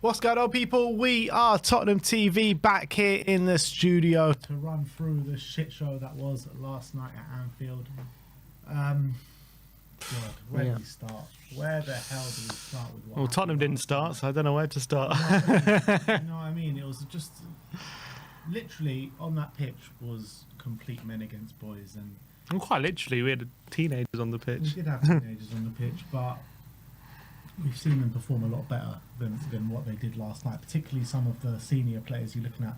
What's going on, people? We are Tottenham TV back here in the studio to run through the shit show that was last night at Anfield. God, where do we start? Where the hell do we start with what Well, Tottenham didn't start, so I don't know where to start. You know what I mean? It was just literally on that pitch was complete men against boys, and Quite literally, we had teenagers on the we pitch. did have teenagers on the pitch, but we've seen them perform a lot better than what they did last night, particularly some of the senior players. You're looking at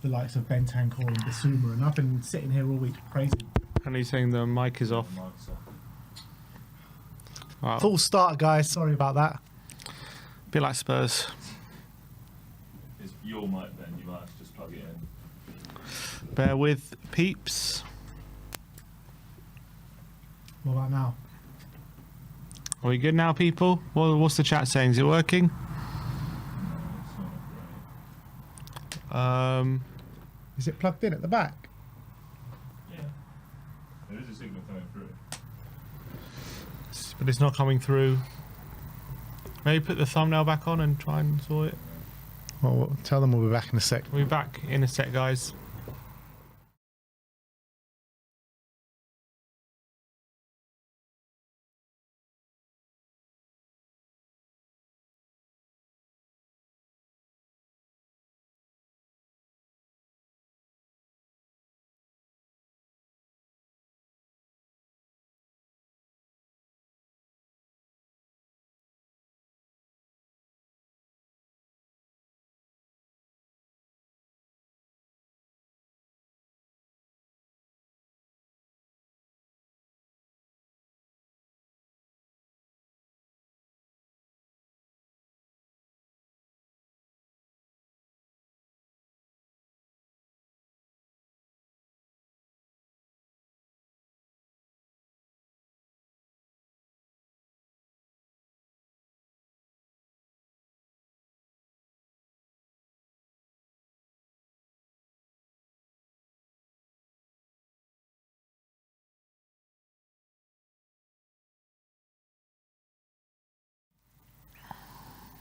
the likes of Bentancur and Basuma, and I've been sitting here all week praising. And he's saying the mic is off. Wow. Full start, guys. Sorry about that. Bit like Spurs. It's your mic then, you might have to just plug it in. Bear with, peeps. What about now? Are we good now, people? What's the chat saying? Is it working? It's not great. Is it plugged in at the back? Yeah. There is a signal coming through. But it's not coming through. Maybe put the thumbnail back on and try and sort it. Well, tell them we'll be back in a sec. We'll be back in a sec, guys.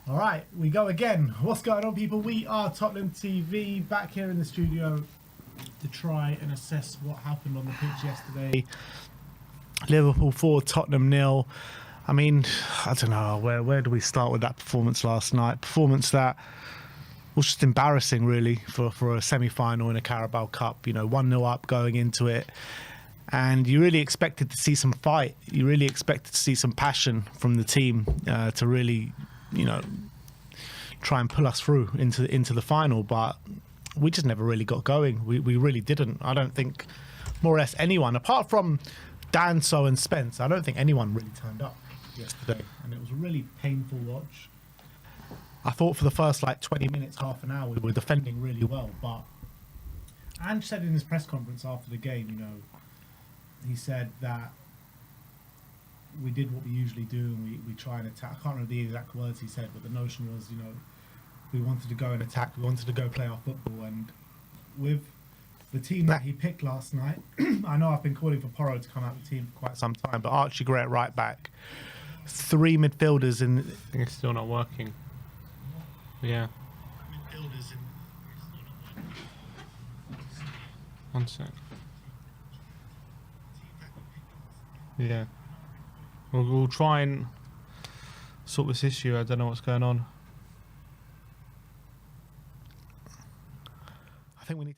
All right, we go again. What's going on, people? We are Tottenham TV back here in the studio to try and assess what happened on the pitch yesterday. Liverpool 4, Tottenham 0. I mean, I don't know, where do we start with that performance last night? Performance that was just embarrassing, really, for a semi-final in a Carabao Cup. You know, 1-0 up going into it. And you really expected to see some fight. You really expected to see some passion from the team to really, you know, try and pull us through into the final. But we just never really got going. We really didn't. I don't think more or less anyone, apart from Danso and Spence, I don't think anyone really turned up yesterday. And it was a really painful watch. I thought for the first like 20 minutes, half an hour, we were defending really well. But Ange said in his press conference after the game, you know, he said that we did what we usually do and we try and attack. I can't remember the exact words he said, but the notion was, you know, we wanted to go and attack, we wanted to go play our football. And with the team that he picked last night, I know I've been calling for Porro to come out of the team for quite some time, but Archie Gray at right back, 3 midfielders in... I think it's still not working. Yeah. Midfielders in... One sec. Yeah. We'll try and sort this issue. I don't know what's going on. I think we need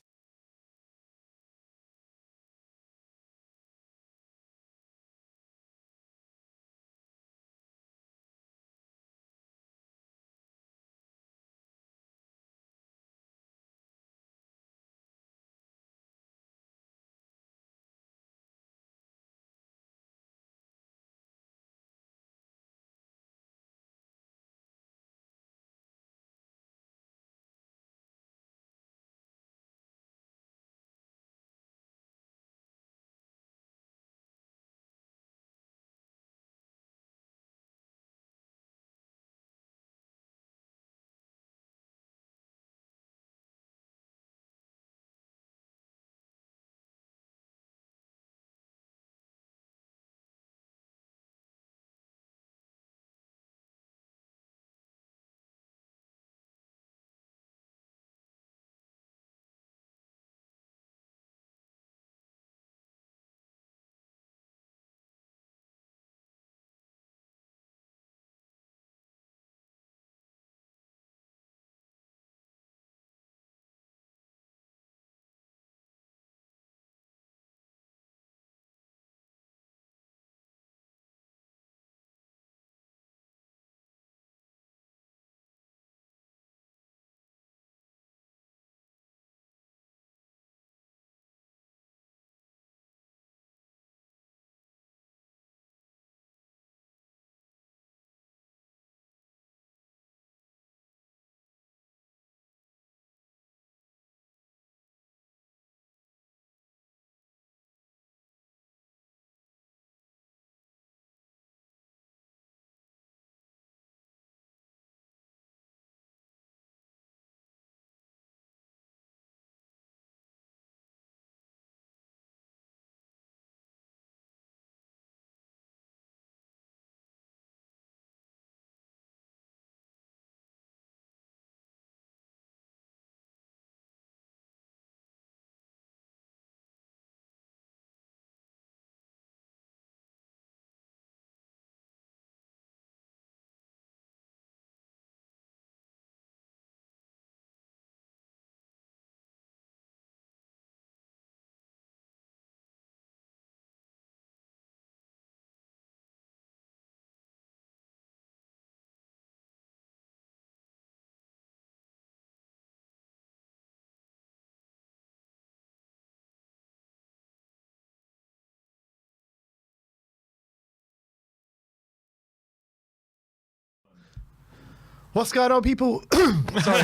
What's going on, people? Sorry.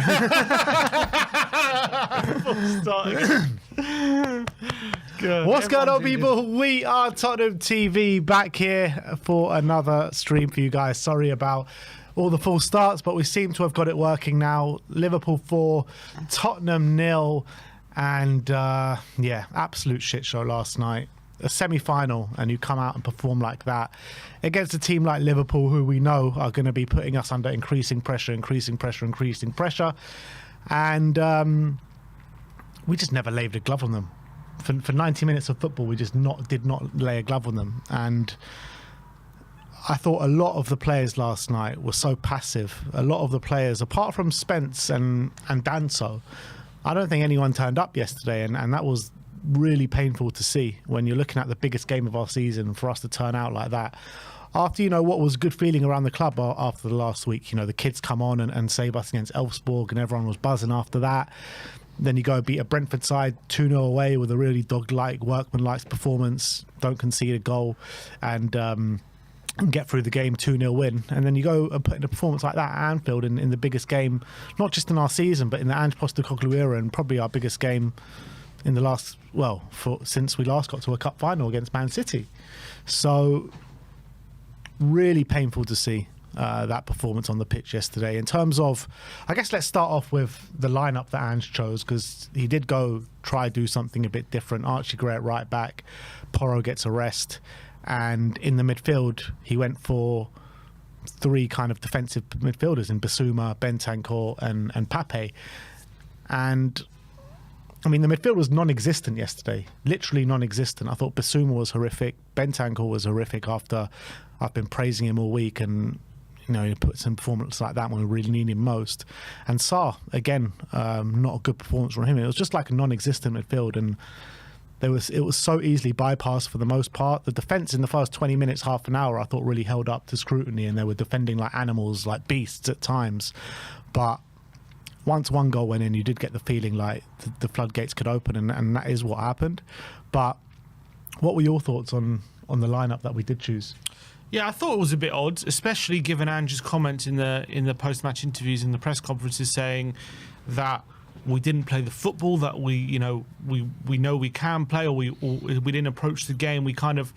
What's going on, people? We are Tottenham TV, back here for another stream for you guys. Sorry about all the false starts, but we seem to have got it working now. Liverpool 4, Tottenham 0, and yeah, absolute shit show last night. A semi-final, and you come out and perform like that against a team like Liverpool, who we know are going to be putting us under increasing pressure, and we just never laid a glove on them. For 90 minutes of football, we just did not lay a glove on them. And I thought a lot of the players last night were so passive. A lot of the players, apart from Spence and Danso, I don't think anyone turned up yesterday, and that was really painful to see when you're looking at the biggest game of our season, for us to turn out like that. After, what was a good feeling around the club after the last week, the kids come on and save us against Elfsborg, and everyone was buzzing after that. Then you go beat a Brentford side 2-0 away with a really dog-like, workman-like performance, don't concede a goal, and get through the game 2-0 win. And then you go and put in a performance like that at Anfield in the biggest game, not just in our season, but in the Ange Postecoglou era, and probably our biggest game in the last, since we last got to a cup final against Man City. So really painful to see that performance on the pitch yesterday. In terms of, I guess let's start off with the lineup that Ange chose, because he did try do something a bit different. Archie Gray at right back, Porro gets a rest, and in the midfield he went for three kind of defensive midfielders in Bissouma, Bentancur and Pape. And I mean, the midfield was non-existent yesterday, literally non-existent. I thought Bissouma was horrific. Bentancur was horrific after I've been praising him all week, and he put some performance like that when we really need him most. And Sarr, again, not a good performance from him. It was just like a non-existent midfield, and it was so easily bypassed for the most part. The defence in the first 20 minutes, half an hour, I thought really held up to scrutiny, and they were defending like animals, like beasts at times. But once one goal went in, you did get the feeling like the floodgates could open, and that is what happened. But what were your thoughts on the lineup that we did choose? Yeah, I thought it was a bit odd, especially given Ange's comments in the post-match interviews and the press conferences, saying that we didn't play the football that we know we can play, or we didn't approach the game. We kind of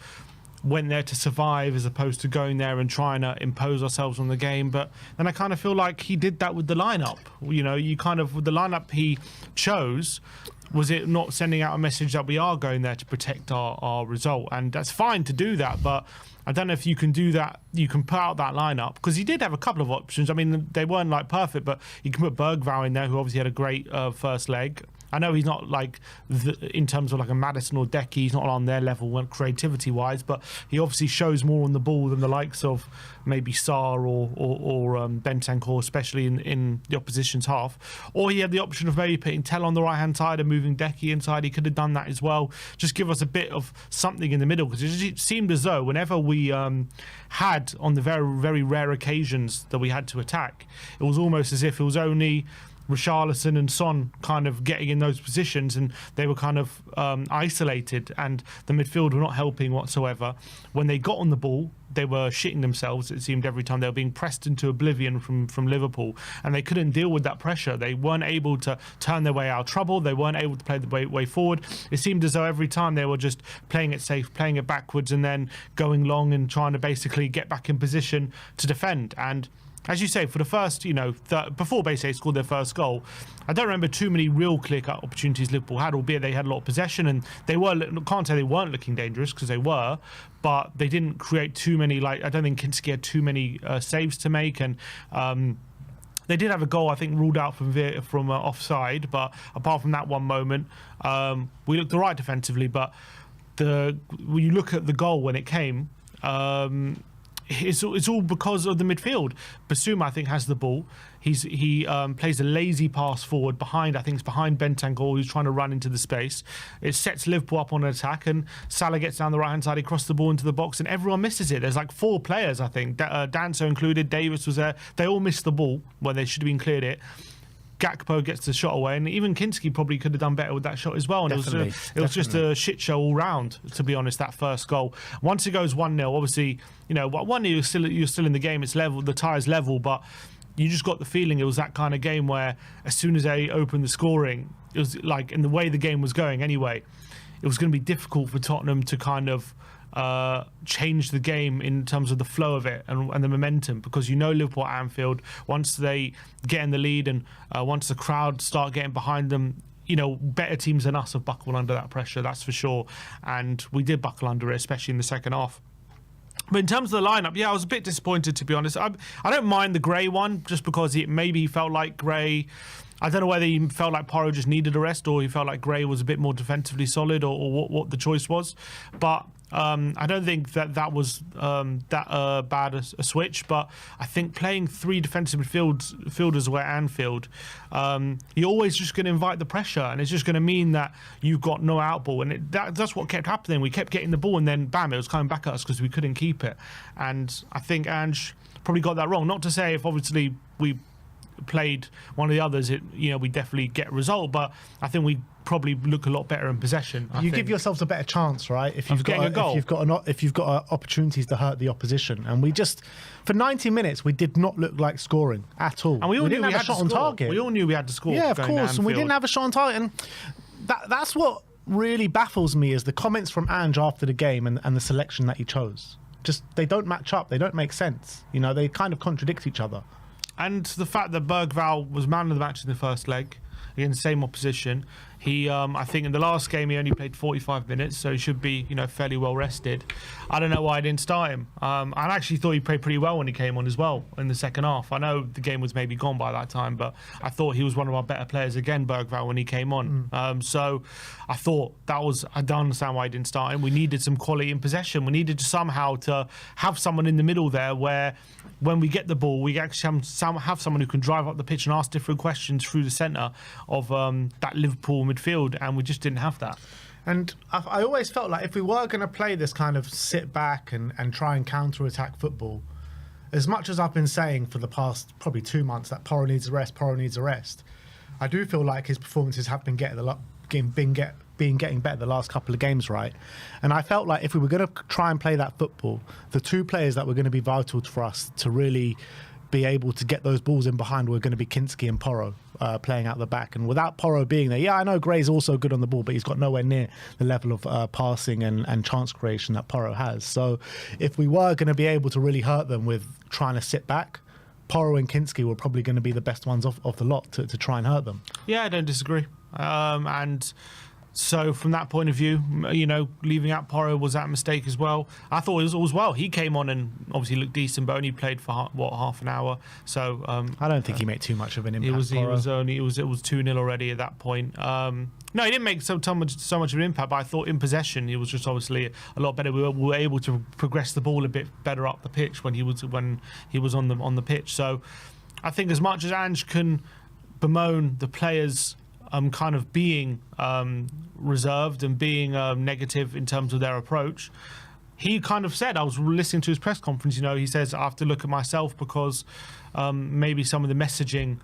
went there to survive as opposed to going there and trying to impose ourselves on the game. But then I kind of feel like he did that with the lineup. You kind of, with the lineup he chose, was it not sending out a message that we are going there to protect our result? And that's fine to do that, but I don't know if you can do that. You can put out that lineup, because he did have a couple of options. I mean, they weren't like perfect, but you can put Bergvall in there, who obviously had a great first leg. I know he's not like in terms of like a Maddison or Decky, he's not on their level creativity wise, but he obviously shows more on the ball than the likes of maybe Sarr or Bentancur, especially in the opposition's half. Or he had the option of maybe putting Tell on the right hand side and moving Decky inside. He could have done that as well. Just give us a bit of something in the middle, because it seemed as though whenever we had, on the very, very rare occasions that we had to attack, it was almost as if it was only Richarlison and Son kind of getting in those positions, and they were kind of isolated, and the midfield were not helping whatsoever. When they got on the ball, they were shitting themselves, it seemed, every time. They were being pressed into oblivion from Liverpool, and they couldn't deal with that pressure. They weren't able to turn their way out of trouble. They weren't able to play the way forward. It seemed as though every time they were just playing it safe, playing it backwards, and then going long and trying to basically get back in position to defend. And as you say, for the first, before basically they scored their first goal, I don't remember too many real clear-cut opportunities Liverpool had, albeit they had a lot of possession, and can't say they weren't looking dangerous, because they were, but they didn't create too many, I don't think Kinski had too many saves to make, and they did have a goal, I think, ruled out from offside, but apart from that one moment, we looked all right defensively. But when you look at the goal when it came, it's all because of the midfield. Bissouma, I think, has the ball. He plays a lazy pass forward behind, I think it's behind Bentancur, who's trying to run into the space. It sets Liverpool up on an attack, and Salah gets down the right-hand side, he crosses the ball into the box, and everyone misses it. There's like 4 players, I think. Danso included, Davis was there. They all missed the ball when they should have been cleared it. Gakpo gets the shot away, and even Kinski probably could have done better with that shot as well. And it was just a shit show all round, to be honest, that first goal. Once it goes 1-0, obviously, 1-0, you're still in the game. It's level, the tie's level, but you just got the feeling it was that kind of game where as soon as they opened the scoring, it was like, in the way the game was going anyway, it was going to be difficult for Tottenham to kind of change the game in terms of the flow of it and the momentum, because Liverpool at Anfield, once they get in the lead and once the crowd start getting behind them, better teams than us have buckled under that pressure, that's for sure. And we did buckle under it, especially in the second half. But in terms of the lineup, I was a bit disappointed, to be honest. I don't mind the Gray one, just because maybe he felt like Gray, I don't know whether he felt like Porro just needed a rest, or he felt like Gray was a bit more defensively solid, or what the choice was. But I don't think that was that bad a switch. But I think playing three defensive midfielders away at Anfield, you're always just going to invite the pressure, and it's just going to mean that you've got no outball. And that's what kept happening. We kept getting the ball, and then bam, it was coming back at us because we couldn't keep it. And I think Ange probably got that wrong. Not to say if obviously we played one of the others, we definitely get a result, but I think we probably look a lot better in possession. You give yourselves a better chance, right? If you've got a goal. if you've got opportunities to hurt the opposition, and we just for 90 minutes we did not look like scoring at all. And we all knew didn't have a shot on target. We all knew we had to score. Yeah, of course, and we didn't have a shot on target, and that's what really baffles me is the comments from Ange after the game and the selection that he chose. Just they don't match up. They don't make sense. They kind of contradict each other. And the fact that Bergvall was man of the match in the first leg against the same opposition. He, I think in the last game he only played 45 minutes, so he should be, fairly well rested. I don't know why I didn't start him. I actually thought he played pretty well when he came on as well in the second half. I know the game was maybe gone by that time, but I thought he was one of our better players again, Bergvall, when he came on. So I thought I don't understand why I didn't start him. We needed some quality in possession. We needed somehow to have someone in the middle there where when we get the ball, we actually have someone who can drive up the pitch and ask different questions through the centre of that Liverpool midfield, and we just didn't have that. And I always felt like if we were going to play this kind of sit back and try and counter-attack football, as much as I've been saying for the past probably 2 months that Porro needs a rest, I do feel like his performances have been getting better the last couple of games, right? And I felt like if we were going to try and play that football, the two players that were going to be vital for us to really be able to get those balls in behind were going to be Kinski and Porro playing out the back. And without Porro being there, I know Gray's also good on the ball, but he's got nowhere near the level of passing and chance creation that Porro has. So if we were going to be able to really hurt them with trying to sit back, Porro and Kinski were probably going to be the best ones of the lot to try and hurt them. Yeah, I don't disagree. And so from that point of view, leaving out Porro was that a mistake as well. I thought it was well. He came on and obviously looked decent, but only played for half an hour. So I don't think he made too much of an impact. It was 2-0 already at that point. No, he didn't make so much of an impact, but I thought in possession he was just obviously a lot better. We were able to progress the ball a bit better up the pitch when he was on the pitch. So I think as much as Ange can bemoan the players kind of being reserved and being negative in terms of their approach, he kind of said, I was listening to his press conference, he says, I have to look at myself because maybe some of the messaging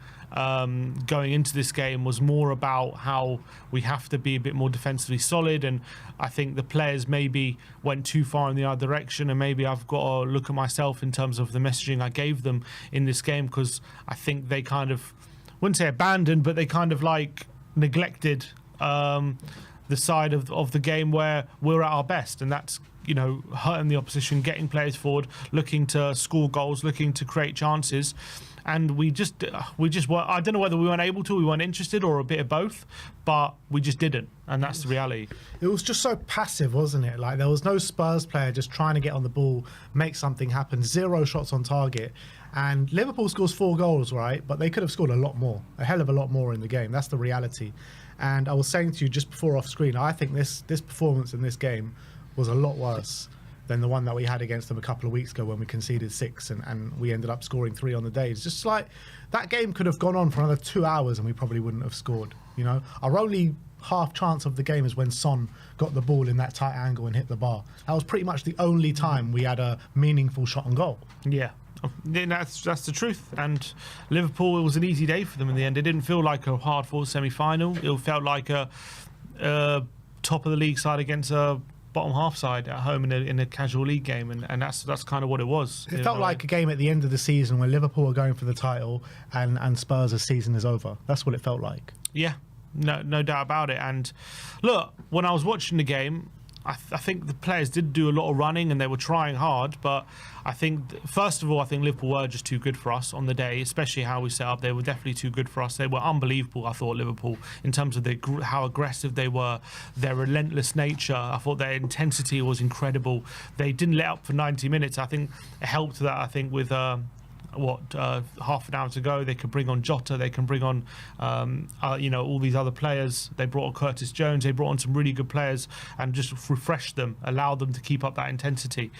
going into this game was more about how we have to be a bit more defensively solid, and I think the players maybe went too far in the other direction, and maybe I've got to look at myself in terms of the messaging I gave them in this game, because I think they kind of, wouldn't say abandoned, but they kind of like neglected the side of the game where we're at our best, and that's hurting the opposition, getting players forward, looking to score goals, looking to create chances, and we just were, I don't know whether we weren't able to, we weren't interested, or a bit of both, but we just didn't, and that's the reality. It was just so passive, wasn't it? Like there was no Spurs player just trying to get on the ball, make something happen, 0 shots on target. And Liverpool scores 4 goals, right? But they could have scored a lot more, a hell of a lot more in the game. That's the reality. And I was saying to you just before off screen, I think this performance in this game was a lot worse than the one that we had against them a couple of weeks ago when we conceded 6 and we ended up scoring 3 on the day. It's just like that game could have gone on for another 2 hours and we probably wouldn't have scored. Our only half chance of the game is when Son got the ball in that tight angle and hit the bar. That was pretty much the only time we had a meaningful shot on goal. Yeah. That's the truth. And Liverpool, it was an easy day for them in the end. It didn't feel like a hard-fought semi-final. It felt like a top of the league side against a bottom half side at home in a casual league game, and that's kind of what it was. It felt like a game at the end of the season where Liverpool are going for the title and Spurs' season is over. That's what it felt like. Yeah, no doubt about it. And look, when I was watching the game, I think the players did do a lot of running and they were trying hard, but I think, first of all, I think Liverpool were just too good for us on the day, especially how we set up. They were definitely too good for us. They were unbelievable, I thought, Liverpool, in terms of how aggressive they were, their relentless nature. I thought their intensity was incredible. They didn't let up for 90 minutes. I think it helped that, I think, with half an hour to go, they could bring on Jota, they can bring on all these other players. They brought on Curtis Jones, they brought on some really good players and just refreshed them, allowed them to keep up that intensity.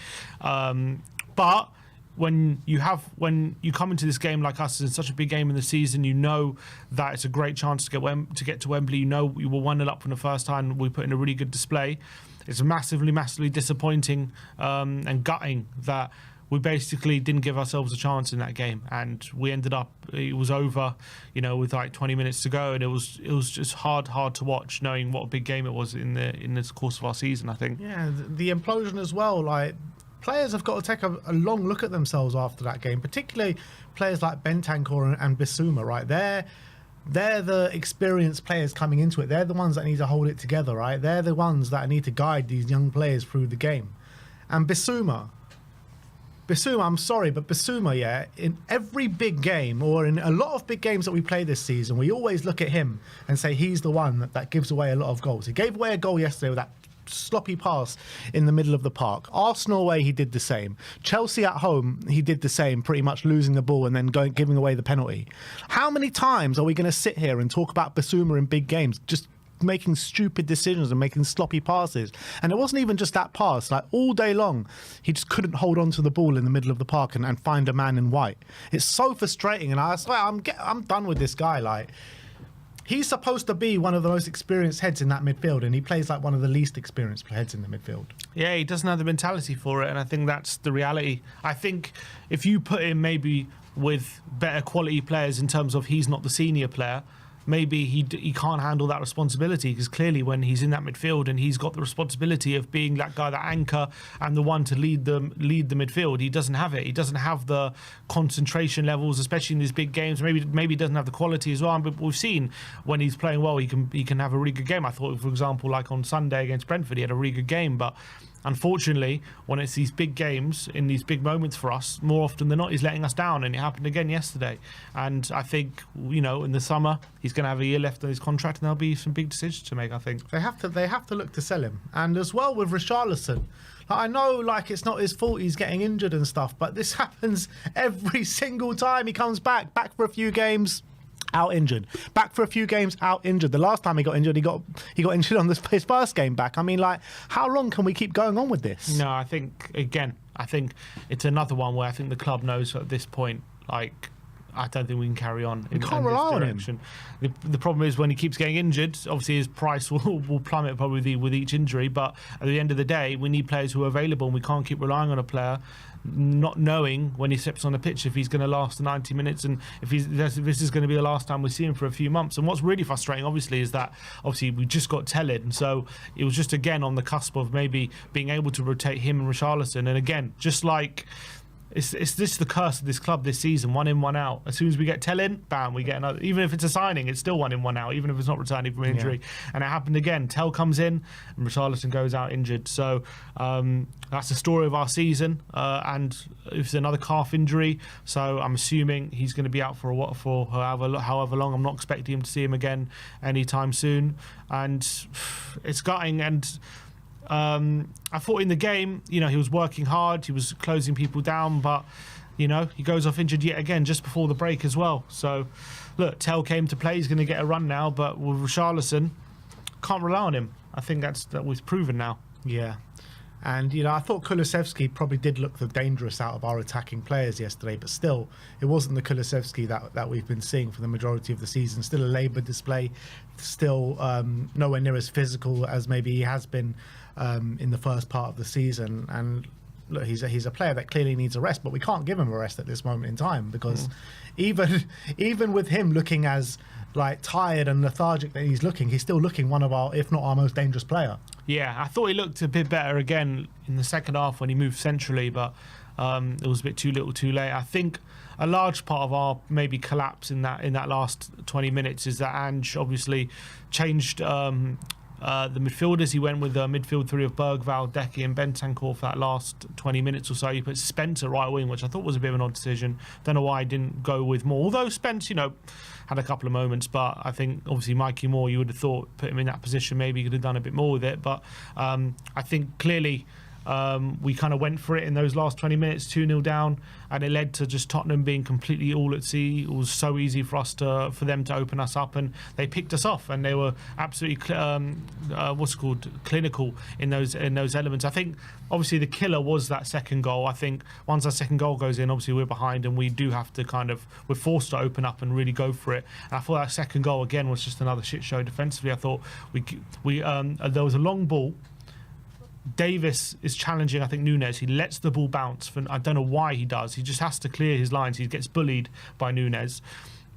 But when you come into this game like us, it's such a big game in the season, you know that it's a great chance to get to Wembley. You know you were 1-0 up from the first time. We put in a really good display. It's massively disappointing and gutting that we basically didn't give ourselves a chance in that game, and we ended up, it was over, with like 20 minutes to go, and it was just hard to watch, knowing what a big game it was in this course of our season, I think. Yeah, the implosion as well. Like, players have got to take a long look at themselves after that game, particularly players like Bentancur and Bissouma, right? They're the experienced players coming into it. They're the ones that need to hold it together, right? They're the ones that need to guide these young players through the game. And Bissouma, I'm sorry, but Bissouma, yeah, in every big game, or in a lot of big games that we play this season, we always look at him and say he's the one that gives away a lot of goals. He gave away a goal yesterday with that sloppy pass in the middle of the park. Arsenal away, he did the same. Chelsea at home, he did the same, pretty much losing the ball and then giving away the penalty. How many times are we going to sit here and talk about Bissouma in big games, just making stupid decisions and making sloppy passes? And it wasn't even just that pass. Like, all day long, he just couldn't hold on to the ball in the middle of the park and find a man in white. It's so frustrating, and I swear, I'm done with this guy. Like, he's supposed to be one of the most experienced heads in that midfield, and he plays like one of the least experienced heads in the midfield. Yeah, he doesn't have the mentality for it, and I think that's the reality. I think if you put him maybe with better quality players in terms of he's not the senior player, maybe he can't handle that responsibility, because clearly when he's in that midfield and he's got the responsibility of being that guy, that anchor, and the one to lead the midfield, he doesn't have it. He doesn't have the concentration levels, especially in these big games. Maybe he doesn't have the quality as well. But we've seen when he's playing well, he can have a really good game. I thought, for example, like on Sunday against Brentford, he had a really good game, but unfortunately, when it's these big games, in these big moments for us, more often than not, he's letting us down, and it happened again yesterday. And I think, in the summer, he's going to have a year left on his contract, and there'll be some big decisions to make, I think. They have to look to sell him. And as well with Richarlison, I know, it's not his fault he's getting injured and stuff, but this happens every single time he comes back for a few games, out injured. Back for a few games, out injured. The last time he got injured, he got injured on his first game back. I mean, how long can we keep going on with this? No, I think it's another one where I think the club knows at this point, I don't think we can carry on in this direction. The problem is when he keeps getting injured, obviously his price will plummet probably with each injury, but at the end of the day, we need players who are available, and we can't keep relying on a player not knowing when he steps on the pitch if he's going to last 90 minutes and if this is going to be the last time we see him for a few months. And what's really frustrating, obviously, is that obviously we just got Tellin, and so it was just again on the cusp of maybe being able to rotate him and Richarlison. And again, just like it's this the curse of this club this season, 1 in, 1 out. As soon as we get Tellin, bam, we get another. Even if it's a signing, it's still 1 in, 1 out, even if it's not returning from injury. Yeah. And it happened again. Tell comes in and Richarlison goes out injured. So that's the story of our season. And it's another calf injury, so I'm assuming he's going to be out for however long. I'm not expecting him to see him again anytime soon. And it's gutting. And I thought in the game, he was working hard, he was closing people down, but he goes off injured yet again just before the break as well. So look, Tell came to play, he's going to get a run now, but with Richarlison, can't rely on him. I think that was proven now. Yeah. And, I thought Kulusevski probably did look the dangerous out of our attacking players yesterday, but still, it wasn't the Kulusevski that we've been seeing for the majority of the season. Still a laboured display, still nowhere near as physical as maybe he has been in the first part of the season. And look, he's a player that clearly needs a rest, but we can't give him a rest at this moment in time, because even with him looking as tired and lethargic that he's still looking one of our, if not our most dangerous player. Yeah, I thought he looked a bit better again in the second half when he moved centrally, but it was a bit too little too late. I think a large part of our maybe collapse in that last 20 minutes is that Ange obviously changed the midfielders. He went with a midfield three of Bergvall, Decky and Bentancur for that last 20 minutes or so. He put Spence at right wing, which I thought was a bit of an odd decision. Don't know why he didn't go with more. Although Spence, had a couple of moments, but I think obviously Mikey Moore, you would have thought, put him in that position, maybe he could have done a bit more with it. But I think clearly we kind of went for it in those last 20 minutes, 2-0 down, and it led to just Tottenham being completely all at sea. It was so easy for them to open us up, and they picked us off, and they were absolutely clinical in those elements. I think obviously the killer was that second goal. I think once that second goal goes in, obviously we're behind, and we do have to we're forced to open up and really go for it. And I thought that second goal again was just another shit show defensively. I thought there was a long ball. Davis is challenging, I think, Nunes. He lets the ball bounce. I don't know why he does. He just has to clear his lines. He gets bullied by Nunes.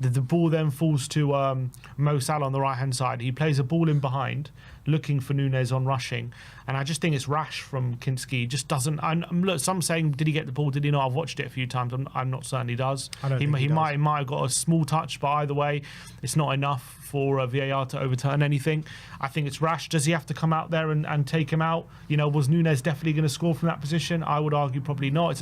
The ball then falls to Mo Salah on the right-hand side. He plays a ball in behind, looking for Nunes on rushing. And I just think it's rash from Kinski. He just doesn't... Look, some saying, did he get the ball? Did he not? I've watched it a few times. I'm not certain he does. He might have got a small touch, but either way, it's not enough for VAR to overturn anything. I think it's rash. Does he have to come out there and take him out? Was Nunes definitely going to score from that position? I would argue probably not.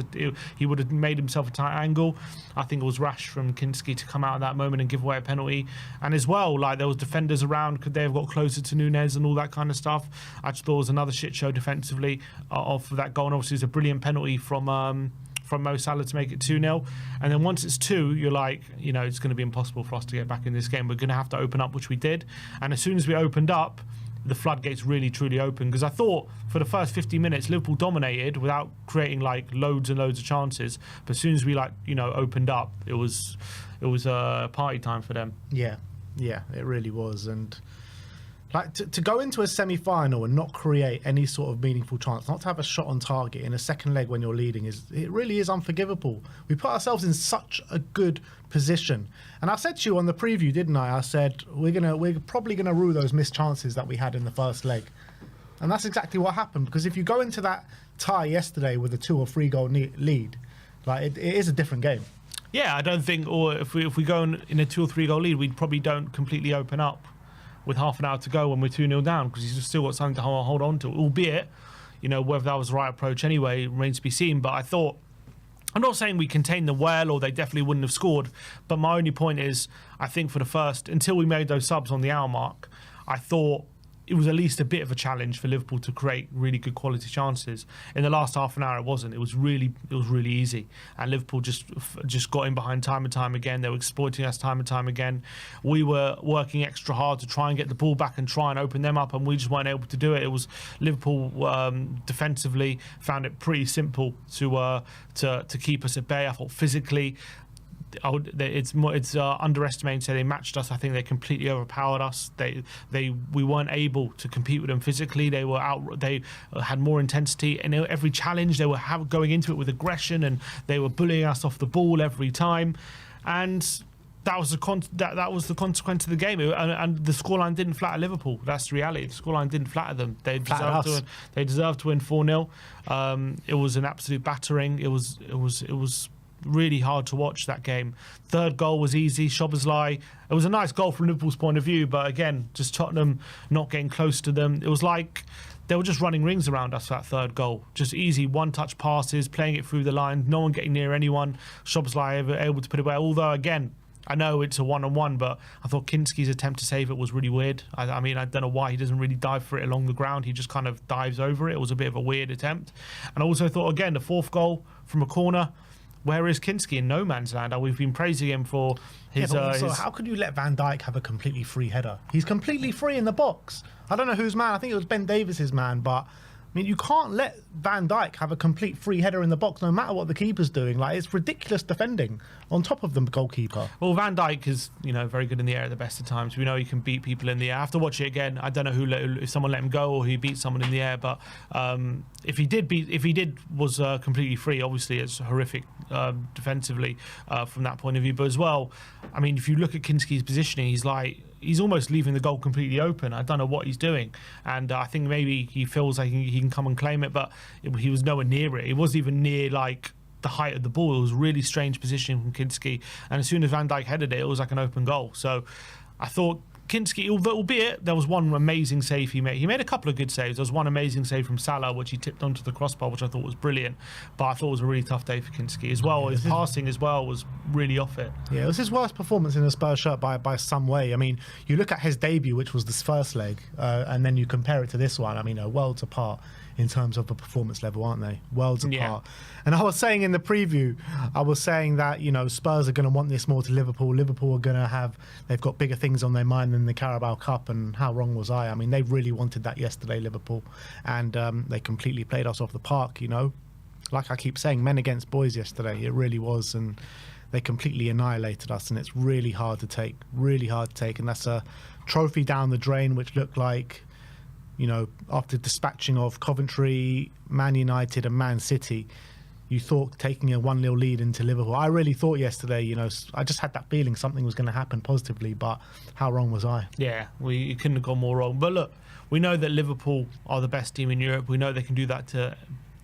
He would have made himself a tight angle. I think it was rash from Kinski to come out at that moment and give away a penalty. And as well, there was defenders around. Could they have got closer to Nunes and all that kind of stuff? I just thought it was another shit show defensively off of that goal. And obviously, it's a brilliant penalty from Mo Salah to make it 2-0. And then once it's 2, you're like, it's going to be impossible for us to get back in this game. We're going to have to open up, which we did. And as soon as we opened up, the floodgates really, truly opened. Because I thought for the first 50 minutes, Liverpool dominated without creating loads and loads of chances. But as soon as we opened up, it was party time for them. Yeah, it really was. And to go into a semi-final and not create any sort of meaningful chance, not to have a shot on target in a second leg when you're leading, it really is unforgivable. We put ourselves in such a good position. And I said to you on the preview, didn't I? I said we're probably gonna rue those missed chances that we had in the first leg. And that's exactly what happened, because if you go into that tie yesterday with a 2 or 3 goal lead, it is a different game. Yeah, I don't think, or if we go in a 2 or 3 goal lead, we probably don't completely open up with half an hour to go when we're 2-0 down, because he's still got something to hold on to, albeit, whether that was the right approach anyway remains to be seen. But I thought, I'm not saying we contained them well or they definitely wouldn't have scored, but my only point is, I think for the first, until we made those subs on the hour mark, I thought it was at least a bit of a challenge for Liverpool to create really good quality chances. In the last half an hour, it wasn't. It was really easy, and Liverpool just got in behind time and time again. They were exploiting us time and time again. We were working extra hard to try and get the ball back and try and open them up, and we just weren't able to do it. It was Liverpool defensively found it pretty simple to keep us at bay. I thought physically, it's underestimating to say they matched us. I think they completely overpowered us. We weren't able to compete with them physically. They had more intensity, and every challenge they were going into it with aggression, and they were bullying us off the ball every time. And that was the consequence of the game. And the scoreline didn't flatter Liverpool. That's the reality. The scoreline didn't flatter them. They deserved to win 4-0. It was an absolute battering. It was really hard to watch that game. Third goal was easy. Szoboszlai. It was a nice goal from Liverpool's point of view, but again, just Tottenham not getting close to them. It was like they were just running rings around us for that third goal. Just easy one-touch passes, playing it through the line, no one getting near anyone. Szoboszlai able to put it away. Although, again, I know it's a one-on-one, but I thought Kinski's attempt to save it was really weird. I mean, I don't know why he doesn't really dive for it along the ground. He just kind of dives over it. It was a bit of a weird attempt. And I also thought, again, the fourth goal from a corner. Where is Kinski in no man's land? We've been praising him for his... how could you let Van Dijk have a completely free header? He's completely free in the box. I don't know whose man. I think it was Ben Davis's man, but I mean, you can't let Van Dijk have a complete free header in the box no matter what the keeper's doing. It's ridiculous defending on top of the goalkeeper. Well, Van Dijk is, very good in the air at the best of times. We know he can beat people in the air. I have to watch it again. I don't know if someone let him go or he beat someone in the air, but if he was completely free, obviously it's horrific defensively from that point of view. But as well, I mean, if you look at Kinski's positioning, he's he's almost leaving the goal completely open. I don't know what he's doing, and I think maybe he feels like he can come and claim it, but he was nowhere near it. It wasn't even near like the height of the ball. It was really strange positioning from Kinski, and as soon as Van Dijk headed it, it was like an open goal. So I thought Kinski, albeit there was one amazing save he made a couple of good saves. There was one amazing save from Salah, which he tipped onto the crossbar, which I thought was brilliant, but I thought it was a really tough day for Kinski as well. His passing as well was really off it. Yeah, it was his worst performance in a Spurs shirt by some way. I mean, you look at his debut, which was this first leg, and then you compare it to this one. I mean, worlds apart in terms of the performance level, aren't they? Worlds apart. And I was saying in the preview, I was saying that, you know, Spurs are going to want this more to Liverpool. Liverpool are going to they've got bigger things on their mind than the Carabao Cup, and how wrong was I? I mean, they really wanted that yesterday, Liverpool, and they completely played us off the park, you know. Like I keep saying, men against boys yesterday, it really was, and they completely annihilated us, and it's really hard to take, and that's a trophy down the drain, which looked like, you know, after dispatching of Coventry, Man United and Man City, you thought taking a 1-0 lead into Liverpool. I really thought yesterday, you know, I just had that feeling something was going to happen positively, but how wrong was I? Yeah, you couldn't have gone more wrong. But look, we know that Liverpool are the best team in Europe. We know they can do that to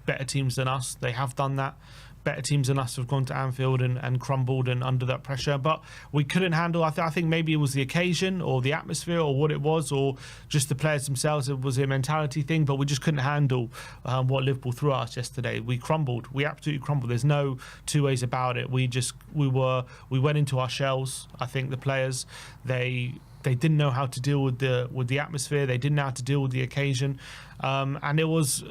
better teams than us. They have done that. Better teams than us have gone to Anfield and crumbled and under that pressure, but we couldn't handle. I think maybe it was the occasion or the atmosphere or what it was, or just the players themselves. It was a mentality thing, but we just couldn't handle what Liverpool threw at us yesterday. We crumbled. We absolutely crumbled. There's no two ways about it. We went into our shells. I think the players, they didn't know how to deal with the atmosphere. They didn't know how to deal with the occasion, and it was.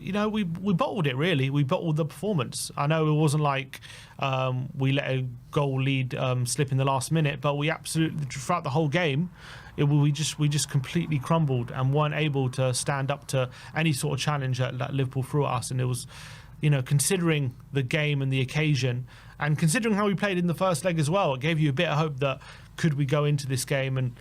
You know, we bottled it, really. We bottled the performance. I know it wasn't like we let a goal lead slip in the last minute, but we absolutely, throughout the whole game, we just completely crumbled and weren't able to stand up to any sort of challenge that Liverpool threw at us. And it was, you know, considering the game and the occasion, and considering how we played in the first leg as well, it gave you a bit of hope that could we go into this game and,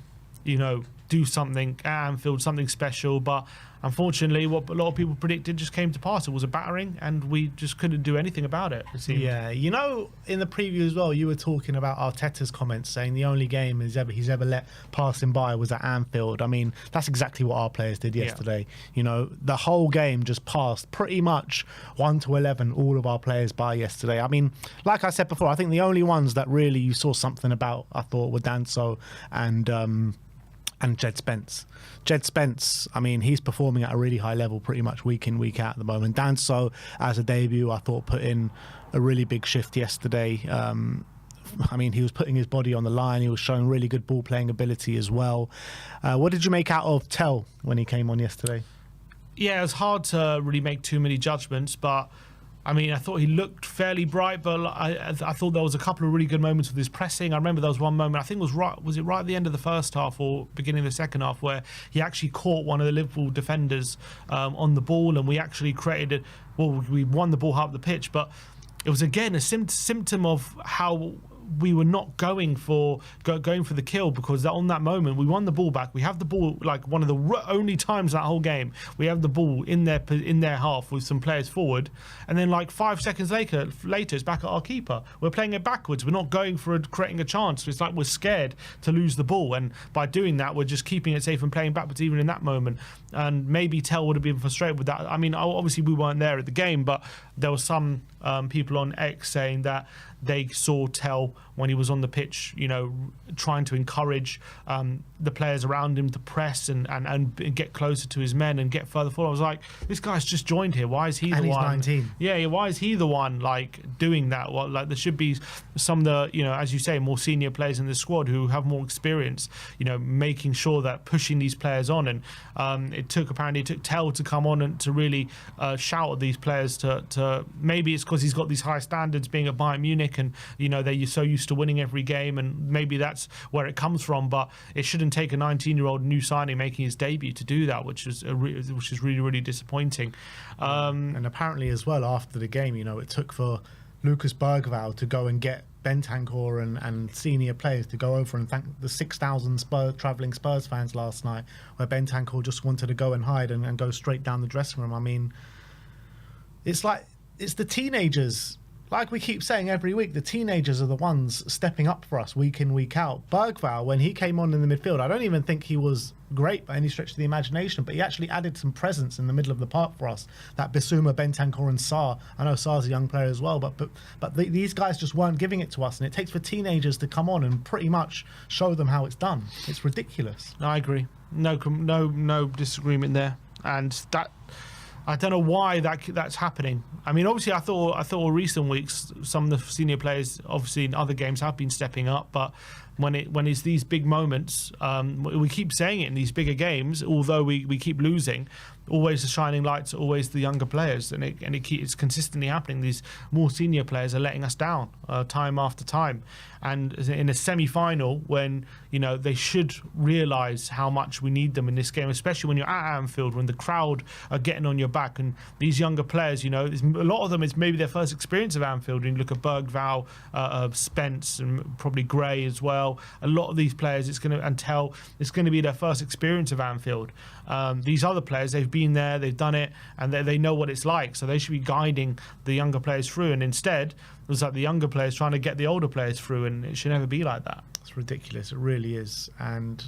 you know, do something at Anfield, something special. But unfortunately, what a lot of people predicted just came to pass. It was a battering, and we just couldn't do anything about it. Yeah, you know, in the preview as well, you were talking about Arteta's comments saying the only game he's ever let pass him by was at Anfield. I mean, that's exactly what our players did yesterday. Yeah. You know, the whole game just passed pretty much 1 to 11 all of our players by yesterday. I mean, like I said before, I think the only ones that really you saw something about, I thought, were Danso and Jed Spence. Jed Spence, I mean, he's performing at a really high level pretty much week in, week out at the moment. Danso, as a debut, I thought put in a really big shift yesterday. I mean, he was putting his body on the line. He was showing really good ball-playing ability as well. What did you make out of Tell when he came on yesterday? Yeah, it was hard to really make too many judgments, but I mean, I thought he looked fairly bright, but I thought there was a couple of really good moments with his pressing. I remember there was one moment, I think was it right at the end of the first half or beginning of the second half, where he actually caught one of the Liverpool defenders on the ball, and we actually created we won the ball half the pitch, but it was again a symptom of how we were not going for the kill, because on that moment we won the ball back. We have the ball, like one of the only times that whole game we have the ball in their half with some players forward, and then like 5 seconds later it's back at our keeper. We're playing it backwards. We're not going for creating a chance. It's like we're scared to lose the ball, and by doing that we're just keeping it safe and playing backwards even in that moment. And maybe Tell would have been frustrated with that. I mean, obviously we weren't there at the game, but there were some people on X saying that they saw Tell when he was on the pitch, you know, trying to encourage the players around him to press and get closer to his men and get further forward. I was like, this guy's just joined here. Why is he the one? And he's 19. Yeah, why is he the one like doing that? Well, like there should be some of the, you know, as you say, more senior players in the squad who have more experience, you know, making sure that pushing these players on. And it took Tell to come on and to really shout at these players to maybe it's because he's got these high standards being at Bayern Munich, and you know they're so used to winning every game, and maybe that's where it comes from. But it shouldn't take a 19-year-old new signing making his debut to do that, which is really, really disappointing. And apparently as well, after the game, you know, it took for Lucas Bergvall to go and get Bentancur and senior players to go over and thank the 6,000 travelling Spurs fans last night, where Bentancur just wanted to go and hide and go straight down the dressing room. I mean, it's like, it's the teenagers like we keep saying every week, the teenagers are the ones stepping up for us week in, week out. Bergvall, when he came on in the midfield, I don't even think he was great by any stretch of the imagination, but he actually added some presence in the middle of the park for us. That Bissouma, Bentancur and Sarr. I know Sarr's a young player as well, but these guys just weren't giving it to us, and it takes for teenagers to come on and pretty much show them how it's done. It's ridiculous. I agree. No disagreement there. And that, I don't know why that's happening. I mean, obviously, I thought recent weeks some of the senior players, obviously in other games, have been stepping up. But when it's these big moments, we keep saying it in these bigger games. Although we keep losing, always the shining lights, always the younger players, and it's consistently happening. These more senior players are letting us down time after time. And in a semi-final, when they should realise how much we need them in this game, especially when you're at Anfield, when the crowd are getting on your back, and these younger players, a lot of them, it's maybe their first experience of Anfield. And you look at Bergvall, Spence, and probably Gray as well. A lot of these players, it's going to be their first experience of Anfield. These other players, they've been there, they've done it, and they know what it's like. So they should be guiding the younger players through. And instead, it was like the younger players trying to get the older players through, and it should never be like that. It's ridiculous. It really is, and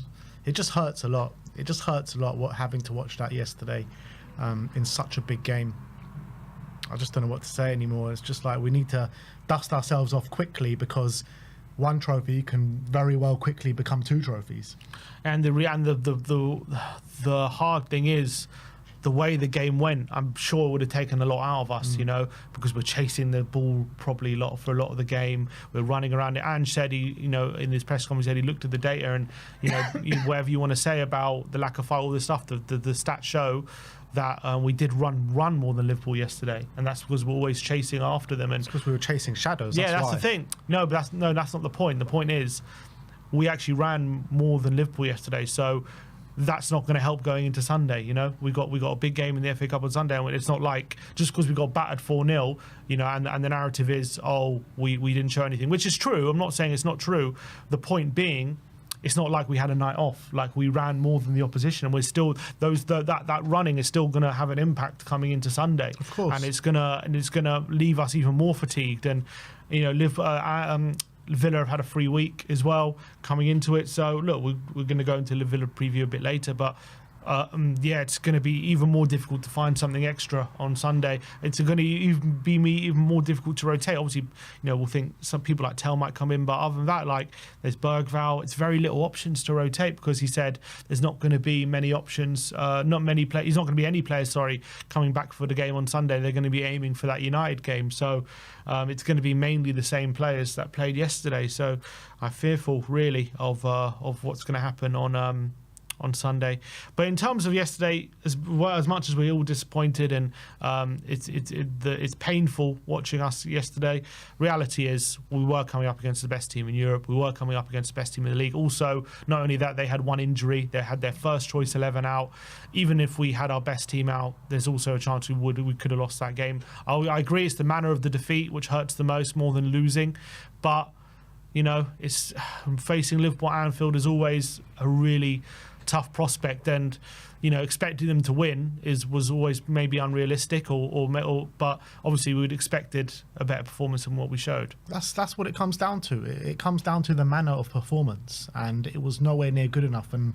it just hurts a lot. It just hurts a lot having to watch that yesterday in such a big game. I just don't know what to say anymore. It's just like we need to dust ourselves off quickly, because one trophy can very well quickly become 2 trophies. And the hard thing is the way the game went. I'm sure it would have taken a lot out of us, because we're chasing the ball probably for a lot of the game. We're running around it. Ange said in his press conference, he looked at the data, and whatever you want to say about the lack of fight, all this stuff, the stats show that we did run more than Liverpool yesterday, and that's because we're always chasing after them. And it's because we were chasing shadows. That's the thing. No, but that's not the point. The point is, we actually ran more than Liverpool yesterday, so that's not going to help going into Sunday. We got a big game in the FA Cup on Sunday, and it's not like just because we got battered 4-0, and the narrative is, we didn't show anything, which is true. I'm not saying it's not true. The point being, it's not like we had a night off. Like, we ran more than the opposition, and we're still that running is still going to have an impact coming into Sunday. Of course, and it's gonna leave us even more fatigued. And Villa have had a free week as well coming into it. So look, we're going to go into the Villa preview a bit later, but. It's going to be even more difficult to find something extra on Sunday. It's going to be even more difficult to rotate. Obviously, we'll think some people like Tell might come in, but other than that, like, there's Bergvall. It's very little options to rotate, because he said there's not going to be many options. He's not going to be any players, coming back for the game on Sunday. They're going to be aiming for that United game. So it's going to be mainly the same players that played yesterday. So I'm fearful, really, of what's going to happen on Sunday. But in terms of yesterday, as much as we're all disappointed, and it's painful watching us yesterday, reality is we were coming up against the best team in Europe. We were coming up against the best team in the league. Also, not only that, they had one injury. They had their first choice 11 out. Even if we had our best team out, there's also a chance we could have lost that game. I agree, it's the manner of the defeat which hurts the most, more than losing. But it's facing Liverpool at Anfield is always a really tough prospect, and expecting them to win was always maybe unrealistic, but obviously we would expected a better performance than what we showed. That's what it comes down to. It comes down to the manner of performance, and it was nowhere near good enough. And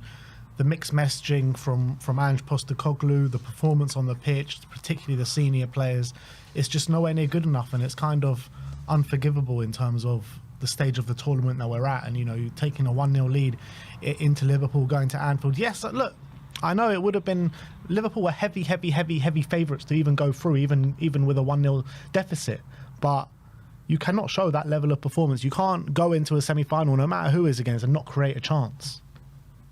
the mixed messaging from Ange Postecoglou, the performance on the pitch, particularly the senior players, it's just nowhere near good enough, and it's kind of unforgivable in terms of the stage of the tournament that we're at. And you're taking a 1-0 lead into Liverpool, going to Anfield. Yes, look, I know it would have been, Liverpool were heavy favourites to even go through, even with a 1-0 deficit, but you cannot show that level of performance. You can't go into a semi-final, no matter who is against, and not create a chance.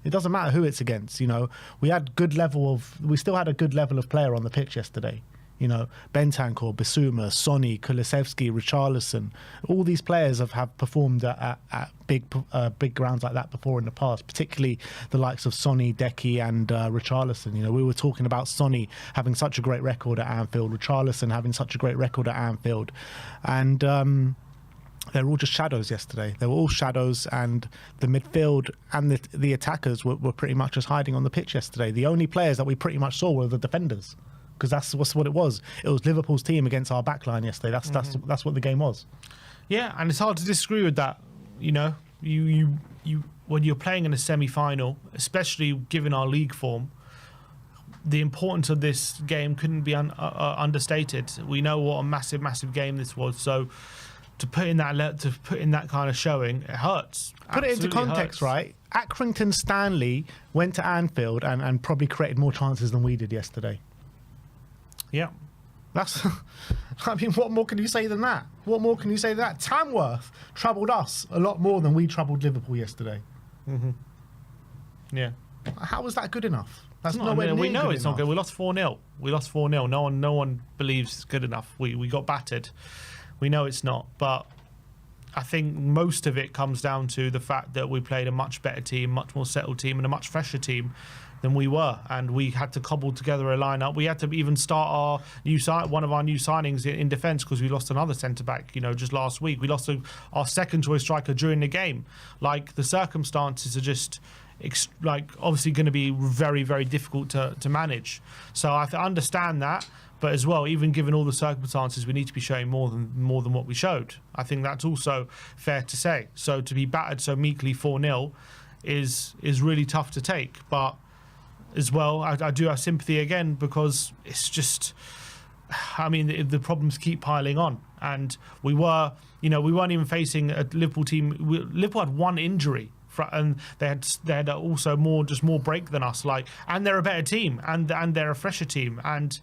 It doesn't matter who it's against. We still had a good level of player on the pitch yesterday. Bentancur, Bissouma, Sonny, Kulusevski, Richarlison, all these players have performed at big grounds like that before in the past, particularly the likes of Sonny, Deki and Richarlison. We were talking about Sonny having such a great record at Anfield, Richarlison having such a great record at Anfield, and they were all just shadows yesterday. They were all shadows, and the midfield and the attackers were pretty much just hiding on the pitch yesterday. The only players that we pretty much saw were the defenders. because that's what it was. It was Liverpool's team against our backline yesterday. That's what the game was. Yeah, and it's hard to disagree with that. You know, you when you're playing in a semi-final, especially given our league form, the importance of this game couldn't be understated. We know what a massive game this was. So to put in that kind of showing, it hurts. Put it into context, right? Accrington Stanley went to Anfield and probably created more chances than we did yesterday. Yeah. That's, I mean, what more can you say than that? What more can you say than that? Tamworth troubled us a lot more than we troubled Liverpool yesterday. Mm-hmm. Yeah. How was that good enough? That's not, nowhere near we know good it's enough. not good. We lost 4-0. We lost 4-0. No one believes it's good enough. We got battered. We know it's not. But I think most of it comes down to the fact that we played a much better team, much more settled team, and a much fresher team than we were, and we had to cobble together a lineup. We had to even start one of our new signings in defence because we lost another centre back. You know, just last week we lost our second choice striker during the game. Like, the circumstances are just obviously going to be very, very difficult to manage. So I understand that, but as well, even given all the circumstances, we need to be showing more than what we showed. I think that's also fair to say. So to be battered so meekly 4-0 is really tough to take, but as well, I do have sympathy again because it's just, I mean, the problems keep piling on, and we weren't even facing a Liverpool team. Liverpool had one injury, and they had also more break than us. And they're a better team, and they're a fresher team, and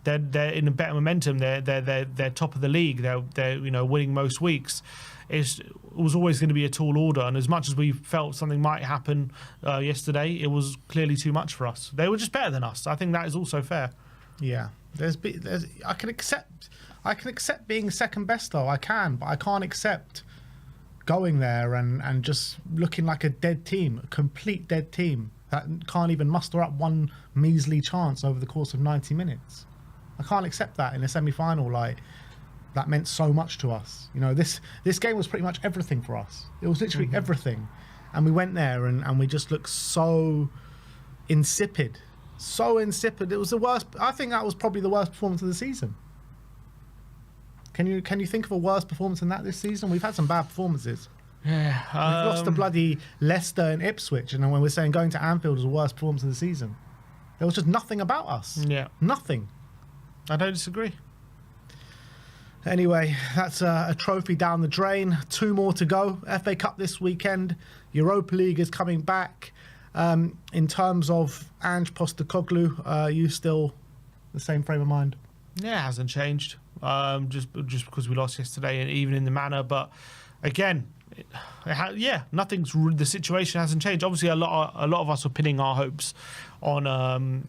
they're in a better momentum. They're top of the league. They're winning most weeks. It was always going to be a tall order, and as much as we felt something might happen yesterday, it was clearly too much for us. They were just better than us. I think that is also fair. Yeah, I can accept being second best though. I can, but I can't accept going there and just looking like a dead team, a complete dead team that can't even muster up one measly chance over the course of 90 minutes. I can't accept that in a semi-final. That meant so much to us. You know, this game was pretty much everything for us. It was literally everything. And we went there and we just looked so insipid. So insipid. It was the worst. I think that was probably the worst performance of the season. Can you think of a worse performance than that this season? We've had some bad performances. Yeah. We've lost to bloody Leicester and Ipswich, and then when we're saying going to Anfield was the worst performance of the season. There was just nothing about us. Yeah. Nothing. I don't disagree. Anyway, that's a trophy down the drain. 2 more to go. FA Cup this weekend. Europa League is coming back. In terms of Ange Postecoglou, you still the same frame of mind? Yeah, it hasn't changed. Just because we lost yesterday, and even in the manner. But again, nothing's. The situation hasn't changed. Obviously, a lot of us are pinning our hopes on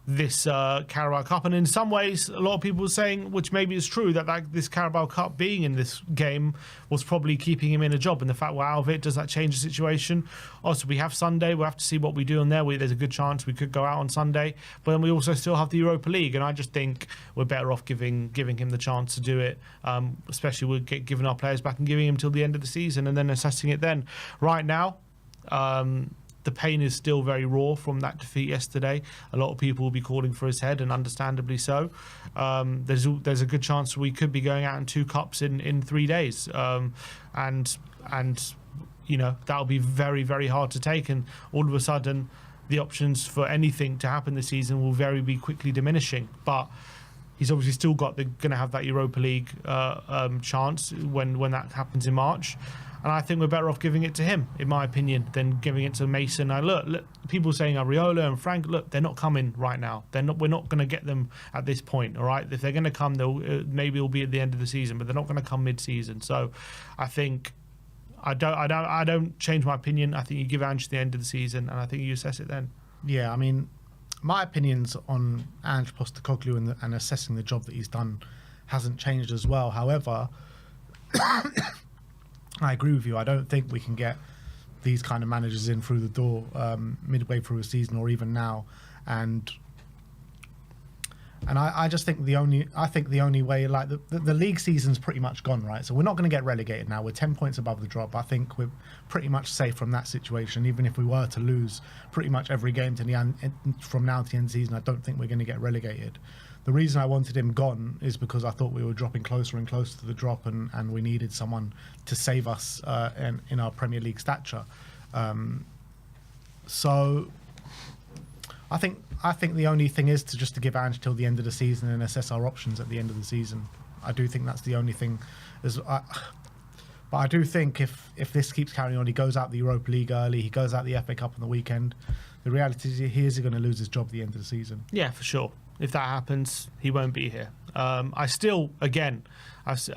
this Carabao Cup, and in some ways a lot of people were saying, which maybe is true, that this Carabao Cup being in this game was probably keeping him in a job, and the fact we're out of it, does that change the situation? Also, we have Sunday, we'll have to see what we do on there. There's a good chance we could go out on Sunday, but then we also still have the Europa League, and I just think we're better off giving him the chance to do it, especially with giving our players back and giving him till the end of the season and then assessing it then. Right now, the pain is still very raw from that defeat yesterday. A lot of people will be calling for his head, and understandably so. There's a good chance we could be going out in 2 cups in 3 days, and that'll be very, very hard to take. And all of a sudden, the options for anything to happen this season will be quickly diminishing. But he's obviously still going to have that Europa League chance when that happens in March. And I think we're better off giving it to him, in my opinion, than giving it to Mason. Look, people saying Areola and Frank, look, they're not coming right now. We're not going to get them at this point, all right? If they're going to come, maybe it'll be at the end of the season, but they're not going to come mid-season. So I think I don't change my opinion. I think you give Ange the end of the season, and I think you assess it then. Yeah, I mean, my opinions on Ange Postecoglou and assessing the job that he's done hasn't changed as well. However, I agree with you. I don't think we can get these kind of managers in through the door midway through a season or even now and And I just think the only way, like the league season's pretty much gone, right? So we're not going to get relegated now. We're 10 points above the drop. I think we're pretty much safe from that situation. Even if we were to lose pretty much every game to the end, from now to the end of the season, I don't think we're going to get relegated. The reason I wanted him gone is because I thought we were dropping closer and closer to the drop, and we needed someone to save us in our Premier League stature. So I think the only thing is to give Ange till the end of the season and assess our options at the end of the season. I do think that's the only thing. But I do think if this keeps carrying on, he goes out the Europa League early, he goes out the FA Cup on the weekend. The reality is he is going to lose his job at the end of the season. Yeah, for sure. If that happens, he won't be here. I was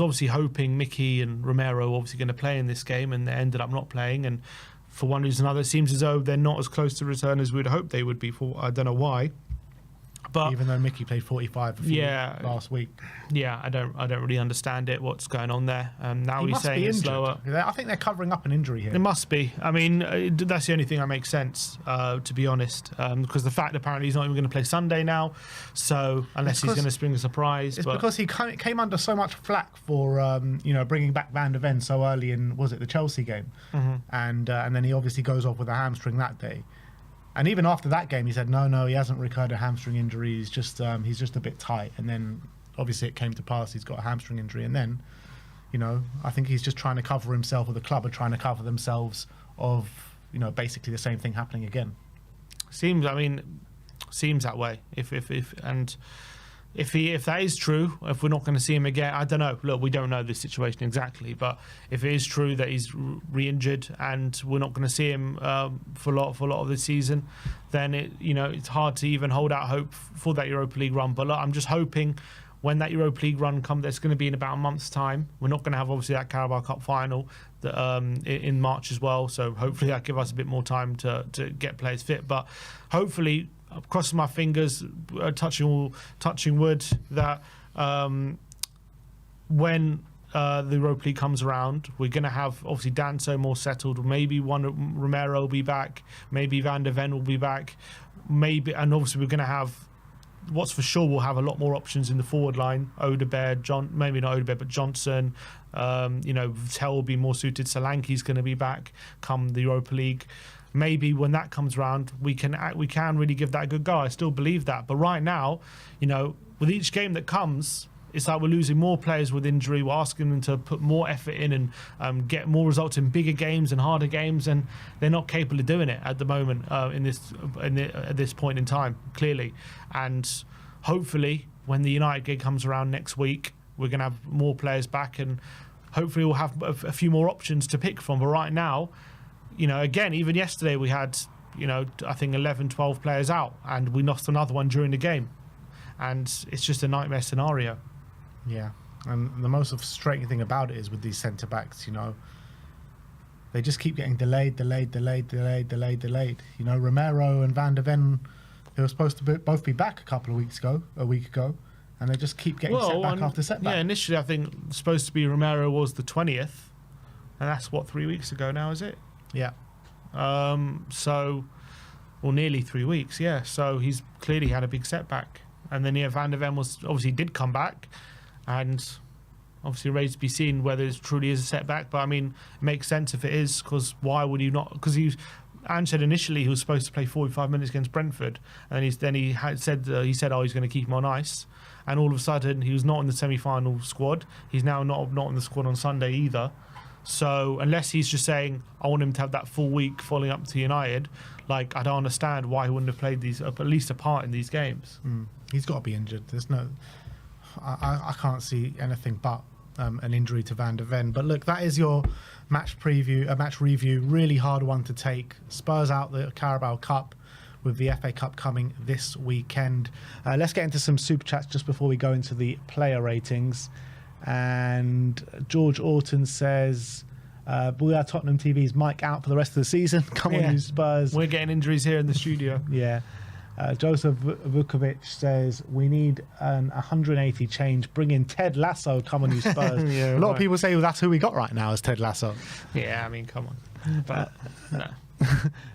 obviously hoping Mickey and Romero were obviously going to play in this game, and they ended up not playing. And for one reason or another, it seems as though they're not as close to return as we'd hoped they would be. For I don't know why. But even though Mickey played 45 last week. Yeah, I don't really understand it. What's going on there? Now he he's must saying be it's injured. slower. I think they're covering up an injury here. It must be. I mean, that's the only thing that makes sense, to be honest. Because the fact apparently he's not even going to play Sunday now, so unless he's going to spring a surprise. It's because he came under so much flack for bringing back Van de Ven so early in, was it the Chelsea game, and then he obviously goes off with a hamstring that day. And even after that game, he said, no, he hasn't recurred a hamstring injury. He's just a bit tight. And then, obviously, it came to pass. He's got a hamstring injury. And then, I think he's just trying to cover himself, or the club are trying to cover themselves of, basically the same thing happening again. Seems that way. If that is true, if we're not going to see him again, I don't know. Look, we don't know the situation exactly, but if it is true that he's re-injured and we're not going to see him for a lot of the season, then it's hard to even hold out hope for that Europa League run. But look, I'm just hoping when that Europa League run comes, that's going to be in about a month's time. We're not going to have obviously that Carabao Cup final in March as well, so hopefully that give us a bit more time to get players fit. But hopefully, crossing my fingers, touching wood, that when the Europa League comes around, we're going to have obviously Danso more settled. Maybe Romero will be back. Maybe Van de Ven will be back. And obviously we're going to have. What's for sure, we'll have a lot more options in the forward line. Odegaard, maybe not Odegaard, but Johnson. Tel will be more suited. Solanke's going to be back come the Europa League. Maybe when that comes around, we can really give that a good go. I still believe that. But right now, with each game that comes, it's like we're losing more players with injury. We're asking them to put more effort in and get more results in bigger games and harder games, and they're not capable of doing it at the moment at this point in time, clearly. And hopefully, when the United game comes around next week, we're going to have more players back, and hopefully we'll have a few more options to pick from. But right now, again, even yesterday we had, I think 11, 12 players out, and we lost another one during the game. And it's just a nightmare scenario. Yeah. And the most frustrating thing about it is with these centre-backs, they just keep getting delayed. Romero and Van de Ven, they were supposed to both be back a week ago, and they just keep getting setback after setback. Yeah, initially I think supposed to be Romero was the 20th, and that's 3 weeks ago now, is it? Yeah. Nearly 3 weeks, yeah. So he's clearly had a big setback. And then Van de Ven did come back, and obviously remains to be seen whether it truly is a setback. But I mean, it makes sense if it is, because why would you not? Because Ange said initially he was supposed to play 45 minutes against Brentford, and he said he's going to keep him on ice, and all of a sudden he was not in the semi-final squad. He's now not in the squad on Sunday either. So unless he's just saying I want him to have that full week following up to United, I don't understand why he wouldn't have played at least a part in these games. He's got to be injured. There's no, I can't see anything but an injury to Van de Ven. But look, that is your match review. Really hard one to take. Spurs out the Carabao Cup, with the FA Cup coming this weekend. Let's get into some super chats just before we go into the player ratings. And George Orton says, we are Tottenham TV's mic out for the rest of the season. Come on, you Spurs. We're getting injuries here in the studio. Yeah. Joseph Vukovic says, we need an 180 change. Bring in Ted Lasso. Come on, you Spurs. A lot of people say, well, that's who we got right now is Ted Lasso. Yeah, I mean, come on. But no.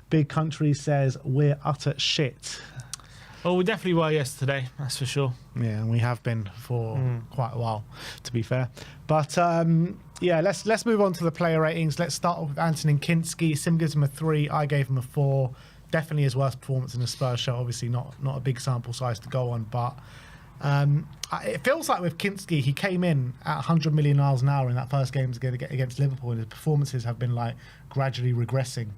Big Country says, we're utter shit. Oh, we definitely were yesterday, that's for sure. Yeah, and we have been for quite a while, to be fair. But yeah, let's move on to the player ratings. Let's start off with Anthony Kinski. Sim gives him a 3. I gave him a 4. Definitely his worst performance in the Spurs show. Obviously, not a big sample size to go on, but it feels like with Kinski, he came in at 100 million miles an hour in that first game against Liverpool, and his performances have been like gradually regressing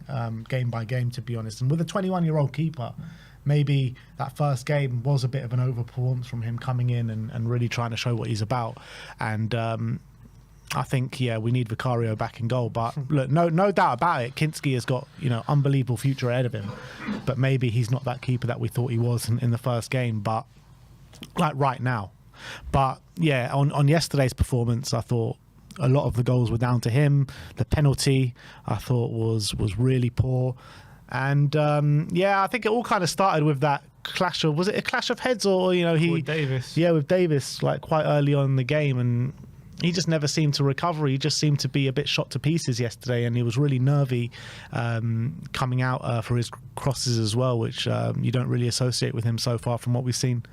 game by game, to be honest. And with a 21-year-old keeper, maybe that first game was a bit of an overperformance from him coming in and really trying to show what he's about. And I think, yeah, we need Vicario back in goal. But look, no doubt about it, Kinski has got, unbelievable future ahead of him. But maybe he's not that keeper that we thought he was in the first game, but like right now. But yeah, on yesterday's performance, I thought a lot of the goals were down to him. The penalty, I thought, was really poor. And yeah, I think it all kind of started with that clash of, was it a clash of heads, or With Davis. Yeah, with Davis, like quite early on in the game, and he just never seemed to recover. He just seemed to be a bit shot to pieces yesterday, and he was really nervy coming out for his crosses as well, which you don't really associate with him so far from what we've seen.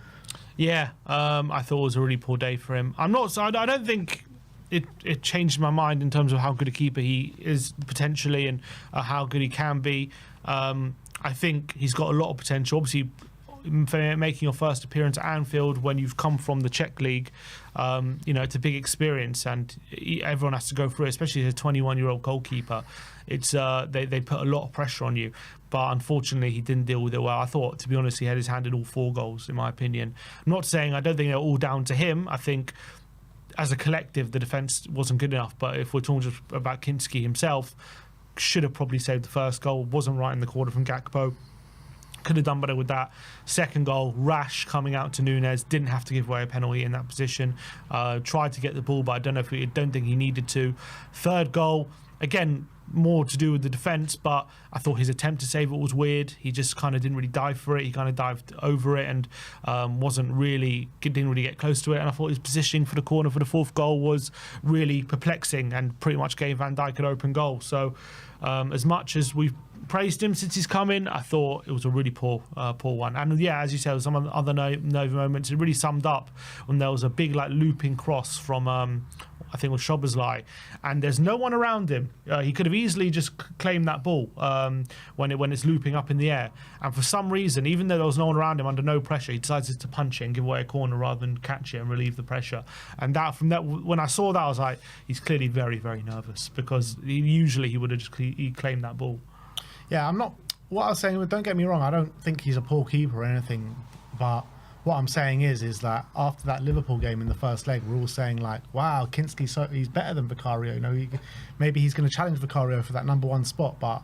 Yeah, I thought it was a really poor day for him. I don't think it changed my mind in terms of how good a keeper he is potentially, and how good he can be. I think he's got a lot of potential. Obviously, making your first appearance at Anfield when you've come from the Czech league, it's a big experience, and everyone has to go through it, especially as a 21-year-old goalkeeper. It's they put a lot of pressure on you, but unfortunately he didn't deal with it well. I thought, to be honest, he had his hand in all 4 goals, in my opinion. I'm not saying I don't think they're all down to him. I think as a collective the defence wasn't good enough, but if we're talking just about Kinski himself, should have probably saved the first goal. Wasn't right in the corner from Gakpo. Could have done better with that. Second goal, rash coming out to Nunes. Didn't have to give away a penalty in that position. Tried to get the ball, but I don't think he needed to. Third goal, again, more to do with the defence, but I thought his attempt to save it was weird. He just kind of didn't really dive for it. He kind of dived over it and didn't really get close to it. And I thought his positioning for the corner for the 4th goal was really perplexing and pretty much gave Van Dijk an open goal. So as much as we've praised him since he's come in, I thought it was a really poor one. And yeah, as you said, some other Nova moments, it really summed up when there was a big looping cross from I think it was Szoboszlai, and there's no one around him. He could have easily just claimed that ball when it's looping up in the air, and for some reason, even though there was no one around him, under no pressure, he decided to punch it and give away a corner rather than catch it and relieve the pressure. And when I saw that, I was like, he's clearly very, very nervous, because usually he would have just claimed that ball. Yeah, I'm not. What I was saying, don't get me wrong, I don't think he's a poor keeper or anything, but what I'm saying is that after that Liverpool game in the first leg, we're all saying wow, Kinski, he's better than Vicario. Maybe he's going to challenge Vicario for that number 1 spot, but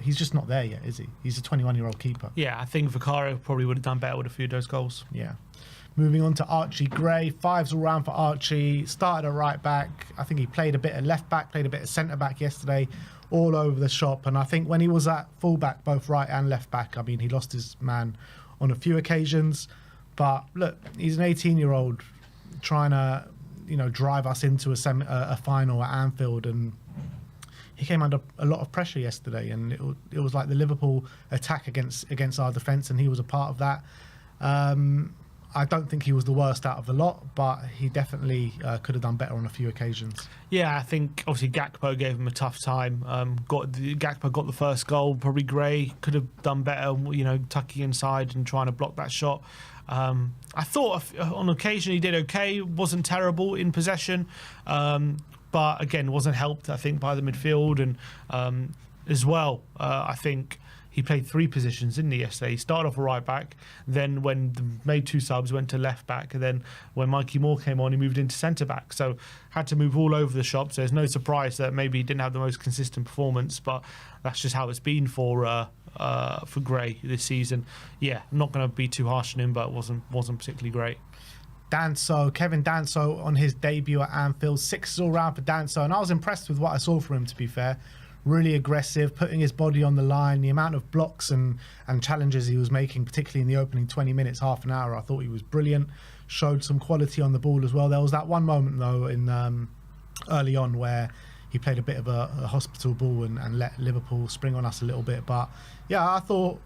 he's just not there yet, is he? He's a 21-year-old keeper. Yeah, I think Vicario probably would have done better with a few of those goals. Yeah. Moving on to Archie Gray, 5s all round for Archie. Started at right back. I think he played a bit of left back, played a bit of centre back yesterday, all over the shop. And I think when he was at full back, both right and left back, he lost his man on a few occasions. But look, he's an 18-year-old trying to, drive us into a final at Anfield, and he came under a lot of pressure yesterday, and it was like the Liverpool attack against our defence, and he was a part of that. I don't think he was the worst out of the lot, but he definitely could have done better on a few occasions. Yeah, I think obviously Gakpo gave him a tough time. Gakpo got the first goal. Probably Gray could have done better, tucking inside and trying to block that shot. I thought on occasion he did okay. Wasn't terrible in possession, but again wasn't helped, I think, by the midfield, and as well, I think he played 3 positions, didn't he, yesterday? He started off a right back, then made 2 subs, went to left back, and then when Mikey Moore came on, he moved into centre back. So had to move all over the shop. So there's no surprise that maybe he didn't have the most consistent performance, but that's just how it's been for Gray this season. Yeah, I'm not going to be too harsh on him, but it wasn't particularly great. Kevin Danso on his debut at Anfield, 6s all round for Danso, and I was impressed with what I saw from him, to be fair. Really aggressive, putting his body on the line, the amount of blocks and challenges he was making, particularly in the opening 20 minutes, half an hour. I thought he was brilliant, showed some quality on the ball as well. There was that one moment, though, in early on where he played a bit of a hospital ball and let Liverpool spring on us a little bit. But yeah, I thought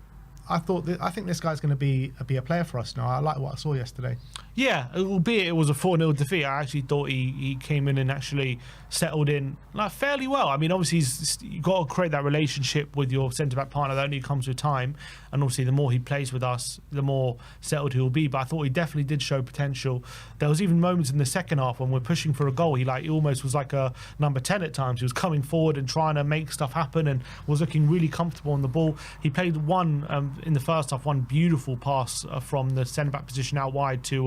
I think this guy's going to be a player for us now. I like what I saw yesterday. Yeah, albeit it was a 4-0 defeat, I actually thought he came in and actually settled in like fairly well. I mean, obviously you've got to create that relationship with your centre-back partner. That only comes with time, and obviously the more he plays with us, the more settled he'll be. But I thought he definitely did show potential. There was even moments in the second half when we're pushing for a goal. He almost was like a number 10 at times. He was coming forward and trying to make stuff happen and was looking really comfortable on the ball. He played in the first half, one beautiful pass from the centre-back position out wide to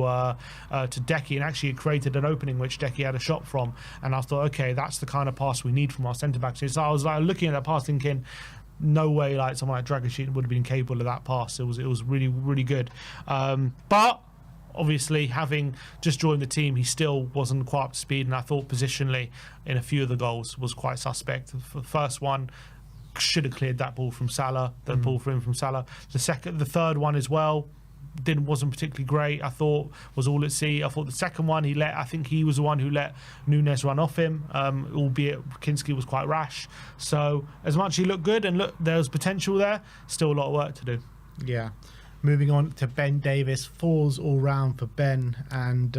Decky, and actually it created an opening which Decky had a shot from. And I thought, okay, that's the kind of pass we need from our centre-backs. So I was looking at that pass thinking, no way someone like Dragic would have been capable of that pass. It was really, really good. But obviously, having just joined the team, he still wasn't quite up to speed, and I thought positionally in a few of the goals was quite suspect. For the first one, should have cleared that ball from Salah, the ball for him from Salah. The third one as well, wasn't particularly great. I thought was all at sea. I thought the second one I think he was the one who let Nunes run off him, albeit Kinski was quite rash. So as much as he looked good and there was potential there, still a lot of work to do. Yeah. Moving on to Ben Davies, falls all round for Ben, and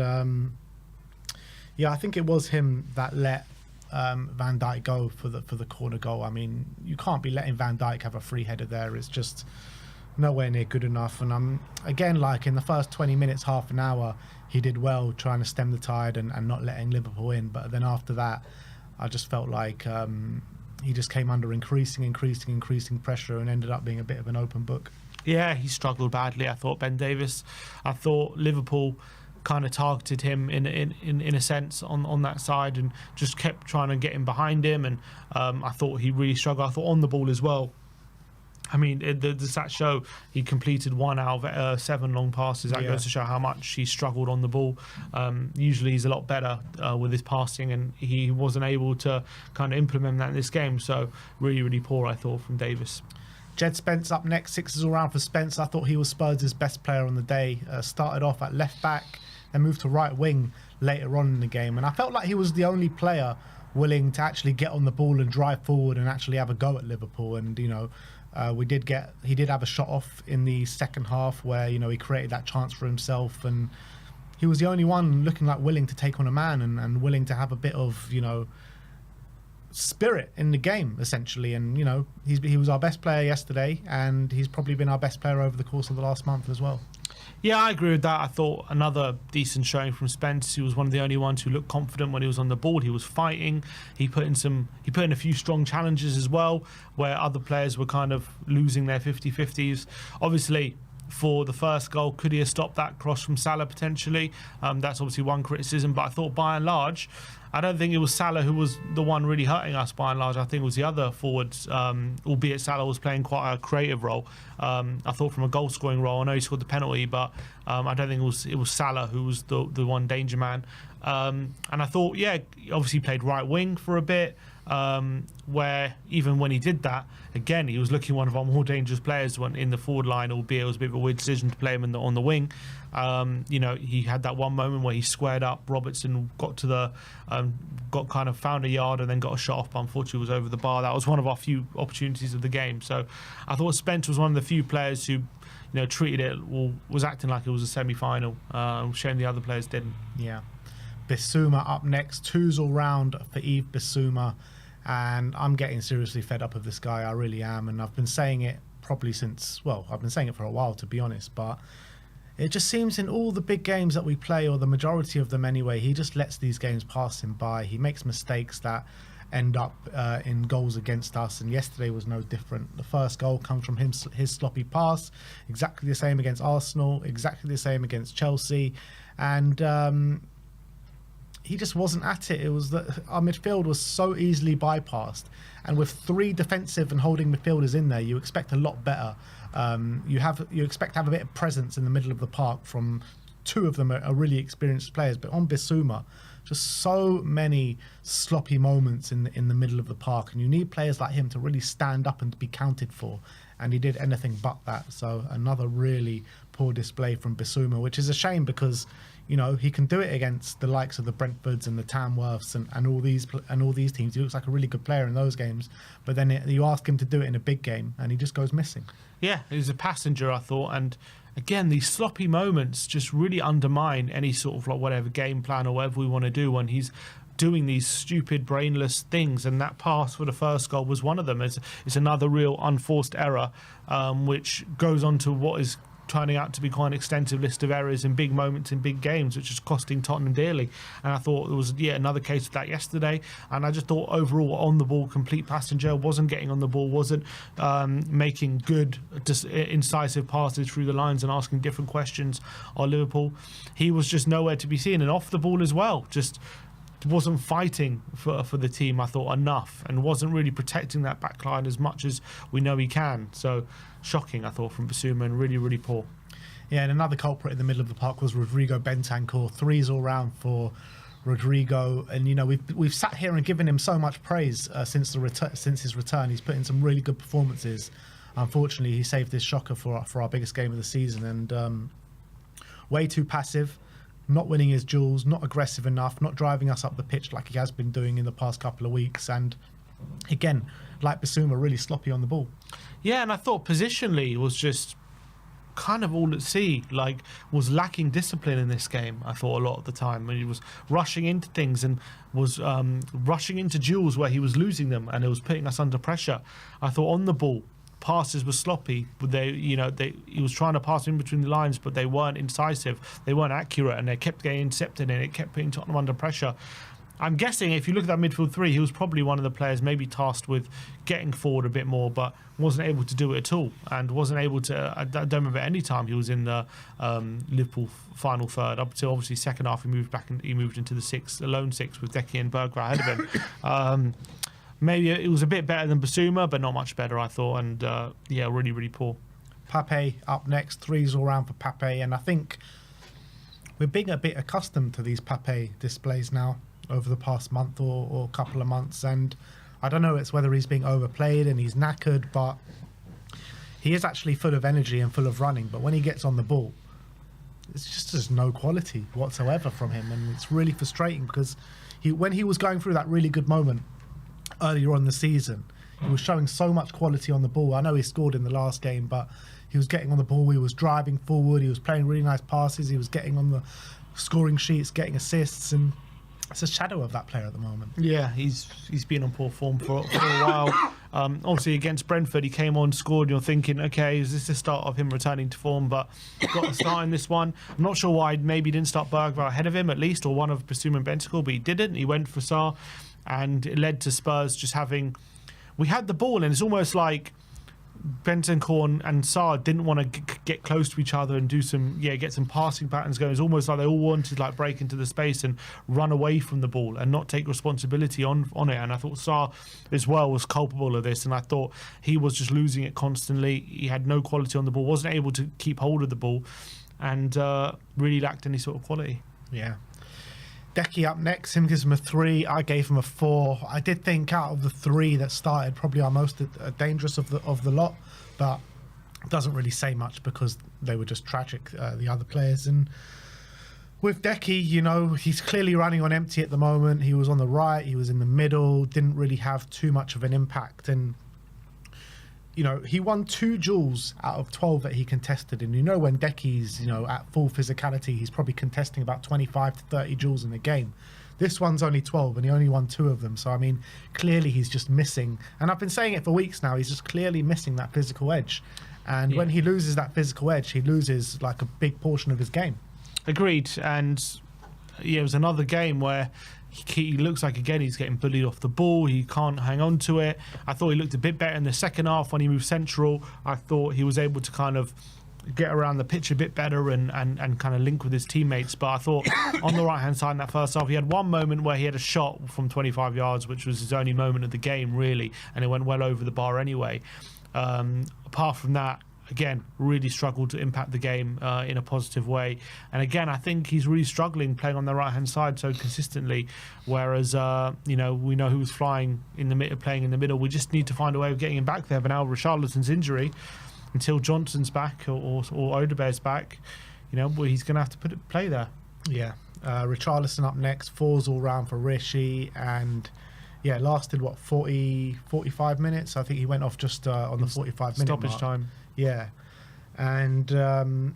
I think it was him that let Van Dijk go for the corner goal. I mean, you can't be letting Van Dijk have a free header there. It's just nowhere near good enough. And again, like in the first 20 minutes, half an hour, he did well trying to stem the tide and not letting Liverpool in. But then after that, I just felt like he just came under increasing pressure and ended up being a bit of an open book. Yeah, he struggled badly, I thought, Ben Davies. I thought Liverpool kind of targeted him in a sense on that side and just kept trying to get him behind him. And I thought he really struggled. I thought on the ball as well. I mean, the stats show he completed 1 out of 7 long passes. That goes to show how much he struggled on the ball. Usually he's a lot better with his passing, and he wasn't able to kind of implement that in this game. So really, really poor, I thought, from Davies. Jed Spence up next, 6s all round for Spence. I thought he was Spurs' best player on the day. Started off at left back, then moved to right wing later on in the game. And I felt like he was the only player willing to actually get on the ball and drive forward and actually have a go at Liverpool. And, he did have a shot off in the second half where, he created that chance for himself. And he was the only one looking like willing to take on a man and willing to have a bit of, spirit in the game, essentially. And he was our best player yesterday, and he's probably been our best player over the course of the last month as well. Yeah, I agree with that. I thought another decent showing from Spence. He was one of the only ones who looked confident when he was on the ball. He was fighting. He put in a few strong challenges as well, where other players were kind of losing their 50-50s. Obviously, for the first goal, could he have stopped that cross from Salah potentially? That's obviously one criticism, but I thought by and large, I don't think it was Salah who was the one really hurting us by and large. I think it was the other forwards, albeit Salah was playing quite a creative role. I thought from a goal-scoring role, I know he scored the penalty, but I don't think it was Salah who was the one danger man. And I thought, obviously played right wing for a bit, where even when he did that, again, he was looking one of our more dangerous players in the forward line, albeit it was a bit of a weird decision to play him on the wing. He had that one moment where he squared up Robertson, got to the found a yard and then got a shot off, but unfortunately was over the bar. That was one of our few opportunities of the game. So I thought Spence was one of the few players who treated it, was acting like it was a semi-final. Shame the other players didn't. Yeah. Bissouma up next, 2s all round for Yves Bissouma, and I'm getting seriously fed up of this guy. I really am, and I've been saying it probably I've been saying it for a while, to be honest, but it just seems in all the big games that we play, or the majority of them anyway, he just lets these games pass him by. He makes mistakes that end up in goals against us, and yesterday was no different. The first goal comes from his sloppy pass, exactly the same against Arsenal, exactly the same against Chelsea, and he just wasn't at it. It was that our midfield was so easily bypassed, and with 3 defensive and holding midfielders in there, you expect a lot better. You expect to have a bit of presence in the middle of the park from 2 of them are really experienced players, but on Bissouma, just so many sloppy moments in the middle of the park, and you need players like him to really stand up and to be counted for, and he did anything but that. So another really poor display from Bissouma, which is a shame because you know, he can do it against the likes of the Brentfords and the Tamworths and all these teams. He looks like a really good player in those games, but then you ask him to do it in a big game and he just goes missing. Yeah, he was a passenger, I thought, and again, these sloppy moments just really undermine any sort of like whatever game plan or whatever we want to do when he's doing these stupid, brainless things. And that pass for the first goal was one of them. It's another real unforced error, which goes on to what is turning out to be quite an extensive list of errors in big moments in big games, which is costing Tottenham dearly. And I thought there was yet another case of that yesterday. And I just thought overall on the ball, complete passenger, wasn't getting on the ball, wasn't making good, incisive passes through the lines and asking different questions on Liverpool. He was just nowhere to be seen, and off the ball as well. Just wasn't fighting for the team, I thought, enough, and wasn't really protecting that back line as much as we know he can. So shocking, I thought, from Basuma, and really, really poor. Yeah, and another culprit in the middle of the park was Rodrigo Bentancur. 3s all round for Rodrigo, and you know we've sat here and given him so much praise since his return. He's put in some really good performances. Unfortunately, he saved this shocker for our biggest game of the season, and way too passive. Not winning his duels, not aggressive enough, not driving us up the pitch like he has been doing in the past couple of weeks. And again, like Basuma, really sloppy on the ball. Yeah, and I thought positionally was just kind of all at sea, like was lacking discipline in this game, I thought, a lot of the time. When he was rushing into things and was rushing into duels where he was losing them and it was putting us under pressure. I thought on the ball, passes were sloppy. He was trying to pass in between the lines, but they weren't incisive, they weren't accurate, and they kept getting intercepted, and it kept putting Tottenham under pressure. I'm guessing if you look at that midfield three, he was probably one of the players maybe tasked with getting forward a bit more, but wasn't able to do it at all, and wasn't able to. I don't remember any time he was in the Liverpool final third. Up until obviously second half, he moved into the lone six with Decky and Bergwijn ahead of him. Maybe it was a bit better than Basuma, but not much better, I thought. And yeah, really, really poor. Pape up next, 3s all round for Pape, and I think we're being a bit accustomed to these Pape displays now over the past month or couple of months, and I don't know it's whether he's being overplayed and he's knackered, but he is actually full of energy and full of running, but when he gets on the ball, it's just there's no quality whatsoever from him, and it's really frustrating because when he was going through that really good moment earlier on in the season, he was showing so much quality on the ball. I know he scored in the last game, but he was getting on the ball, he was driving forward, he was playing really nice passes, he was getting on the scoring sheets, getting assists, and it's a shadow of that player at the moment. Yeah, he's been on poor form for a while. Obviously against Brentford, he came on, scored, and you're thinking, okay, is this the start of him returning to form? But got a start in this one. I'm not sure why maybe he didn't start Bergwijn ahead of him at least, or one of Basuma and Bentancur, but he didn't. He went for Sarr, and it led to Spurs just having... We had the ball, and it's almost like Bentancur and Sarr didn't want to get close to each other and do get some passing patterns going. It's almost like they all wanted to break into the space and run away from the ball and not take responsibility on it. And I thought Sarr as well was culpable of this, and I thought he was just losing it constantly. He had no quality on the ball, wasn't able to keep hold of the ball, and really lacked any sort of quality. Yeah. Decky up next, him gives him a 3. I gave him a 4. I did think out of the 3 that started, probably our most dangerous of the lot, but it doesn't really say much because they were just tragic, the other players. And with Decky, you know, he's clearly running on empty at the moment. He was on the right, he was in the middle, didn't really have too much of an impact. And you know, he won 2 duels out of 12 that he contested. And you know, when Decky's, you know, at full physicality, he's probably contesting about 25 to 30 duels in a game. This one's only 12 and he only won 2 of them. So, I mean, clearly he's just missing. And I've been saying it for weeks now. He's just clearly missing that physical edge. And when he loses that physical edge, he loses like a big portion of his game. Agreed. And yeah, it was another game where he looks like, again, he's getting bullied off the ball. He can't hang on to it. I thought he looked a bit better in the second half when he moved central. I thought he was able to kind of get around the pitch a bit better and kind of link with his teammates. But I thought on the right-hand side in that first half, he had one moment where he had a shot from 25 yards, which was his only moment of the game, really, and it went well over the bar anyway. Apart from that, again, really struggled to impact the game in a positive way. And again, I think he's really struggling playing on the right-hand side so consistently, whereas, you know, we know who's flying in the middle, playing in the middle. We just need to find a way of getting him back there. But now Richarlison's injury, until Johnson's back or Odebear's back, you know, he's going to have to play there. Yeah. Richarlison up next, falls all round for Rishi, and yeah, it lasted, 45 minutes? I think he went off just on the 45-minute Stoppage mark. time. Yeah. And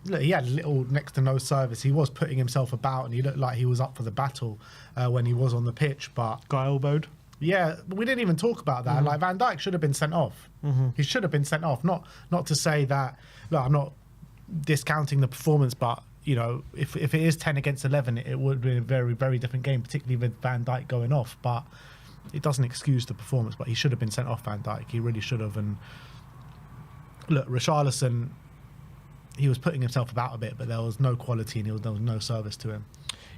look, he had little next to no service. He was putting himself about, and he looked like he was up for the battle when he was on the pitch. But Got elbowed. yeah, we didn't even talk about that. Like, Van Dijk should have been sent off. He should have been sent off. Not to say that. Look, I'm not discounting the performance, but you know, if it is 10 against 11, it would be a very, very different game, particularly with Van Dijk going off. But it doesn't excuse the performance. But he should have been sent off, Van Dijk. He really should have. And look, Richarlison, he was putting himself about a bit, but there was no quality and there was no service to him.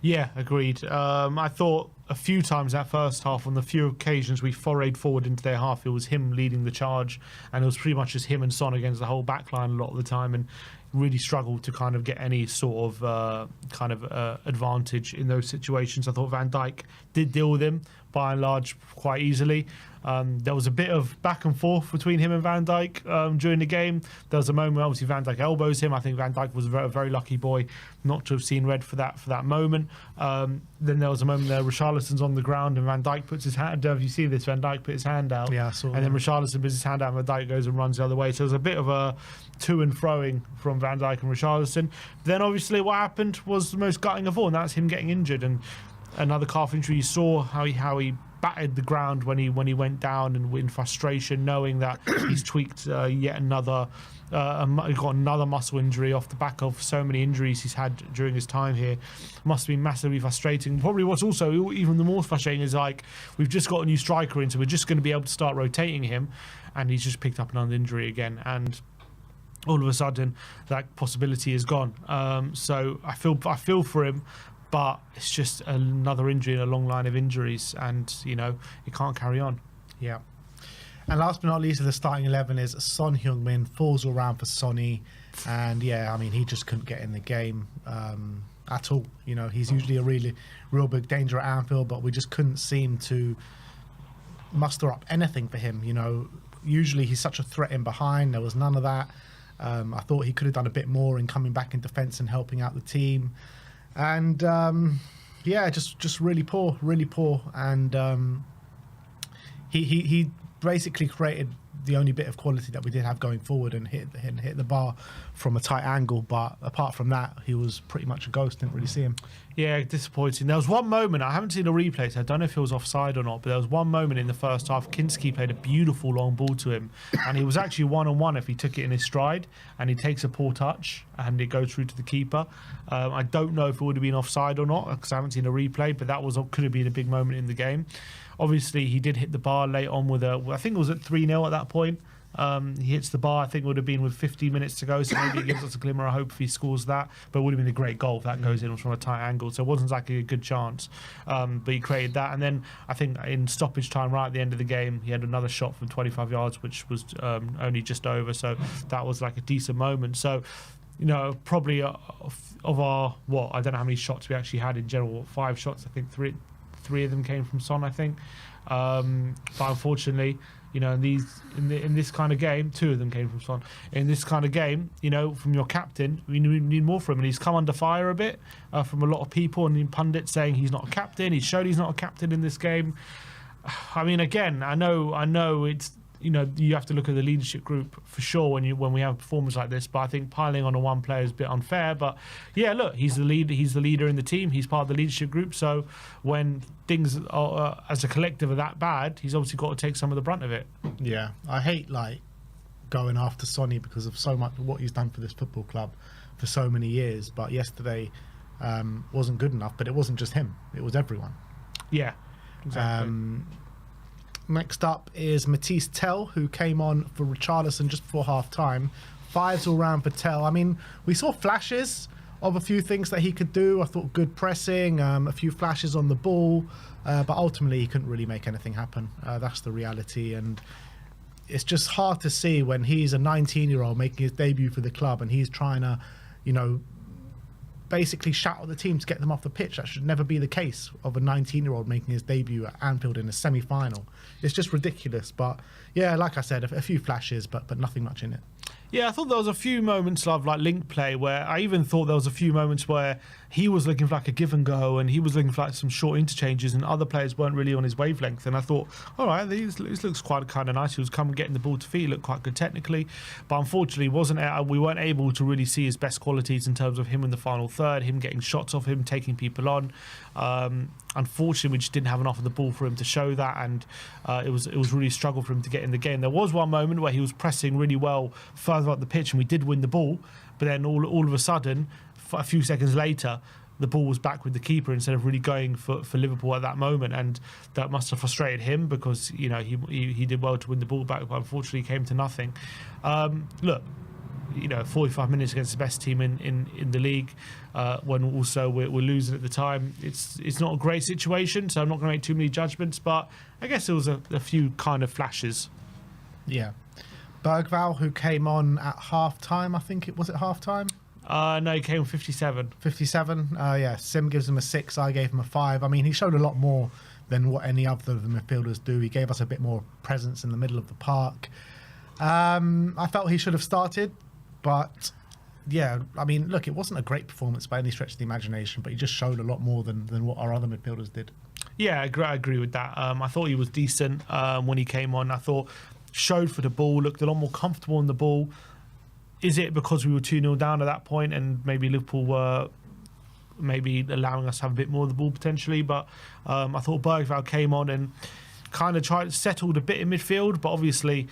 Yeah, agreed. I thought a few times that first half, on the few occasions we forayed forward into their half, it was him leading the charge, and it was pretty much just him and Son against the whole back line a lot of the time, and really struggled to kind of get any sort of advantage in those situations. I thought Van Dijk did deal with him by and large quite easily. There was a bit of back and forth between him and Van Dijk during the game. There was a moment where obviously Van Dijk elbows him. I think Van Dijk was a very lucky boy not to have seen red for that moment. Then there was a moment there Richarlison's on the ground and Van Dijk puts his hand down. If you see this, Van Dijk put his hand out. Yeah, I saw and then Richarlison puts his hand out and Van Dijk goes and runs the other way. So there's a bit of a to and froing from Van Dijk and Richarlison. Then obviously what happened was the most gutting of all, and that's him getting injured. And another calf injury. You saw how he battered the ground when he went down, and in frustration, knowing that he's tweaked yet another, he got another muscle injury off the back of so many injuries he's had during his time here. Must be massively frustrating. Probably what's also even the more frustrating is, like, we've just got a new striker in, so we're just going to be able to start rotating him, and he's just picked up another injury again, and all of a sudden that possibility is gone. So I feel for him. But it's just another injury in a long line of injuries, and you know it can't carry on. Yeah. And last but not least, the starting 11 is Son Heung-min, falls all round for Sonny, and yeah, I mean, he just couldn't get in the game at all. You know, he's usually a real big danger at Anfield, but we just couldn't seem to muster up anything for him. You know, usually he's such a threat in behind. There was none of that. I thought he could have done a bit more in coming back in defence and helping out the team. And yeah, just really poor, and he basically created the only bit of quality that we did have going forward, and hit the bar from a tight angle. But apart from that, he was pretty much a ghost. Didn't really see him. Yeah, disappointing. There was one moment, I haven't seen a replay, so I don't know if it was offside or not, but there was one moment in the first half, Kinski played a beautiful long ball to him, and he was actually one-on-one if he took it in his stride, and he takes a poor touch, and it goes through to the keeper. I don't know if it would have been offside or not, because I haven't seen a replay, but that could have been a big moment in the game. Obviously, he did hit the bar late on with I think it was at 3-0 at that point. He hits the bar, I think it would have been with 50 minutes to go, so maybe it gives us a glimmer of hope if he scores that, but it would have been a great goal if that goes in from a tight angle, so it wasn't exactly a good chance, but he created that. And then I think in stoppage time right at the end of the game, he had another shot from 25 yards, which was only just over, so that was like a decent moment. So, you know, probably of our, I don't know how many shots we actually had in general, 5 shots, I think three of them came from Son, I think, but unfortunately, you know, in this kind of game, 2 of them came from Son. In this kind of game, you know, from your captain, we need more from him. And he's come under fire a bit from a lot of people and pundits saying he's not a captain. He's showed he's not a captain in this game. I mean, again, I know it's, you know, you have to look at the leadership group for sure when we have a performance like this, but I think piling on a one player is a bit unfair. But yeah, look, he's the leader in the team, he's part of the leadership group, so when things are, as a collective are that bad, he's obviously got to take some of the brunt of it. Yeah, I hate like going after Sonny because of so much of what he's done for this football club for so many years, but yesterday wasn't good enough. But it wasn't just him, it was everyone. Yeah, exactly. Next up is Matisse Tell, who came on for Richarlison just before half-time. 5s all round for Tell. I mean, we saw flashes of a few things that he could do. I thought good pressing, a few flashes on the ball, but ultimately he couldn't really make anything happen. That's the reality, and it's just hard to see when he's a 19-year-old making his debut for the club and he's trying to, you know, basically shout at the team to get them off the pitch. That should never be the case of a 19-year-old making his debut at Anfield in a semi-final. It's just ridiculous. But yeah, like I said, a few flashes, but nothing much in it. Yeah, I thought there was a few moments of like link play where I even thought there was a few moments where he was looking for like a give and go, and he was looking for like some short interchanges, and other players weren't really on his wavelength. And I thought, all right, this looks quite kind of nice. He was coming, getting the ball to feet, looked quite good technically, but unfortunately, we weren't able to really see his best qualities in terms of him in the final third, him getting shots off him, taking people on. Unfortunately, we just didn't have enough of the ball for him to show that, and it was really a struggle for him to get in the game. There was one moment where he was pressing really well further up the pitch, and we did win the ball, but then all of a sudden, a few seconds later, the ball was back with the keeper instead of really going for Liverpool at that moment, and that must have frustrated him because he did well to win the ball back, but unfortunately came to nothing. Look, 45 minutes against the best team in the league, when also we're losing at the time. It's not a great situation, so I'm not going to make too many judgments, but I guess there was a few kind of flashes. Yeah. Bergvall, who came on at half-time, I think it was at half-time? No, he came 57. 57? Yeah, Sim gives him a 6, I gave him a 5. I mean, he showed a lot more than what any other of the midfielders do. He gave us a bit more presence in the middle of the park. I felt he should have started, but yeah, I mean, look, it wasn't a great performance by any stretch of the imagination, but he just showed a lot more than what our other midfielders did. Yeah, I agree with that. I thought he was decent when he came on. I thought showed for the ball, looked a lot more comfortable on the ball. Is it because we were 2-0 down at that point and maybe Liverpool were maybe allowing us to have a bit more of the ball potentially? But I thought Bergvall came on and kind of settled a bit in midfield, but obviously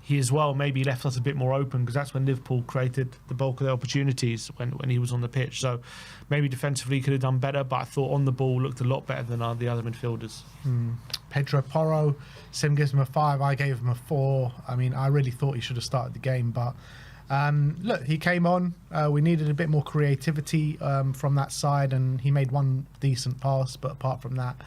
he as well maybe left us a bit more open because that's when Liverpool created the bulk of their opportunities when he was on the pitch. So maybe defensively he could have done better, but I thought on the ball looked a lot better than the other midfielders. Pedro Porro, Sim gives him a 5, I gave him a 4. I mean, I really thought he should have started the game, but look, he came on. We needed a bit more creativity from that side, and he made one decent pass, but apart from that,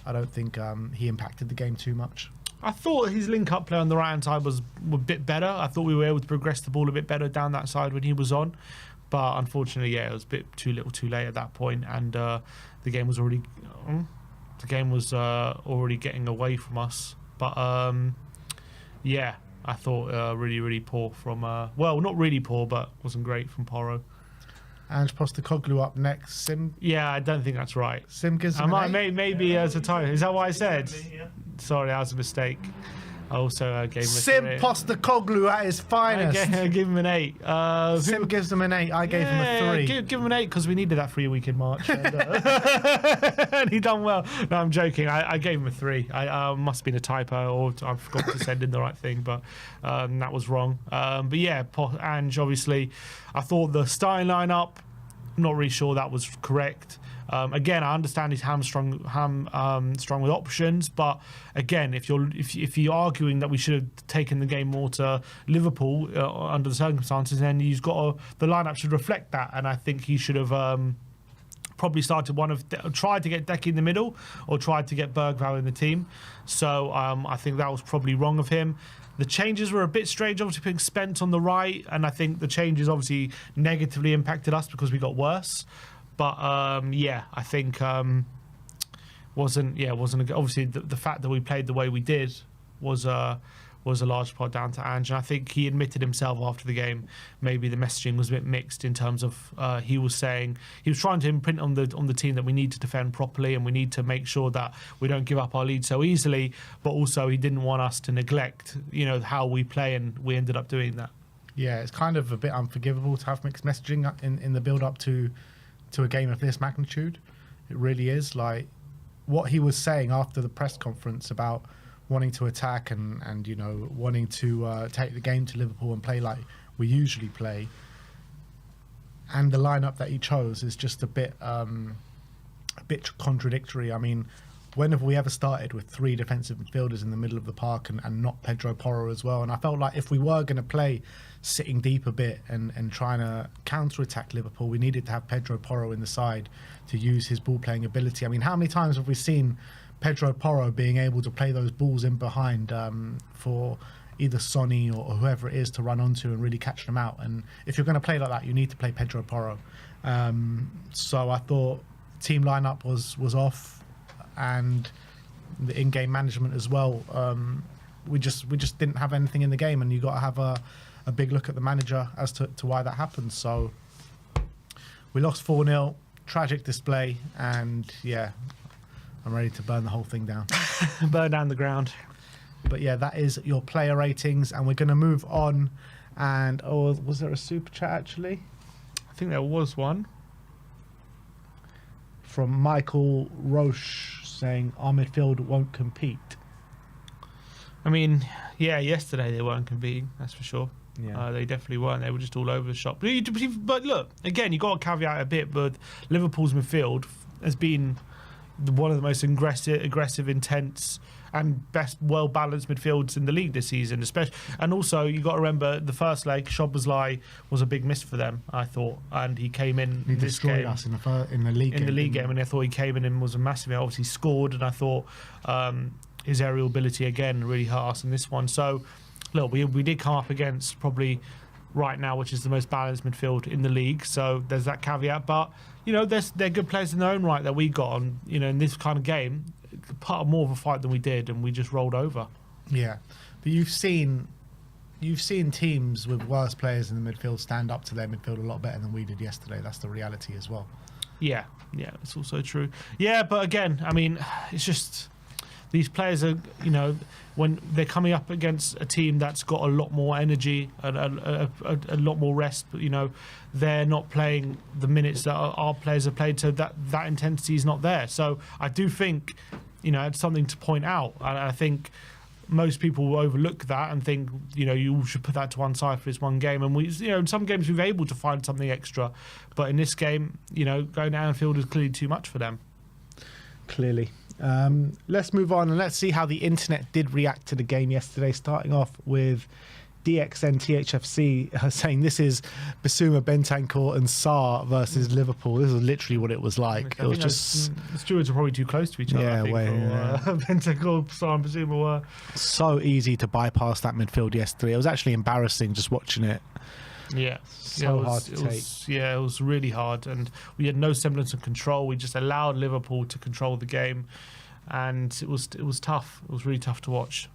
I don't think he impacted the game too much. I thought his link-up play on the right-hand side was a bit better. I thought we were able to progress the ball a bit better down that side when he was on. But unfortunately, yeah, it was a bit too little too late at that point, and the game was already getting away from us. But yeah, I thought really, really poor from... well, not really poor, but wasn't great from Porro. Ange Postecoglou up next. Sim. Yeah, I don't think that's right. Sim gives him an 8. Maybe as a title. Is that what I said? Sorry, that was a mistake. I also gave him a Sim 3. Postecoglou at his finest. I gave him an 8. Sim gives him an 8. I gave him a 3. Give him an 8 because we needed that 3 week in March. And he done well. No, I'm joking. I gave him a 3. I must have been a typo, or I forgot to send in the right thing, but that was wrong. But yeah, Ange, obviously, I thought the starting lineup, not really sure that was correct. Again, I understand he's strong with options, but again, if you're arguing that we should have taken the game more to Liverpool under the circumstances, then the lineup should reflect that, and I think he should have probably started tried to get Decky in the middle or tried to get Bergvall in the team. So I think that was probably wrong of him. The changes were a bit strange, obviously putting Spence on the right, and I think the changes obviously negatively impacted us because we got worse. But yeah, I think wasn't obviously the fact that we played the way we did was a large part down to Ange. And I think he admitted himself after the game maybe the messaging was a bit mixed in terms of he was saying he was trying to imprint on the team that we need to defend properly and we need to make sure that we don't give up our lead so easily, but also he didn't want us to neglect how we play, and we ended up doing that. Yeah, it's kind of a bit unforgivable to have mixed messaging in the build up to a game of this magnitude. It really is. Like what he was saying after the press conference about wanting to attack and wanting to take the game to Liverpool and play like we usually play, and the lineup that he chose is just a bit contradictory. I mean, when have we ever started with 3 defensive midfielders in the middle of the park and not Pedro Porro as well? And I felt like if we were going to play sitting deep a bit and trying to counter-attack Liverpool, we needed to have Pedro Porro in the side to use his ball-playing ability. I mean, how many times have we seen Pedro Porro being able to play those balls in behind for either Sonny or whoever it is to run onto and really catch them out? And if you're going to play like that, you need to play Pedro Porro. So I thought team lineup was off, and the in-game management as well. We just didn't have anything in the game, and you got to have a a big look at the manager as to why that happened. So we lost 4-0, tragic display, and yeah, I'm ready to burn the whole thing down. Burn down the ground. But yeah, that is your player ratings, and we're going to move on. And was there a super chat actually? I think there was one From Michael Roche saying our midfield won't compete. I mean, yeah, yesterday they weren't competing, that's for sure. Yeah. They definitely weren't. They were just all over the shop. But look, again, you got to caveat a bit, but Liverpool's midfield has been one of the most aggressive, intense, and best, well-balanced midfields in the league this season. Especially, and also you got to remember the first leg, Szoboszlai was a big miss for them, I thought, and he came in. He this destroyed game, us in the league in game, the league game, and I thought he came in and was a massive. Obviously scored, and I thought his aerial ability again really hurt us in this one. So, look, we did come up against probably right now, which is the most balanced midfield in the league. So there's that caveat, but you know, they're good players in their own right that we got on. You know, in this kind of game, part more of a fight than we did, and we just rolled over. Yeah, but you've seen teams with worse players in the midfield stand up to their midfield a lot better than we did yesterday. That's the reality as well. Yeah, it's also true. Yeah, but again, I mean, it's just these players are, you know, when they're coming up against a team that's got a lot more energy and a lot more rest, but, you know, they're not playing the minutes that our players have played, so that intensity is not there. So I do think, you know, it's something to point out. I think most people will overlook that and think, you know, you should put that to one side for this one game. And we, you know, in some games we've been able to find something extra, but in this game, you know, going to Anfield is clearly too much for them. Clearly. Let's move on and let's see how the internet did react to the game yesterday, starting off with DXNTHFC saying this is Bissouma, Bentancur and Sarr versus Liverpool. This is literally what it was like. It was just... The stewards are probably too close to each other. Yeah, I think, Bentancur, Sarr and Bissouma were. So easy to bypass that midfield yesterday. It was actually embarrassing just watching it. Yeah. So hard to take. It was really hard, and we had no semblance of control. We just allowed Liverpool to control the game, and it was tough. It was really tough to watch.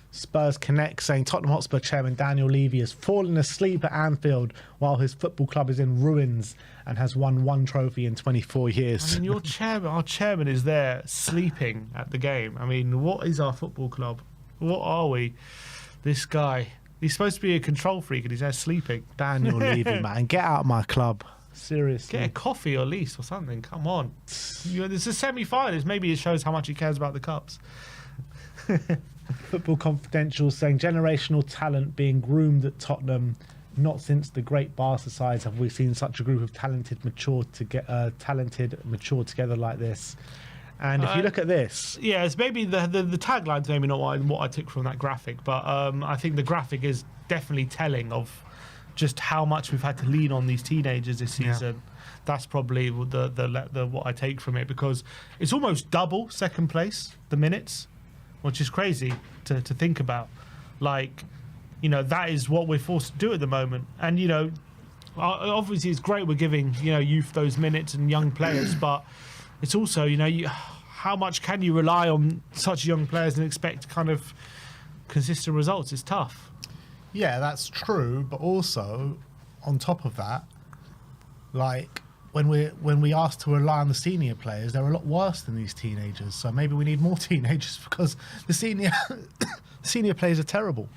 Spurs Connect saying Tottenham Hotspur chairman Daniel Levy has fallen asleep at Anfield while his football club is in ruins and has won one trophy in 24 years. I mean, our chairman is there sleeping at the game. I mean, what is our football club? What are we? This guy. He's supposed to be a control freak and he's there sleeping. Daniel Levy, man, get out of my club. Seriously. Get a coffee at least or something. Come on. It's a semi-finals. Maybe it shows how much he cares about the cups. Football Confidential saying generational talent being groomed at Tottenham. Not since the great Barca sides have we seen such a group of talented, mature together like this. And if you look at this... Yeah, it's maybe the tagline's maybe not what I took from that graphic, but I think the graphic is definitely telling of just how much we've had to lean on these teenagers this season. Yeah. That's probably the what I take from it, because it's almost double second place, the minutes, which is crazy to think about. Like, you know, that is what we're forced to do at the moment. And, you know, obviously it's great we're giving, you know, youth those minutes and young players, but... It's also, you know, how much can you rely on such young players and expect kind of consistent results? It's tough. Yeah, that's true. But also, on top of that, like when we ask to rely on the senior players, they're a lot worse than these teenagers. So maybe we need more teenagers because the senior players are terrible.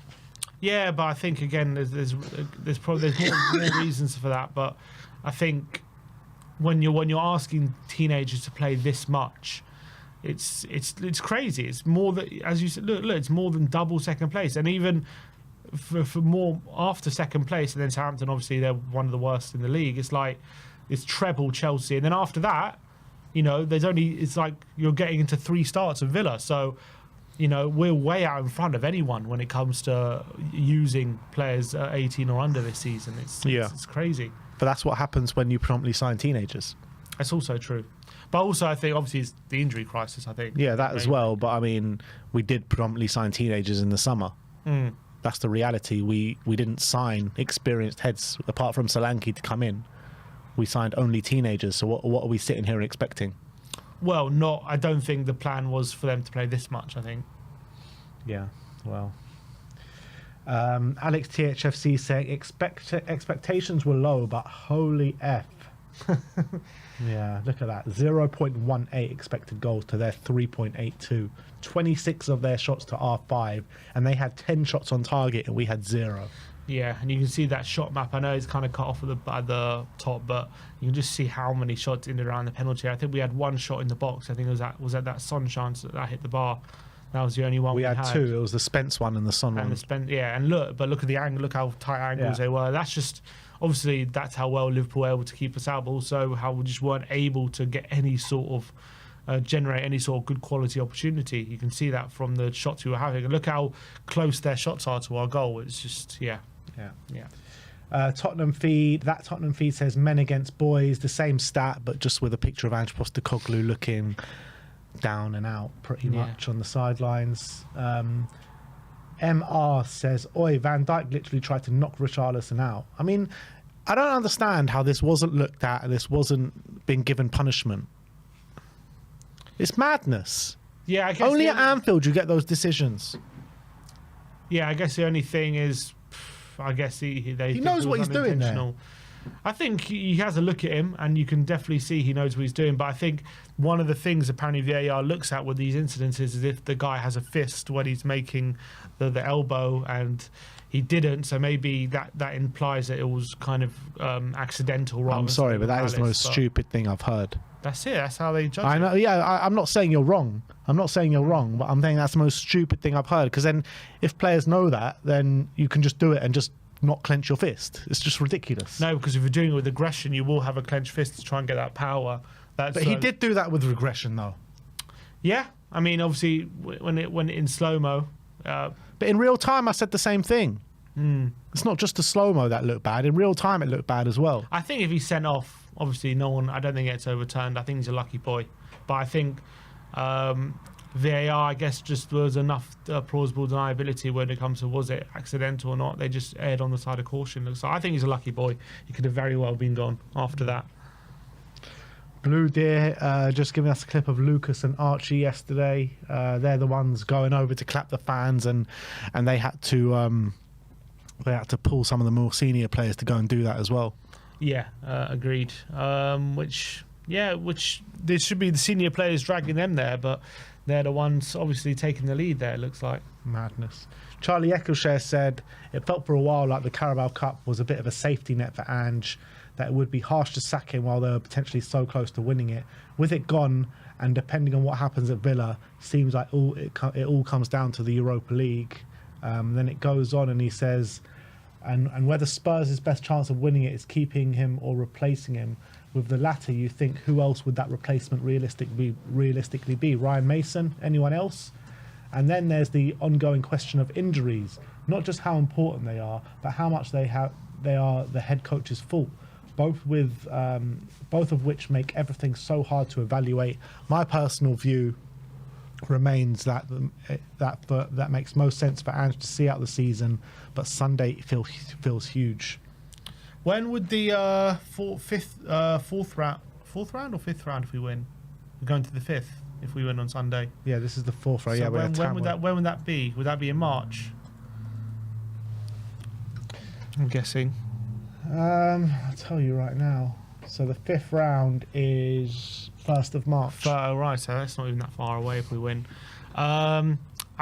Yeah, but I think again, there's probably more reasons for that. But I think. When you're asking teenagers to play this much, it's crazy. It's more that, as you said, look, it's more than double second place, and even for more after second place, and then Southampton, obviously they're one of the worst in the league. It's like it's treble Chelsea, and then after that, you know, it's like you're getting into 3 starts of Villa. So, you know, we're way out in front of anyone when it comes to using players 18 or under this season. It's crazy. But that's what happens when you promptly sign teenagers. That's also true. But also, I think, obviously, it's the injury crisis, I think. Yeah, that as well. But, I mean, we did predominantly sign teenagers in the summer. That's the reality. We didn't sign experienced heads, apart from Solanke, to come in. We signed only teenagers. So what are we sitting here expecting? Well, I don't think the plan was for them to play this much, I think. Yeah, well... Alex THFC saying expectations were low, but holy F. Yeah, look at that. 0.18 expected goals to their 3.82. 26 of their shots to our 5, and they had 10 shots on target and we had 0. Yeah, and you can see that shot map. I know it's kind of cut off at the top, but you can just see how many shots in and around the penalty area. I think we had one shot in the box. I think it was at that Son chance that hit the bar. That was the only one we had. Two. It was the Spence one and the Son one. And look at the angle. Look how tight angles they were. That's just obviously that's how well Liverpool were able to keep us out, but also how we just weren't able to get any sort of generate any sort of good quality opportunity. You can see that from the shots we were having. And look how close their shots are to our goal. It's just yeah. Tottenham feed says men against boys, the same stat, but just with a picture of Ange Postecoglou looking down and out pretty much on the sidelines. MR says, oi, Van Dijk literally tried to knock Richarlison out. I mean, I don't understand how this wasn't looked at and this wasn't being given punishment. It's madness. Yeah, I guess only at Anfield you get those decisions. Yeah, I guess the only thing is, I guess he knows what he's doing there. I think he has a look at him, and you can definitely see he knows what he's doing. But I think one of the things apparently VAR looks at with these incidences is if the guy has a fist when he's making the elbow, and he didn't. So maybe that implies that it was kind of accidental. I'm sorry, but that is the most stupid thing I've heard. That's it. That's how they judge it. I know. Yeah, I'm not saying you're wrong. But I'm saying that's the most stupid thing I've heard. Because then, if players know that, then you can just do it and just not clench your fist. It's just ridiculous. No, because if you're doing it with aggression, you will have a clenched fist to try and get that power. But he did do that with regression, though. Yeah, I mean, obviously, when in slow mo. But in real time, I said the same thing. It's not just the slow mo that looked bad. In real time, it looked bad as well. I think if he's sent off, obviously, I don't think it's overturned. I think he's a lucky boy. But I think VAR, I guess, just was enough plausible deniability when it comes to was it accidental or not. They just erred on the side of caution. So I think he's a lucky boy. He could have very well been gone after that. Blue Deer just giving us a clip of Lucas and Archie yesterday. They're the ones going over to clap the fans, and they had to pull some of the more senior players to go and do that as well. Yeah, agreed. Which there should be the senior players dragging them there, but they're the ones obviously taking the lead there, it looks like. Madness. Charlie Eccleshare said, it felt for a while like the Carabao Cup was a bit of a safety net for Ange, that it would be harsh to sack him while they were potentially so close to winning it. With it gone, and depending on what happens at Villa, seems like it all comes down to the Europa League. Then it goes on and he says, and whether Spurs' best chance of winning it is keeping him or replacing him. With the latter, you think, who else would that replacement realistically be? Ryan Mason? Anyone else? And then there's the ongoing question of injuries. Not just how important they are, but how much they are the head coach's fault. Both of which make everything so hard to evaluate. My personal view remains that makes most sense for Ange to see out the season, but Sunday feels huge. When would the fourth round or fifth round if we win? We're going to the fifth if we win on Sunday. Yeah, this is the fourth round. So yeah, when would that be? Would that be in March? I'm guessing. I'll tell you right now. So the fifth round is 1st of March. Right, so that's not even that far away if we win. I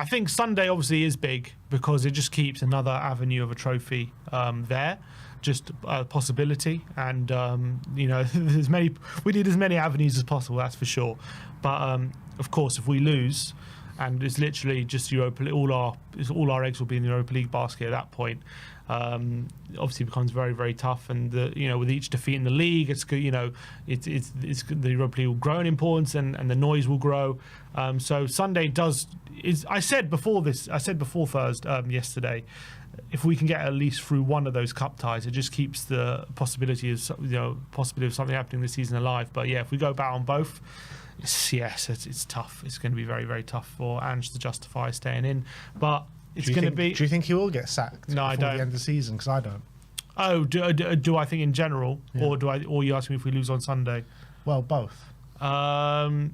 think Sunday obviously is big because it just keeps another avenue of a trophy there. Just a possibility, and we need as many avenues as possible, that's for sure. But of course, if we lose, and it's literally just Europa, all our eggs will be in the Europa League basket at that point. Obviously, it becomes very, very tough, and with each defeat in the league, it's the Europa League will grow in importance, and the noise will grow. So Sunday I said before Thursday yesterday. If we can get at least through one of those cup ties, it just keeps the possibility of something happening this season alive. But yeah, if we go back on both, it's tough. It's going to be very, very tough for Ange to justify staying in. But it's going to be. Do you think he will get sacked? No, I don't. Before the end of the season, because I don't. Oh, do I think in general, yeah. Or you ask me if we lose on Sunday? Well, both. I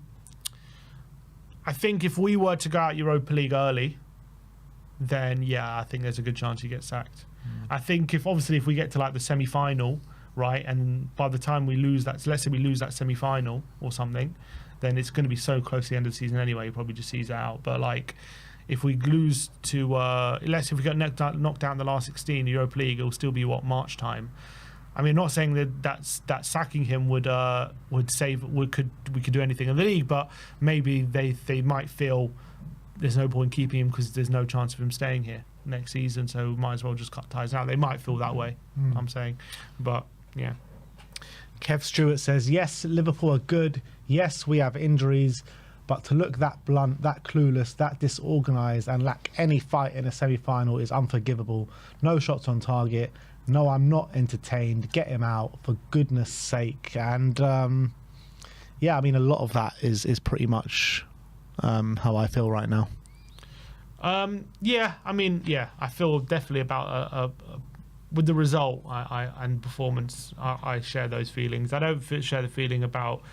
think if we were to go out Europa League early, then yeah, I think there's a good chance he gets sacked. I think if we get to like the semi-final, right, and by the time we lose that, so let's say we lose that semi-final or something, then it's going to be so close to the end of the season anyway, you probably just sees it out. But like, if we lose to, let's say if we get knocked out in the last 16 Europa League, it'll still be March time. I mean, not saying that sacking him would save, we could do anything in the league, but maybe they might feel there's no point keeping him because there's no chance of him staying here next season, so we might as well just cut ties now. They might feel that way, I'm saying. But yeah. Kev Stewart says, yes, Liverpool are good. Yes, we have injuries. But to look that blunt, that clueless, that disorganised and lack any fight in a semi-final is unforgivable. No shots on target. No, I'm not entertained. Get him out, for goodness sake. And yeah, I mean, a lot of that is pretty much how I feel right now. Yeah, I mean, yeah, I feel definitely about with the result and performance. I share those feelings. I don't share the feeling about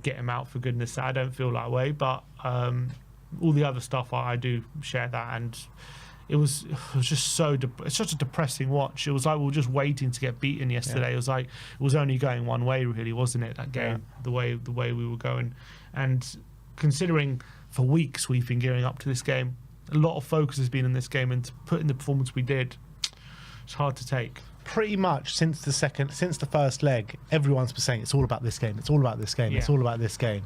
get him out, for goodness sake. I don't feel that way, but all the other stuff I do share that. And it was just it's such a depressing watch. It was like we were just waiting to get beaten yesterday. It was like it was only going one way, really, wasn't it? That game, the way we were going, and considering for weeks we've been gearing up to this game, a lot of focus has been in this game, and to put in the performance we did, it's hard to take. Pretty much since the first leg, everyone's been saying it's all about this game. It's all about this game. Yeah. It's all about this game.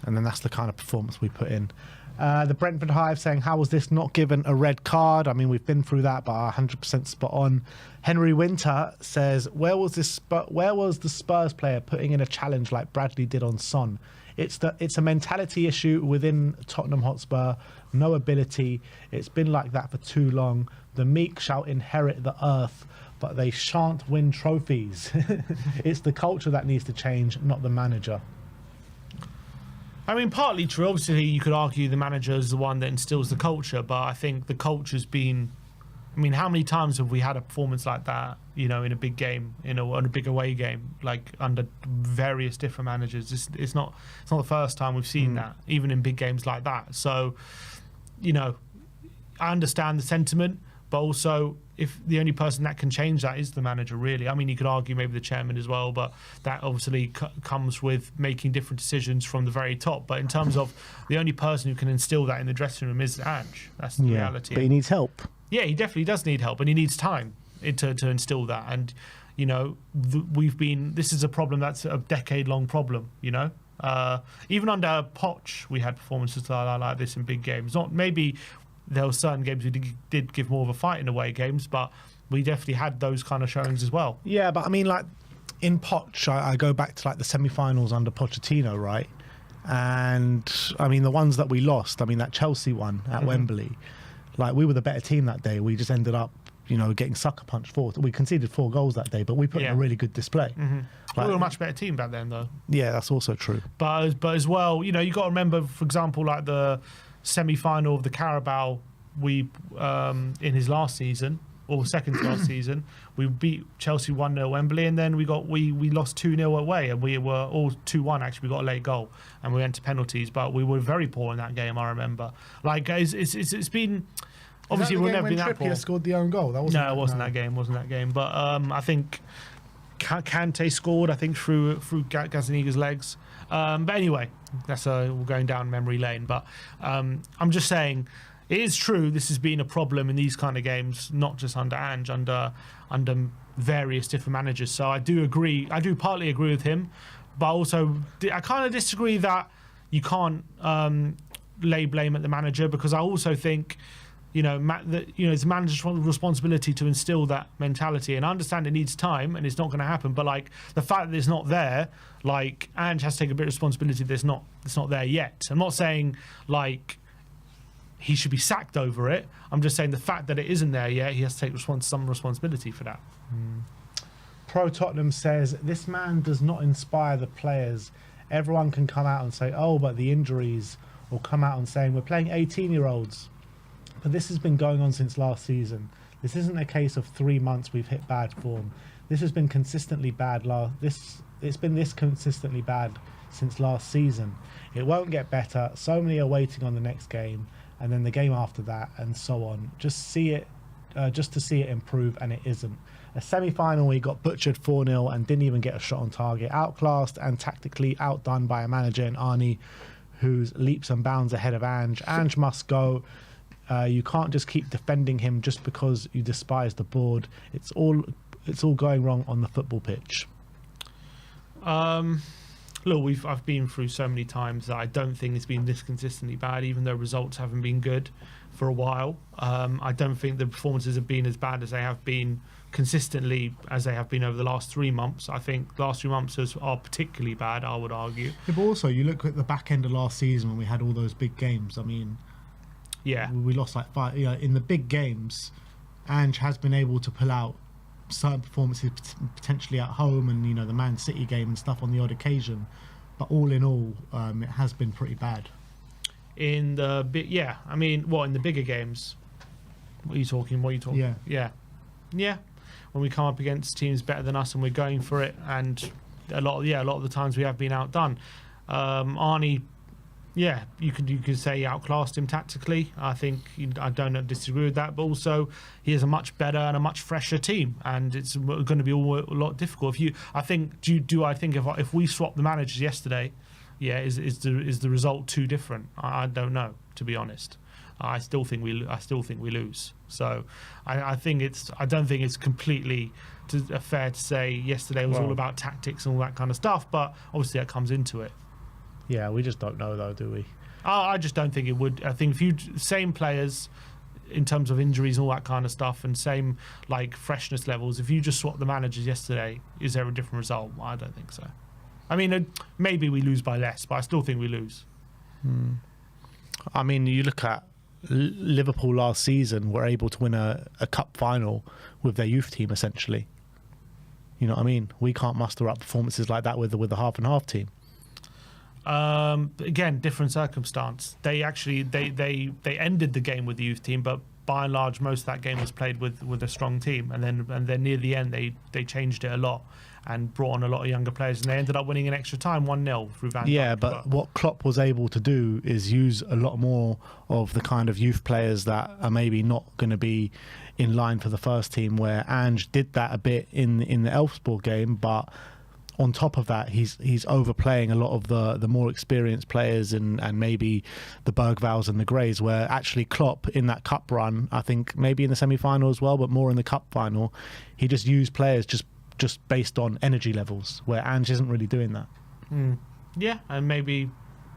And then that's the kind of performance we put in. The Brentford Hive saying, how was this not given a red card? I mean, we've been through that, but 100% spot on. Henry Winter says, where was the Spurs player putting in a challenge like Bradley did on Son? It's a mentality issue within Tottenham Hotspur. No ability. It's been like that for too long. The meek shall inherit the earth, but they shan't win trophies. It's the culture that needs to change, not the manager. I mean, partly true. Obviously, you could argue the manager is the one that instills the culture, but I think the culture's been... I mean, how many times have we had a performance like that, you know, in a big game, on a big away game, like under various different managers? It's not the first time we've seen that, even in big games like that. So, you know, I understand the sentiment, but also if the only person that can change that is the manager, really. I mean, you could argue maybe the chairman as well, but that obviously comes with making different decisions from the very top. But in terms of the only person who can instill that in the dressing room is Ange. That's the reality. But he needs help. Yeah, he definitely does need help, and he needs time to instill that. And, you know, this is a problem that's a decade-long problem, you know. Even under Poch, we had performances like this in big games. Maybe there were certain games we did give more of a fight in away games, but we definitely had those kind of showings as well. Yeah, but I mean, like, in Poch, I go back to, like, the semi-finals under Pochettino, right? And, I mean, the ones that we lost, I mean, that Chelsea one at Wembley, like, we were the better team that day. We just ended up, you know, getting sucker punched forward. We conceded 4 goals that day, but we put in a really good display. We were a much better team back then, though. Yeah, that's also true. But as well, you know, you got to remember, for example, like the semi-final of the Carabao, in his last season, or second to last season, we beat Chelsea 1-0 at Wembley, and then we lost 2-0 away, and we were all 2-1 actually. We got a late goal, and we went to penalties, but we were very poor in that game. I remember, like, it's been. Obviously, we've never been that poor. Trippier scored the own goal. It wasn't that game. But I think Kante scored. I think through Gazaniga's legs. But anyway, we're going down memory lane. But I'm just saying, it is true. This has been a problem in these kind of games, not just under Ange, under various different managers. So I do agree. I do partly agree with him, but also I kind of disagree that you can't lay blame at the manager, because I also think, you know, it's the manager's responsibility to instill that mentality. And I understand it needs time and it's not going to happen. But, like, the fact that it's not there, like, Ange has to take a bit of responsibility that it's not there yet. I'm not saying, like, he should be sacked over it. I'm just saying the fact that it isn't there yet, he has to take some responsibility for that. Pro Tottenham says, this man does not inspire the players. Everyone can come out and say, oh, but the injuries, or come out and saying, we're playing 18-year-olds. But this has been going on since last season. This isn't a case of 3 months we've hit bad form. This has been consistently bad. It's been this consistently bad since last season. It won't get better. So many are waiting on the next game. and then the game after that, and so on. Just to see it improve, and it isn't. A semi-final, he got butchered 4-0 and didn't even get a shot on target. Outclassed and tactically outdone by a manager in Arnie, who's leaps and bounds ahead of Ange. Ange must go. You can't just keep defending him just because you despise the board. It's all going wrong on the football pitch. Look, I've been through so many times that I don't think it's been this consistently bad, even though results haven't been good for a while. I don't think the performances have been as bad as they have been consistently as they have been over the last 3 months. I think the last 3 months are particularly bad, I would argue. Yeah, but also, you look at the back end of last season when we had all those big games. I mean, yeah, we lost like 5. You know, in the big games, Ange has been able to pull out certain performances potentially at home, and the Man City game and stuff on the odd occasion. But all in all, it has been pretty bad. In the in the bigger games. What are you talking? Yeah. When we come up against teams better than us and we're going for it, and a lot of the times we have been outdone. Arnie, you could say he outclassed him tactically. I think I don't disagree with that, but also he has a much better and a much fresher team, and it's going to be a lot difficult. I think if we swap the managers yesterday, is the result too different? I don't know, to be honest. I still think we lose. So I don't think it's completely fair to say yesterday was all about tactics and all that kind of stuff. But obviously that comes into it. Yeah, we just don't know though, do we? I just don't think it would. I think same players in terms of injuries and all that kind of stuff, and same like freshness levels. If you just swap the managers yesterday, is there a different result? I don't think so. I mean, maybe we lose by less, but I still think we lose. I mean, you look at Liverpool last season were able to win a cup final with their youth team, essentially. You know what I mean? We can't muster up performances like that with the half and half team. Again, different circumstance. They actually they ended the game with the youth team, but by and large, most of that game was played with a strong team, and then near the end they changed it a lot and brought on a lot of younger players, and they ended up winning in extra time 1-0 through Van Dijk. Yeah, but what Klopp was able to do is use a lot more of the kind of youth players that are maybe not going to be in line for the first team, where Ange did that a bit in the Elfsborg game, but on top of that, he's overplaying a lot of the more experienced players and maybe the Bergvals and the Greys, where actually Klopp in that cup run, I think maybe in the semi-final as well, but more in the cup final, he just used players just based on energy levels, where Ange isn't really doing that. Yeah, and maybe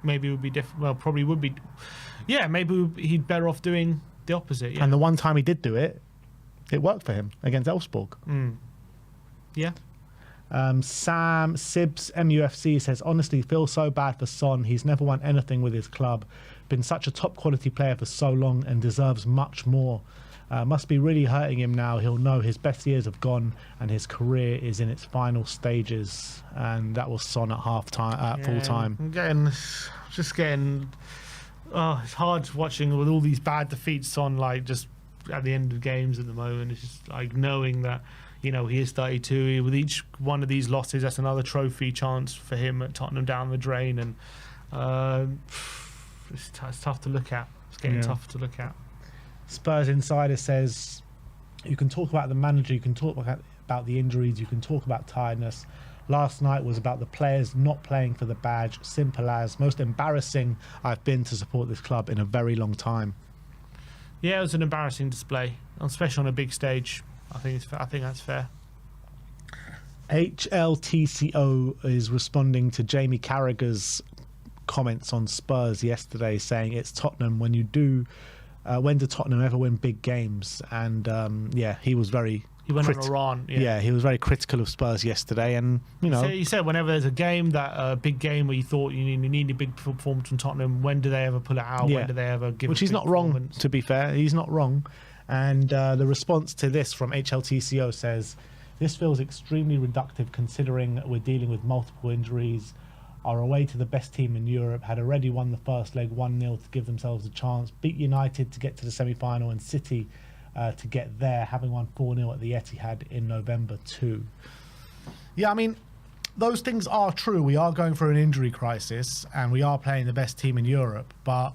it would be different. Well, probably would be. Yeah, maybe he'd better off doing the opposite. Yeah. And the one time he did do it, it worked for him against Elfsborg. Yeah. Sam Sibs MUFC says, honestly, feel so bad for Son. He's never won anything with his club, been such a top quality player for so long and deserves much more. Must be really hurting him now. He'll know his best years have gone and his career is in its final stages. And that was Son at full time. It's hard watching with all these bad defeats on, like, just at the end of games at the moment. It's just like knowing that, he is 32. With each one of these losses, that's another trophy chance for him at Tottenham down the drain. And it's tough to look at. It's getting tough to look at. Spurs Insider says, you can talk about the manager, you can talk about the injuries, you can talk about tiredness. Last night was about the players not playing for the badge. Simple as. Most embarrassing I've been to support this club in a very long time. Yeah, it was an embarrassing display, especially on a big stage. I think that's fair. HLTCO is responding to Jamie Carragher's comments on Spurs yesterday, saying it's Tottenham. When do Tottenham ever win big games? And he was very. He went on a rant. Yeah, he was very critical of Spurs yesterday, and he said whenever there's a game big game where you thought you need a big performance from Tottenham, when do they ever pull it out? Yeah. When do they ever give? Which he's not wrong. To be fair, he's not wrong. And the response to this from HLTCO says, this feels extremely reductive considering we're dealing with multiple injuries. Are away to the best team in Europe, had already won the first leg 1-0 to give themselves a chance, beat United to get to the semi-final and City to get there, having won 4-0 at the Etihad in November 2. Yeah, I mean, those things are true. We are going through an injury crisis and we are playing the best team in Europe, but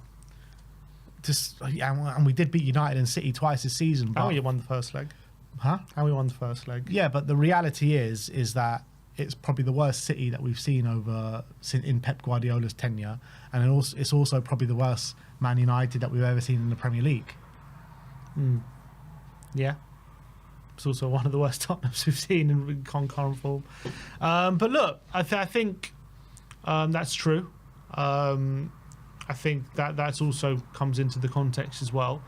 and we did beat United and City twice this season. How But, we won the first leg? huh? How we won the first leg? Yeah, but the reality is that it's probably the worst City that we've seen in Pep Guardiola's tenure, and it's also probably the worst Man United that we've ever seen in the Premier League. Yeah. It's also one of the worst Tottenhams we've seen in current form. But look, I think that's true. I think that's also comes into the context as well.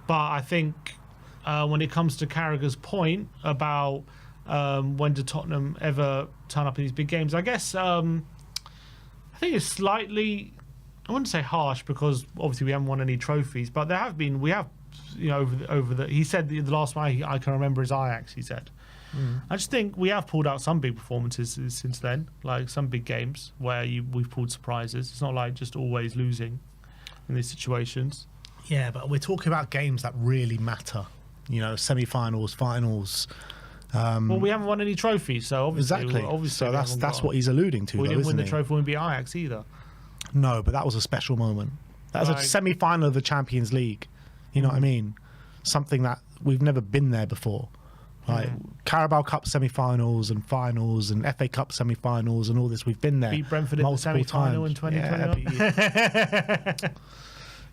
But I think when it comes to Carragher's point about when do Tottenham ever turn up in these big games, I guess I think it's slightly, I wouldn't say harsh because obviously we haven't won any trophies, but we have over the he said the last one I can remember is Ajax, he said. I just think we have pulled out some big performances since then, like some big games where we've pulled surprises. It's not like just always losing in these situations. Yeah, but we're talking about games that really matter. Semi-finals, finals. Well, we haven't won any trophies, so obviously. So that's what he's alluding to. We didn't win the he? trophy when we beat Ajax either. No, but that was a special moment. That was a semi-final of the Champions League. You know what I mean? Something that we've never been there before. Like Carabao Cup semi-finals and finals and FA Cup semi-finals and all this. We've been there. Beat Brentford in the semi-final in 2021.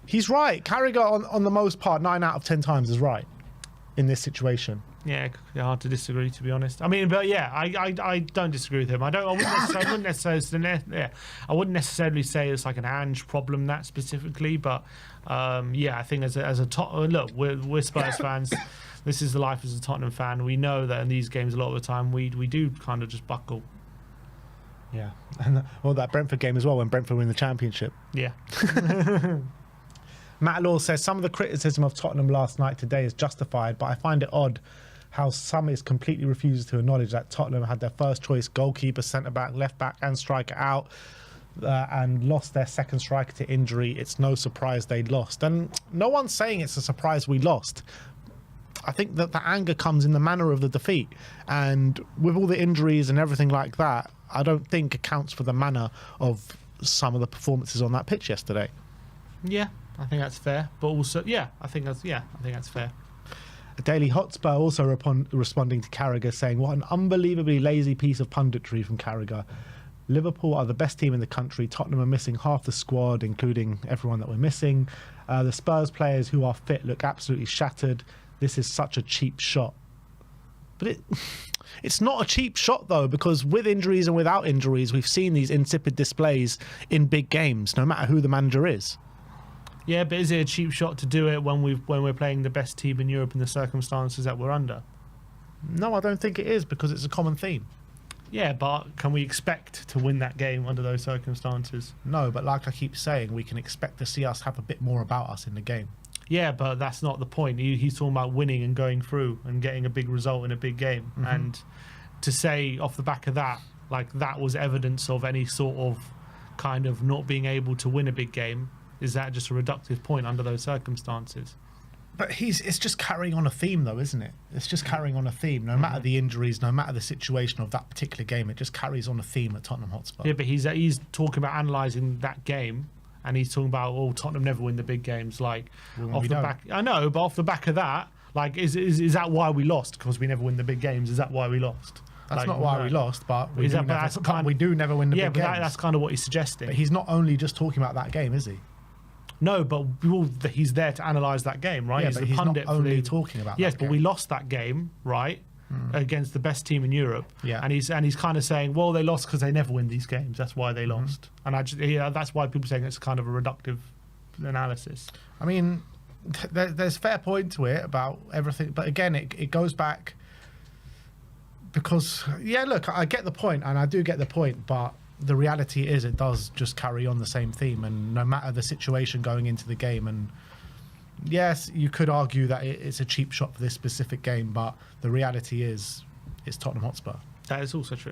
He's right. Carragher on the most part, 9 out of 10 times is right in this situation. Yeah, hard to disagree, to be honest. I mean, but yeah, I don't disagree with him. I wouldn't necessarily say it's like an Ange problem that specifically, but yeah, I think as a look, we're Spurs fans. This is the life as a Tottenham fan. We know that in these games a lot of the time we do kind of just buckle. Yeah, and that Brentford game as well when Brentford win the championship. Yeah. Matt Law says some of the criticism of Tottenham last night today is justified, but I find it odd how some is completely refuses to acknowledge that Tottenham had their first choice goalkeeper, centre-back, left-back and striker out and lost their second striker to injury. It's no surprise they lost. And no one's saying it's a surprise we lost. I think that the anger comes in the manner of the defeat. And with all the injuries and everything like that, I don't think accounts for the manner of some of the performances on that pitch yesterday. Yeah, I think that's fair. But also, I think that's fair. Daily Hotspur also responding to Carragher saying, what an unbelievably lazy piece of punditry from Carragher. Liverpool are the best team in the country. Tottenham are missing half the squad, including everyone that we're missing. The Spurs players who are fit look absolutely shattered. This is such a cheap shot. But it's not a cheap shot, though, because with injuries and without injuries, we've seen these insipid displays in big games, no matter who the manager is. Yeah, but is it a cheap shot to do it when we're playing the best team in Europe in the circumstances that we're under? No, I don't think it is, because it's a common theme. Yeah, but can we expect to win that game under those circumstances? No, but like I keep saying, we can expect to see us have a bit more about us in the game. Yeah, but that's not the point. He's talking about winning and going through and getting a big result in a big game. Mm-hmm. And to say off the back of that, like that was evidence of any sort of kind of not being able to win a big game, is that just a reductive point under those circumstances? But it's just carrying on a theme, though, isn't it? It's just carrying on a theme. No matter the injuries, no matter the situation of that particular game, it just carries on a theme at Tottenham Hotspur. Yeah, but he's talking about analysing that game, and he's talking about, Tottenham never win the big games. Like, off the back, I know, but off the back of that, like, is that why we lost? Because we never win the big games. Is that why we lost? That's not why we lost, but we do never win the big games. Yeah, but that's kind of what he's suggesting. But he's not only just talking about that game, is he? No, but he's there to analyse that game, right? Yeah, but he's not only talking about that game. Yes, but we lost that game, right, against the best team in Europe. Yeah. And he's kind of saying, well, they lost because they never win these games. That's why they lost. And that's why people are saying it's kind of a reductive analysis. I mean, there's fair point to it about everything. But again, it goes back because, look, I get the point, and I do get the point, but the reality is it does just carry on the same theme, and no matter the situation going into the game. And yes, you could argue that it's a cheap shot for this specific game, but the reality is it's Tottenham Hotspur. That is also true.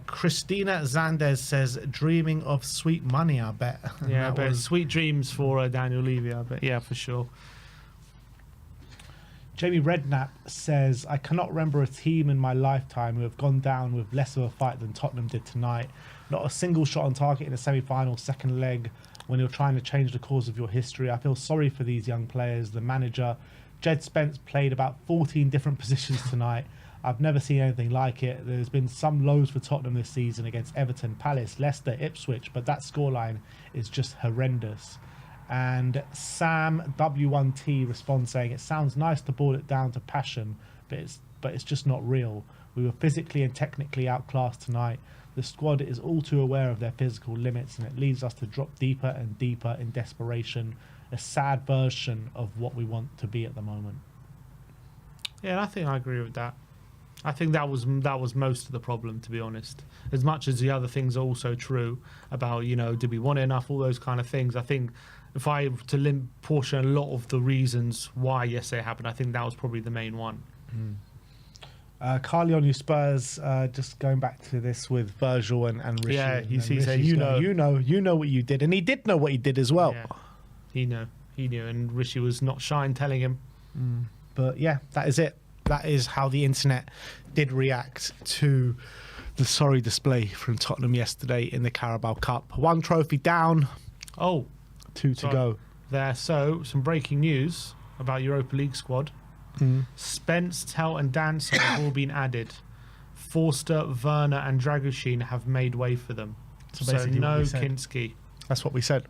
Christina Zandez says, dreaming of sweet money, I bet. Yeah, but sweet dreams for Daniel Levy, I bet. Yeah, for sure. Jamie Redknapp says, I cannot remember a team in my lifetime who have gone down with less of a fight than Tottenham did tonight. Not a single shot on target in the semi-final second leg when you're trying to change the course of your history. I feel sorry for these young players. The manager, Jed Spence, played about 14 different positions tonight. I've never seen anything like it. There's been some lows for Tottenham this season against Everton, Palace, Leicester, Ipswich, but that scoreline is just horrendous. And Sam W1T responds saying, it sounds nice to boil it down to passion, but it's just not real. We were physically and technically outclassed tonight. The squad is all too aware of their physical limits, and it leads us to drop deeper and deeper in desperation. A sad version of what we want to be at the moment. Yeah, and I think I agree with that. I think that was most of the problem, to be honest. As much as the other things are also true about, did we want it enough, all those kind of things. I think if I were to portion a lot of the reasons why yesterday happened, I think that was probably the main one. Carly on you Spurs, just going back to this with Virgil and Rishi. Yeah, he said, you know what you did, and he did know what he did as well. Yeah, he knew, and Rishi was not shy in telling him. But yeah, that is it. That is how the internet did react to the sorry display from Tottenham yesterday in the Carabao Cup. 1 trophy down. 2 to go. There. So, some breaking news about Europa League squad. Spence, Tell and Dancer have all been added. Forster, Werner and Dragoshin have made way for them. So no Kinski. That's what we said.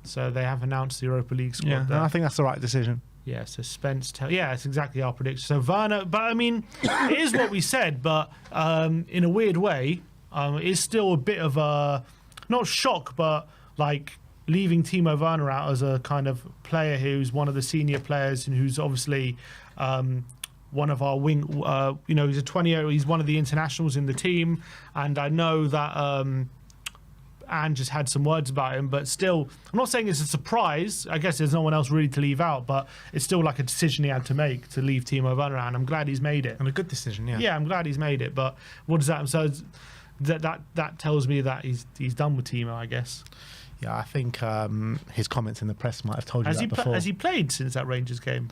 So they have announced the Europa League squad. Yeah, and I think that's the right decision. Yeah, so Spence, it's exactly our prediction. So Werner, but I mean, it is what we said, but in a weird way, it is still a bit of a, not shock, but like leaving Timo Werner out as a kind of player who's one of the senior players and who's obviously one of our wing, he's a 20-year-old, he's one of the internationals in the team, and I know that Anne just had some words about him, but still, I'm not saying it's a surprise. I guess there's no one else really to leave out, but it's still like a decision he had to make to leave Timo Werner, and I'm glad he's made it. And a good decision, yeah. Yeah, I'm glad he's made it, but what does that... So that tells me that he's done with Timo, I guess. Yeah, I think his comments in the press might have told you that before. Has he played since that Rangers game?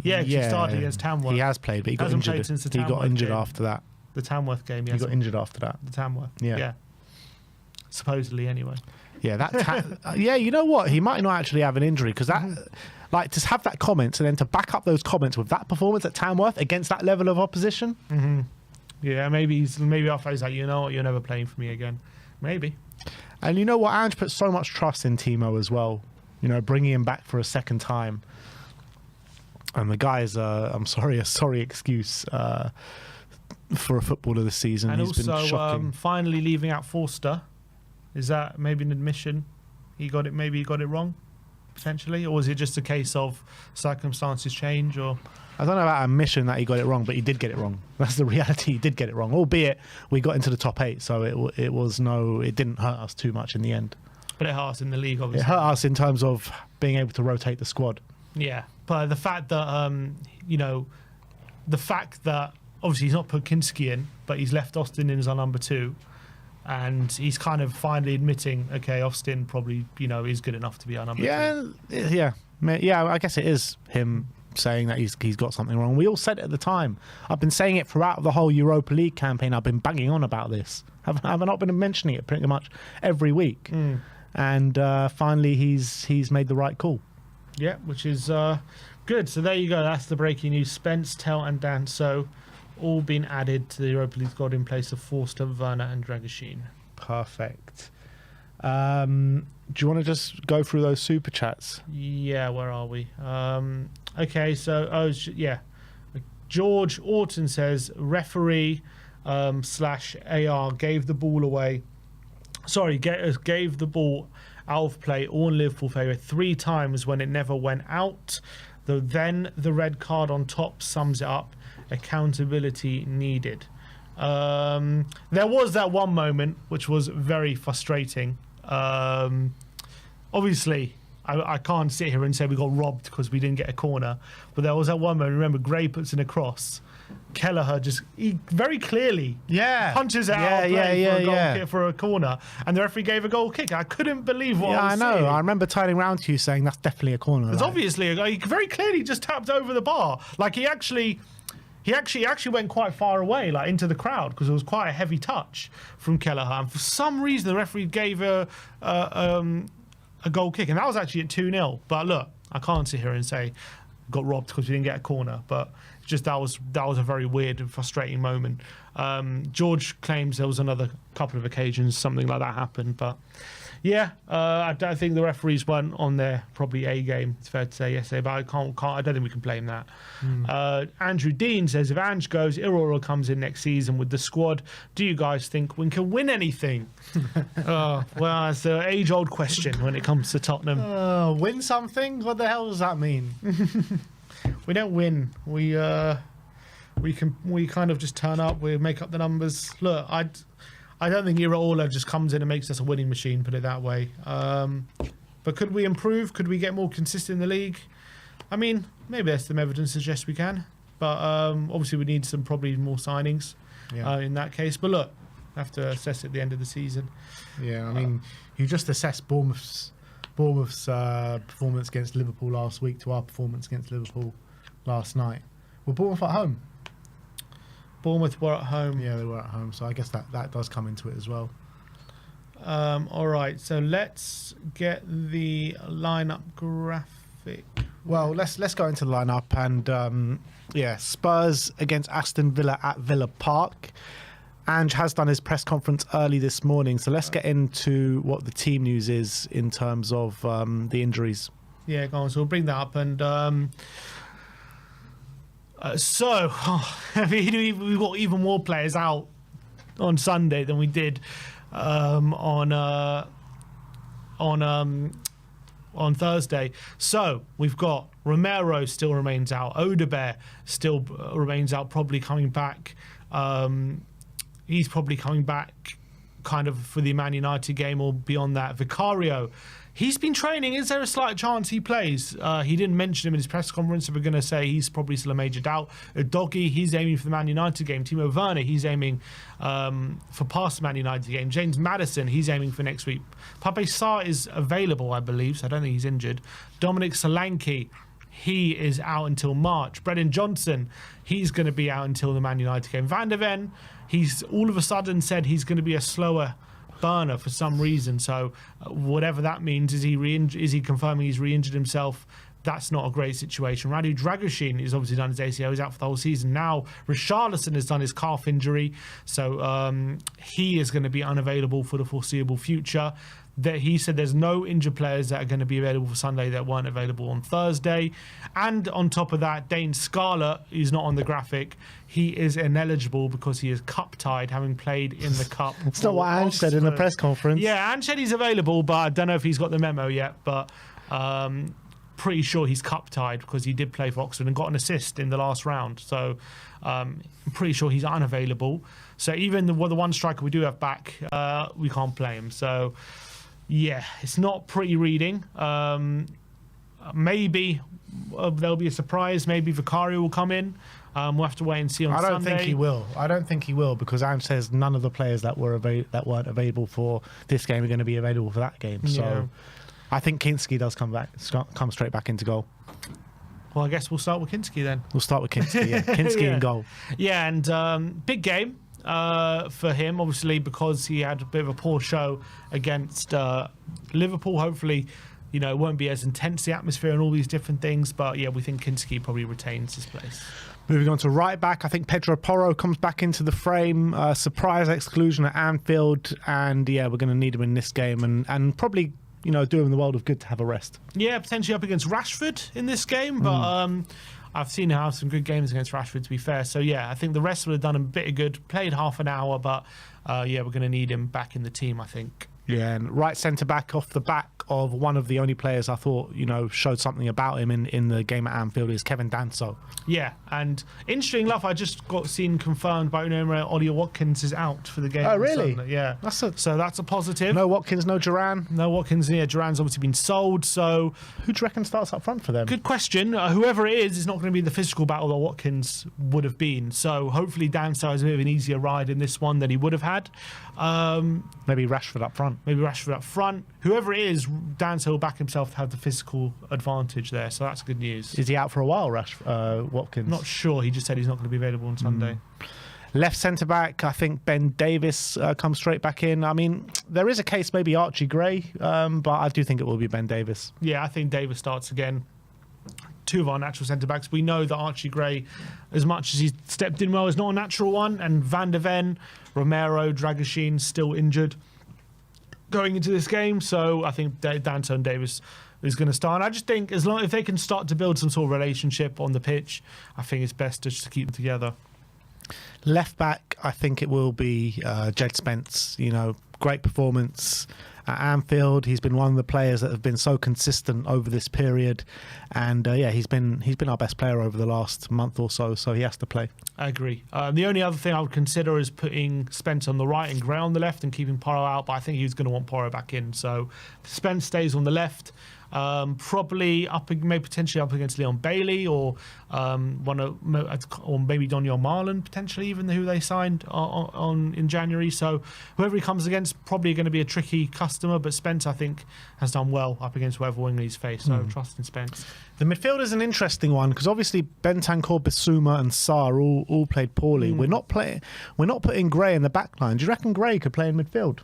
Yeah, he started against Tamworth. He has played, but he got injured. He got injured after that. The Tamworth game, yes. He got injured after that. The Tamworth, yeah. Supposedly, anyway. Yeah, yeah. You know what? He might not actually have an injury because that, like, to have that comment and then to back up those comments with that performance at Tamworth against that level of opposition. Yeah, maybe after he's like, you know what, you're never playing for me again. Maybe. And you know what? Ange put so much trust in Timo as well. Bringing him back for a second time. And the guy is, I'm sorry, a sorry excuse for a footballer this season. And He's been shocking. Also, finally leaving out Forster. Is that maybe an admission? Maybe he got it wrong, potentially? Or was it just a case of circumstances change? Or I don't know about admission that he got it wrong, but he did get it wrong. That's the reality. He did get it wrong. Albeit we got into the top 8, so it didn't hurt us too much in the end. But it hurt us in the league, obviously. It hurt us in terms of being able to rotate the squad. Yeah, but the fact that obviously he's not put Kinski in, but he's left Austin in as our number 2. And he's kind of finally admitting, okay, Austin probably, is good enough to be our number 2. Yeah. I guess it is him saying that he's got something wrong. We all said it at the time. I've been saying it throughout the whole Europa League campaign. I've been banging on about this. Have I not been mentioning it pretty much every week? And finally, he's made the right call. Yeah, which is good. So there you go. That's the breaking news. Spence, Tell, and Dan So all been added to the Europa League squad in place of Forster, Werner, and Dragoshin. Perfect. Do you want to just go through those super chats? Yeah, where are we? Okay, so George Orton says referee / AR gave the ball away. Sorry, gave the ball out of play all in Liverpool favour 3 times when it never went out. Then the red card on top sums it up. Accountability needed. There was that one moment which was very frustrating. Obviously, I can't sit here and say we got robbed because we didn't get a corner, but there was that one moment. Remember, Gray puts in a cross. Kelleher he very clearly punches it out of play for a corner, and the referee gave a goal kick. I couldn't believe what I was know. seeing. I remember turning around to you saying that's definitely a corner. Because obviously, he very clearly just tapped over the bar. Like he actually went quite far away, like into the crowd, because it was quite a heavy touch from Kelleher. And for some reason, the referee gave a a goal kick, and that was actually at 2-0. But look, I can't sit here and say got robbed because we didn't get a corner, but just that was a very weird and frustrating moment. George claims there was another couple of occasions something like that happened, but yeah, I don't think the referees weren't on their probably A game. It's fair to say yesterday, but I don't think we can blame that. Andrew Dean says if Ange goes, Irola comes in next season with the squad. Do you guys think we can win anything? Well, it's the age-old question when it comes to Tottenham. Win something? What the hell does that mean? We don't win. We kind of just turn up. We make up the numbers. Look, I don't think Iraola just comes in and makes us a winning machine, put it that way. But could we improve? Could we get more consistent in the league? I mean, maybe there's some evidence to suggest we can. But obviously we need some probably more signings in that case. But look, have to assess at the end of the season. Yeah, I mean, you just assessed Bournemouth's performance against Liverpool last week to our performance against Liverpool last night. Were Bournemouth at home? Bournemouth were at home. Yeah, they were at home, so I guess that does come into it as well. All right, so let's get the lineup graphic. Well, let's go into the lineup and Spurs against Aston Villa at Villa Park. Ange has done his press conference early this morning, so let's get into what the team news is in terms of the injuries. Yeah, go on. So we'll bring that up and. We've got even more players out on Sunday than we did on Thursday. So we've got Romero still remains out. Odebear still remains out, probably coming back. He's probably coming back kind of for the Man United game or beyond that. Vicario, he's been training. Is there a slight chance he plays? He didn't mention him in his press conference, so we're going to say he's probably still a major doubt. Doggy, he's aiming for the Man United game. Timo Werner, he's aiming for past the Man United game. James Maddison, he's aiming for next week. Pape Sarr is available, I believe, so I don't think he's injured. Dominic Solanke, he is out until March. Brennan Johnson, he's going to be out until the Man United game. Van der Ven, he's all of a sudden said he's going to be a slower burner for some reason. So whatever that means, is he confirming he's re-injured himself? That's not a great situation. Radu Dragoshin is obviously done his ACL. He's out for the whole season. Now Richarlison has done his calf injury, so he is going to be unavailable for the foreseeable future. That he said there's no injured players that are going to be available for Sunday that weren't available on Thursday. And on top of that, Dane Scarlett is not on the graphic. He is ineligible because he is cup tied, having played in the cup. It's not what Ange said in the press conference. Yeah, Ange said he's available, but I don't know if he's got the memo yet. But pretty sure he's cup tied because he did play for Oxford and got an assist in the last round. So I'm pretty sure he's unavailable. So even the one striker we do have back, we can't play him. So yeah, it's not pretty reading. Maybe there'll be a surprise. Maybe Vicario will come in. We'll have to wait and see on Sunday. I don't think he will because Ange says none of the players that weren't available for this game are going to be available for that game. So Yeah. I think Kinski does come straight back into goal. Well, I guess we'll start with Kinski then. We'll start with Kinski. Yeah, Kinski Yeah. in goal. Yeah, and big game for him, obviously, because he had a bit of a poor show against Liverpool. Hopefully, it won't be as intense, the atmosphere and all these different things. But yeah, we think Kinski probably retains his place. Moving on to right back, I think Pedro Porro comes back into the frame. Surprise exclusion at Anfield, and yeah, we're going to need him in this game, and probably do him the world of good to have a rest. Yeah, potentially up against Rashford in this game, but I've seen him have some good games against Rashford, to be fair. So yeah, I think the rest would have done a bit of good. Played half an hour, but yeah, we're going to need him back in the team, I think. Yeah, and right centre back off the back of one of the only players I thought showed something about him in the game at Anfield is Kevin Danso. Yeah, and interesting enough, I just got seen confirmed by Ollie Watkins is out for the game. Oh, really? Sunday. Yeah, so that's a positive. No Watkins, no Duran. No Watkins. Yeah, Duran's obviously been sold. So who do you reckon starts up front for them? Good question. Whoever it is not going to be the physical battle that Watkins would have been. So hopefully Danso has a bit of an easier ride in this one than he would have had. Maybe Rashford up front. Whoever it is, Danso will back himself to have the physical advantage there. So that's good news. Is he out for a while, Watkins? Not sure. He just said he's not going to be available on Sunday. Left centre back, I think Ben Davis comes straight back in. I mean, there is a case maybe Archie Gray, but I do think it will be Ben Davis. Yeah, I think Davis starts again. Two of our natural centre backs. We know that Archie Gray, as much as he's stepped in well, is not a natural one. And Van der Ven, Romero, Dragoshin still injured going into this game. So I think Danton Davis is going to start. And I just think if they can start to build some sort of relationship on the pitch, I think it's best to just keep them together. Left back, I think it will be Jed Spence. You know, great performance at Anfield. He's been one of the players that have been so consistent over this period, and he's been our best player over the last month or so. So he has to play. I agree. The only other thing I would consider is putting Spence on the right and Gray on the left and keeping Porro out. But I think he's going to want Porro back in. So Spence stays on the left. Probably potentially up against Leon Bailey or maybe Doniel Marlon potentially, even who they signed in January. So whoever he comes against, probably going to be a tricky customer. But Spence, I think, has done well up against whoever wing he's faced. So trust in Spence. The midfield is an interesting one because obviously Bentancur, Bissouma, and Sarr all played poorly. We're not putting Gray in the back line. Do you reckon Gray could play in midfield?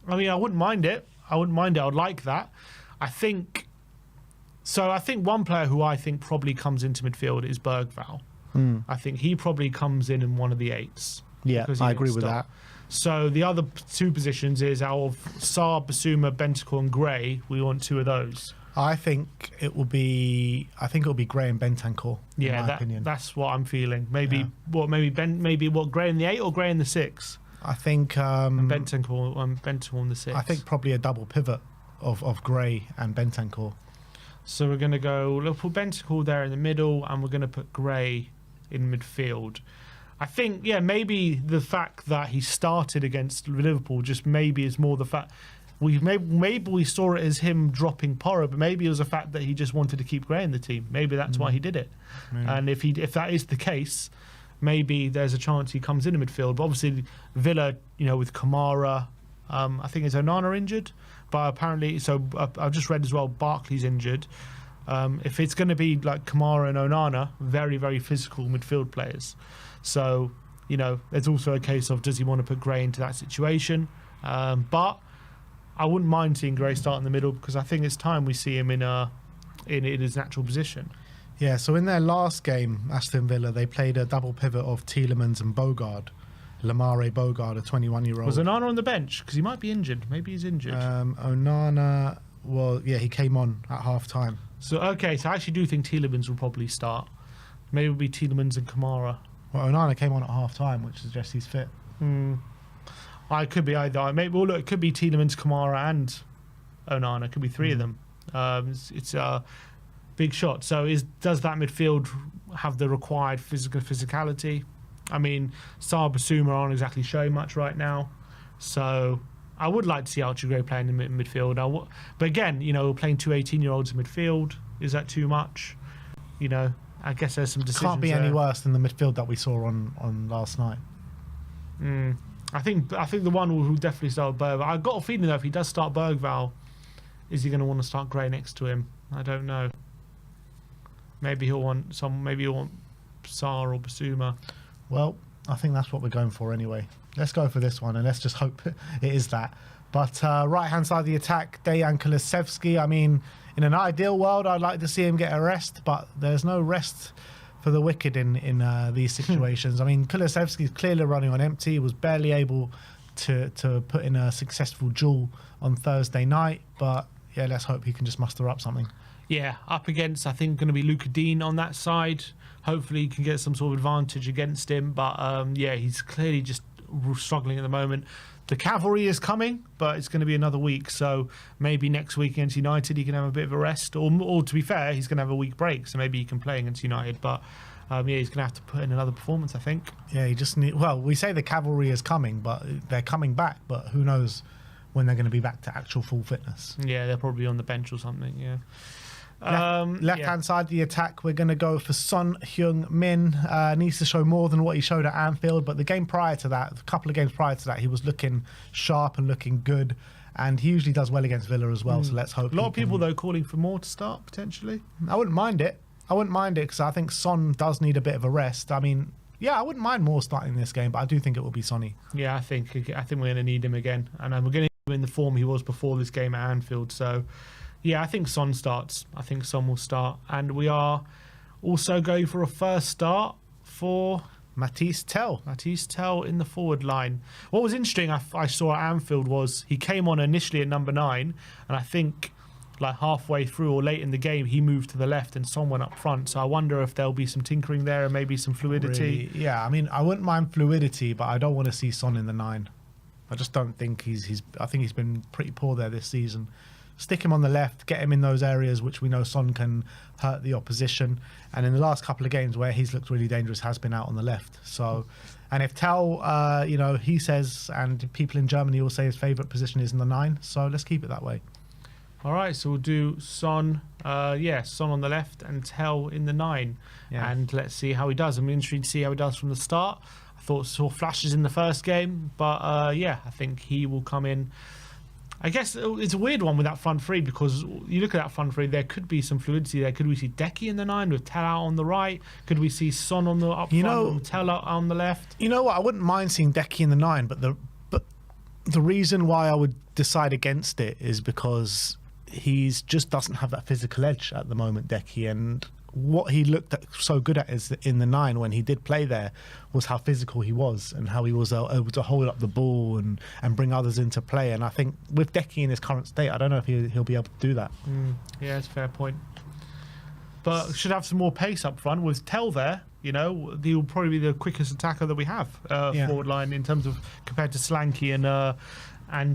I mean, I wouldn't mind it. I would like that. I think one player who I think probably comes into midfield is Bergvall. I think he probably comes in one of the eights. Yeah, I agree with that. So the other two positions is out of Sarr, Bissouma, Bentancur, and Gray. We want two of those. I think it will be Gray and Bentancur. In my opinion. That's what I'm feeling. Maybe Gray in the 8 or Gray in the 6. I think and Bentancur in the 6. I think probably a double pivot of Gray and Bentancur. So we're going to go. We'll put Bentancur there in the middle, and we're going to put Gray in midfield. I think, maybe the fact that he started against Liverpool just maybe is more the fact maybe we saw it as him dropping Porro, but maybe it was the fact that he just wanted to keep Gray in the team. Maybe that's why he did it. And if that is the case, maybe there's a chance he comes into midfield. But obviously Villa, with Kamara, I think is Onana injured, but apparently, so I've just read as well, Barkley's injured. If it's going to be like Kamara and Onana, very, very physical midfield players. So, there's also a case of does he want to put Gray into that situation? But I wouldn't mind seeing Gray start in the middle because I think it's time we see him in his natural position. Yeah, so in their last game, Aston Villa, they played a double pivot of Tielemans and Bogard. Lamare Bogard, a 21-year-old. Was Onana on the bench? Because he might be injured. Maybe he's injured. Onana, he came on at half-time. So I actually do think Tielemans will probably start. Maybe it'll be Tielemans and Kamara. Well, Onana came on at half-time, which suggests he's fit. It could be either. Maybe it could be Tielemans, Kamara, and Onana. It could be three of them. It's a big shot. So does that midfield have the required physicality? I mean, Sarr, Bissouma aren't exactly showing much right now. So I would like to see Archie Gray playing in midfield. But again, we're playing two 18-year-olds in midfield. Is that too much? I guess there's some decisions. Can't be any worse than the midfield that we saw on last night. I think the one who definitely start with Bergvall. I've got a feeling though, if he does start Bergvall, is he going to want to start Gray next to him? I don't know. Maybe he'll want Sarr or Bissouma. Well, I think that's what we're going for anyway. Let's go for this one and let's just hope it is that. But right-hand side of the attack, Dejan Kulusevski. I mean, in an ideal world, I'd like to see him get a rest, but there's no rest for the wicked in these situations. I mean, Kulusevski's clearly running on empty. He was barely able to put in a successful duel on Thursday night. But, let's hope he can just muster up something. Yeah, up against, I think, going to be Luca Dean on that side. Hopefully he can get some sort of advantage against him. But, he's clearly just struggling at the moment. The cavalry is coming, but it's going to be another week. So maybe next week against United he can have a bit of a rest. Or to be fair, he's going to have a week break. So maybe he can play against United. But, he's going to have to put in another performance, I think. Yeah, we say the cavalry is coming, but they're coming back. But who knows when they're going to be back to actual full fitness. Yeah, they're probably on the bench or something, yeah. Left-hand side of the attack, we're going to go for Son Heung-min. Needs to show more than what he showed at Anfield, but the game prior to that, a couple of games prior to that, he was looking sharp and looking good, and he usually does well against Villa as well, so let's hope. A lot of people, though, calling for more to start, potentially. I wouldn't mind it because I think Son does need a bit of a rest. I mean, yeah, I wouldn't mind Moore starting this game, but I do think it will be Sonny. Yeah, I think we're going to need him again, and we're going to need him in the form he was before this game at Anfield. So, yeah, I think Son starts. I think Son will start, and we are also going for a first start for Matisse Tell. Matisse Tell in the forward line. What was interesting I saw at Anfield was he came on initially at number 9, and I think like halfway through or late in the game he moved to the left and Son went up front. So I wonder if there'll be some tinkering there and maybe some fluidity. Really, yeah, I mean, I wouldn't mind fluidity, but I don't want to see Son in the 9. I just don't think I think he's been pretty poor there this season. Stick him on the left, get him in those areas which we know Son can hurt the opposition. And in the last couple of games where he's looked really dangerous has been out on the left. So, and if Tell, he says, and people in Germany will say his favourite position is in the 9. So let's keep it that way. All right, so we'll do Son, Son on the left and Tell in the 9. Yeah. And let's see how he does. I'm interested to see how he does from the start. I saw flashes in the first game, but I think he will come in. I guess it's a weird one with that front three because you look at that front three, there could be some fluidity there. Could we see Decky in the 9 with Tell out on the right? Could we see Son on the up front and Tell out on the left? You know what? I wouldn't mind seeing Decky in the 9, but the reason why I would decide against it is because he's just doesn't have that physical edge at the moment, Decky, and what he looked so good at is in the 9 when he did play there was how physical he was and how he was able to hold up the ball and bring others into play. And I think with Decky in his current state, I don't know if he'll be able to do that. Yeah, it's a fair point. But should have some more pace up front with Tell there. He'll probably be the quickest attacker that we have forward line in terms of compared to Slanky and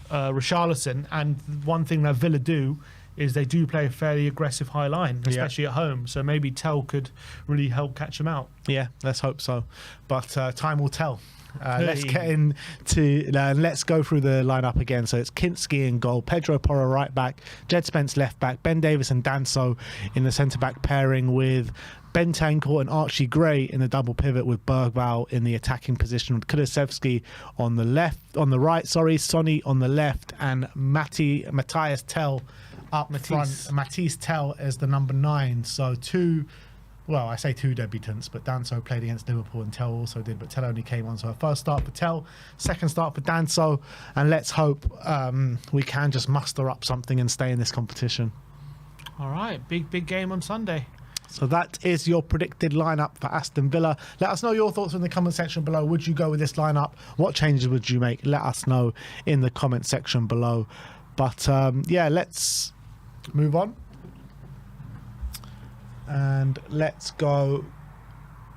Richarlison. And one thing that Villa do is they do play a fairly aggressive high line, especially at home. So maybe Tell could really help catch him out. Yeah, let's hope so. But time will tell. Let's get into let's go through the lineup again. So it's Kinski in goal, Pedro Porro right back, Jed Spence left back, Ben Davis and Danso in the centre back pairing with Bentancur and Archie Gray in the double pivot with Bergvall in the attacking position with Kulusevski on the right, Sonny on the left, and Matthias Tell up front. Matisse Tell as the number 9. So I say two debutants, but Danso played against Liverpool and Tell also did, but Tell only came on. So a first start for Tell, second start for Danso, and let's hope we can just muster up something and stay in this competition. All right, big game on Sunday. So that is your predicted lineup for Aston Villa. Let us know your thoughts in the comment section below. Would you go with this lineup? What changes would you make? Let us know in the comment section below. But let's move on. And let's go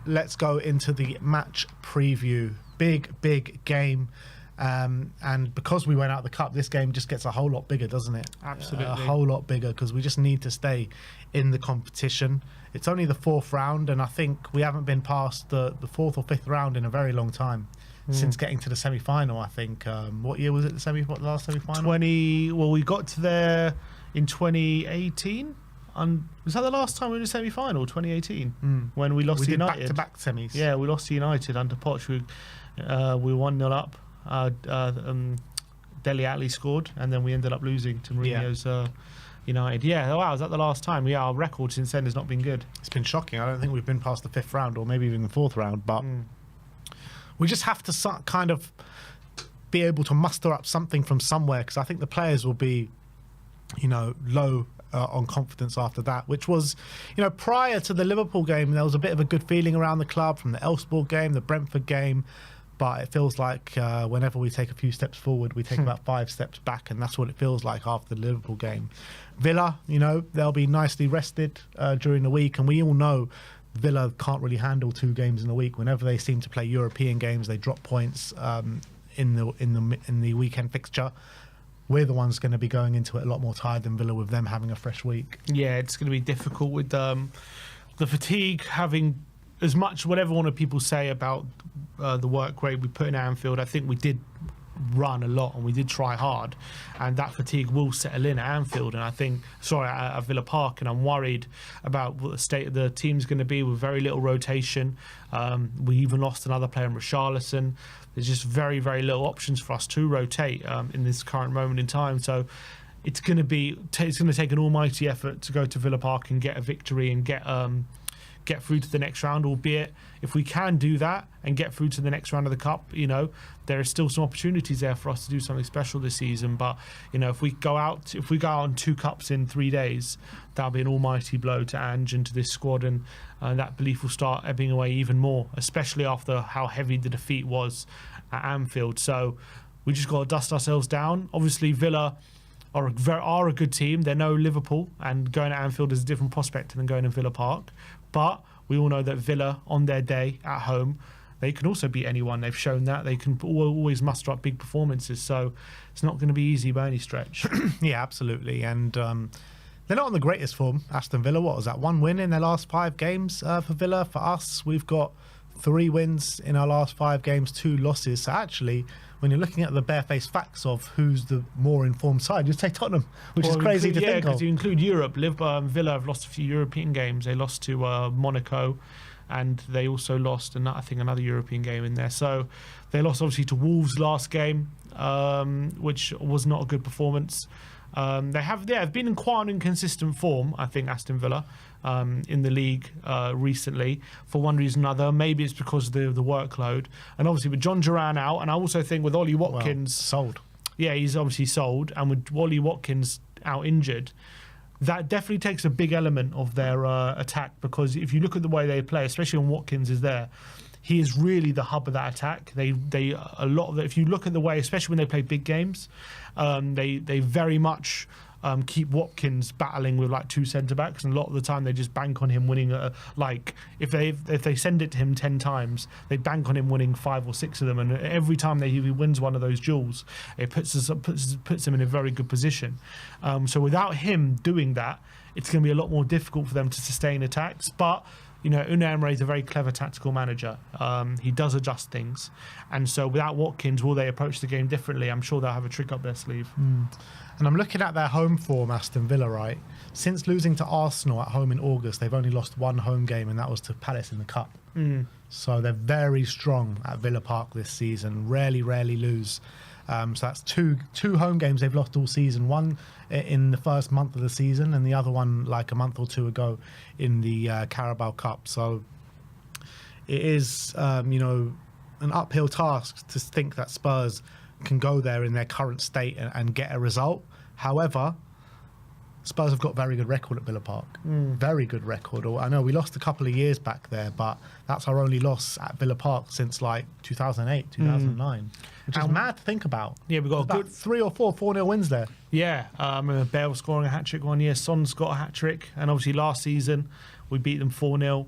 into the match preview. Big game. And because we went out of the cup, this game just gets a whole lot bigger, doesn't it? Absolutely. A whole lot bigger because we just need to stay in the competition. It's only the 4th round, and I think we haven't been past the 4th or 5th round in a very long time since getting to the semi-final, I think. What year was it, the last semi-final? We got to there in 2018. Was that the last time we were in the semi-final, 2018? When we lost to United? Back-to-back semis. Yeah, we lost to United under Poch. We were 1-0 up. Dele Alli scored, and then we ended up losing to Mourinho's United. Yeah, wow, is that the last time? Yeah, our record since then has not been good. It's been shocking. I don't think we've been past the 5th round or maybe even the 4th round, but we just have to kind of be able to muster up something from somewhere, because I think the players will be, low on confidence after that, which was, prior to the Liverpool game, there was a bit of a good feeling around the club from the Elfsborg game, the Brentford game. But it feels like whenever we take a few steps forward, we take about 5 steps back, and that's what it feels like after the Liverpool game. Villa, they'll be nicely rested during the week, and we all know Villa can't really handle 2 games in a week. Whenever they seem to play European games, they drop points in the weekend fixture. We're the ones going to be going into it a lot more tired than Villa with them having a fresh week. Yeah, it's going to be difficult with the fatigue, having as much whatever one of people say about the work rate we put in Anfield. I think we did run a lot and we did try hard, and that fatigue will settle in at Anfield, and I think at Villa Park, and I'm worried about what the state of the team's going to be with very little rotation. We even lost another player in Richarlison. There's just very, very little options for us to rotate in this current moment in time. So it's going to take an almighty effort to go to Villa Park and get a victory and get get through to the next round, albeit if we can do that and get through to the next round of the Cup, there are still some opportunities there for us to do something special this season. But, if we go out on 2 cups in 3 days, that'll be an almighty blow to Ange and to this squad, and that belief will start ebbing away even more, especially after how heavy the defeat was at Anfield. So we just got to dust ourselves down. Obviously, Villa are a good team. They're no Liverpool, and going to Anfield is a different prospect than going to Villa Park. But we all know that Villa, on their day at home, they can also beat anyone. They've shown that. They can always muster up big performances. So it's not going to be easy by any stretch. Yeah, absolutely. And they're not on the greatest form. Aston Villa, what was that? 1 win in their last 5 games for Villa. For us, we've got 3 wins in our last 5 games, 2 losses. So actually, when you're looking at the barefaced facts of who's the more informed side, you say Tottenham, which is crazy to think of. Yeah, because you include Europe. Liverpool and Villa have lost a few European games. They lost to Monaco, and they also lost, I think, another European game in there. So they lost, obviously, to Wolves last game, which was not a good performance. They have been in quite an inconsistent form, I think, Aston Villa, in the league recently, for one reason or another. Maybe it's because of the workload. And obviously with John Duran out, and I also think with Ollie Watkins... sold. Yeah, he's obviously sold. And with Ollie Watkins out injured, that definitely takes a big element of their attack, because if you look at the way they play, especially when Watkins is there, he is really the hub of that attack. If you look at the way, especially when they play big games, they very much keep Watkins battling with like 2 centre backs, and a lot of the time they just bank on him winning. If they send it to him 10 times, they bank on him winning 5 or 6 of them, and every time he wins one of those duels, it puts him in a very good position. So without him doing that, it's going to be a lot more difficult for them to sustain attacks. But Unai Emery is a very clever tactical manager. He does adjust things. And so without Watkins, will they approach the game differently? I'm sure they'll have a trick up their sleeve. And I'm looking at their home form, Aston Villa, right? Since losing to Arsenal at home in August, they've only lost 1 home game, and that was to Palace in the Cup. So they're very strong at Villa Park this season. Rarely lose. So that's two home games they've lost all season. One in the first month of the season, and the other one like a month or 2 ago in the Carabao Cup. So it is, an uphill task to think that Spurs can go there in their current state and get a result. However, Spurs have got a very good record at Villa Park. Very good record. I know we lost a couple of years back there, but that's our only loss at Villa Park since like 2008, 2009. Which is mad to think about. Yeah, we've got a good 3 or 4 4-0 wins there. Yeah, I remember Bale scoring a hat-trick one year. Son's got a hat-trick. And obviously last season, we beat them 4-0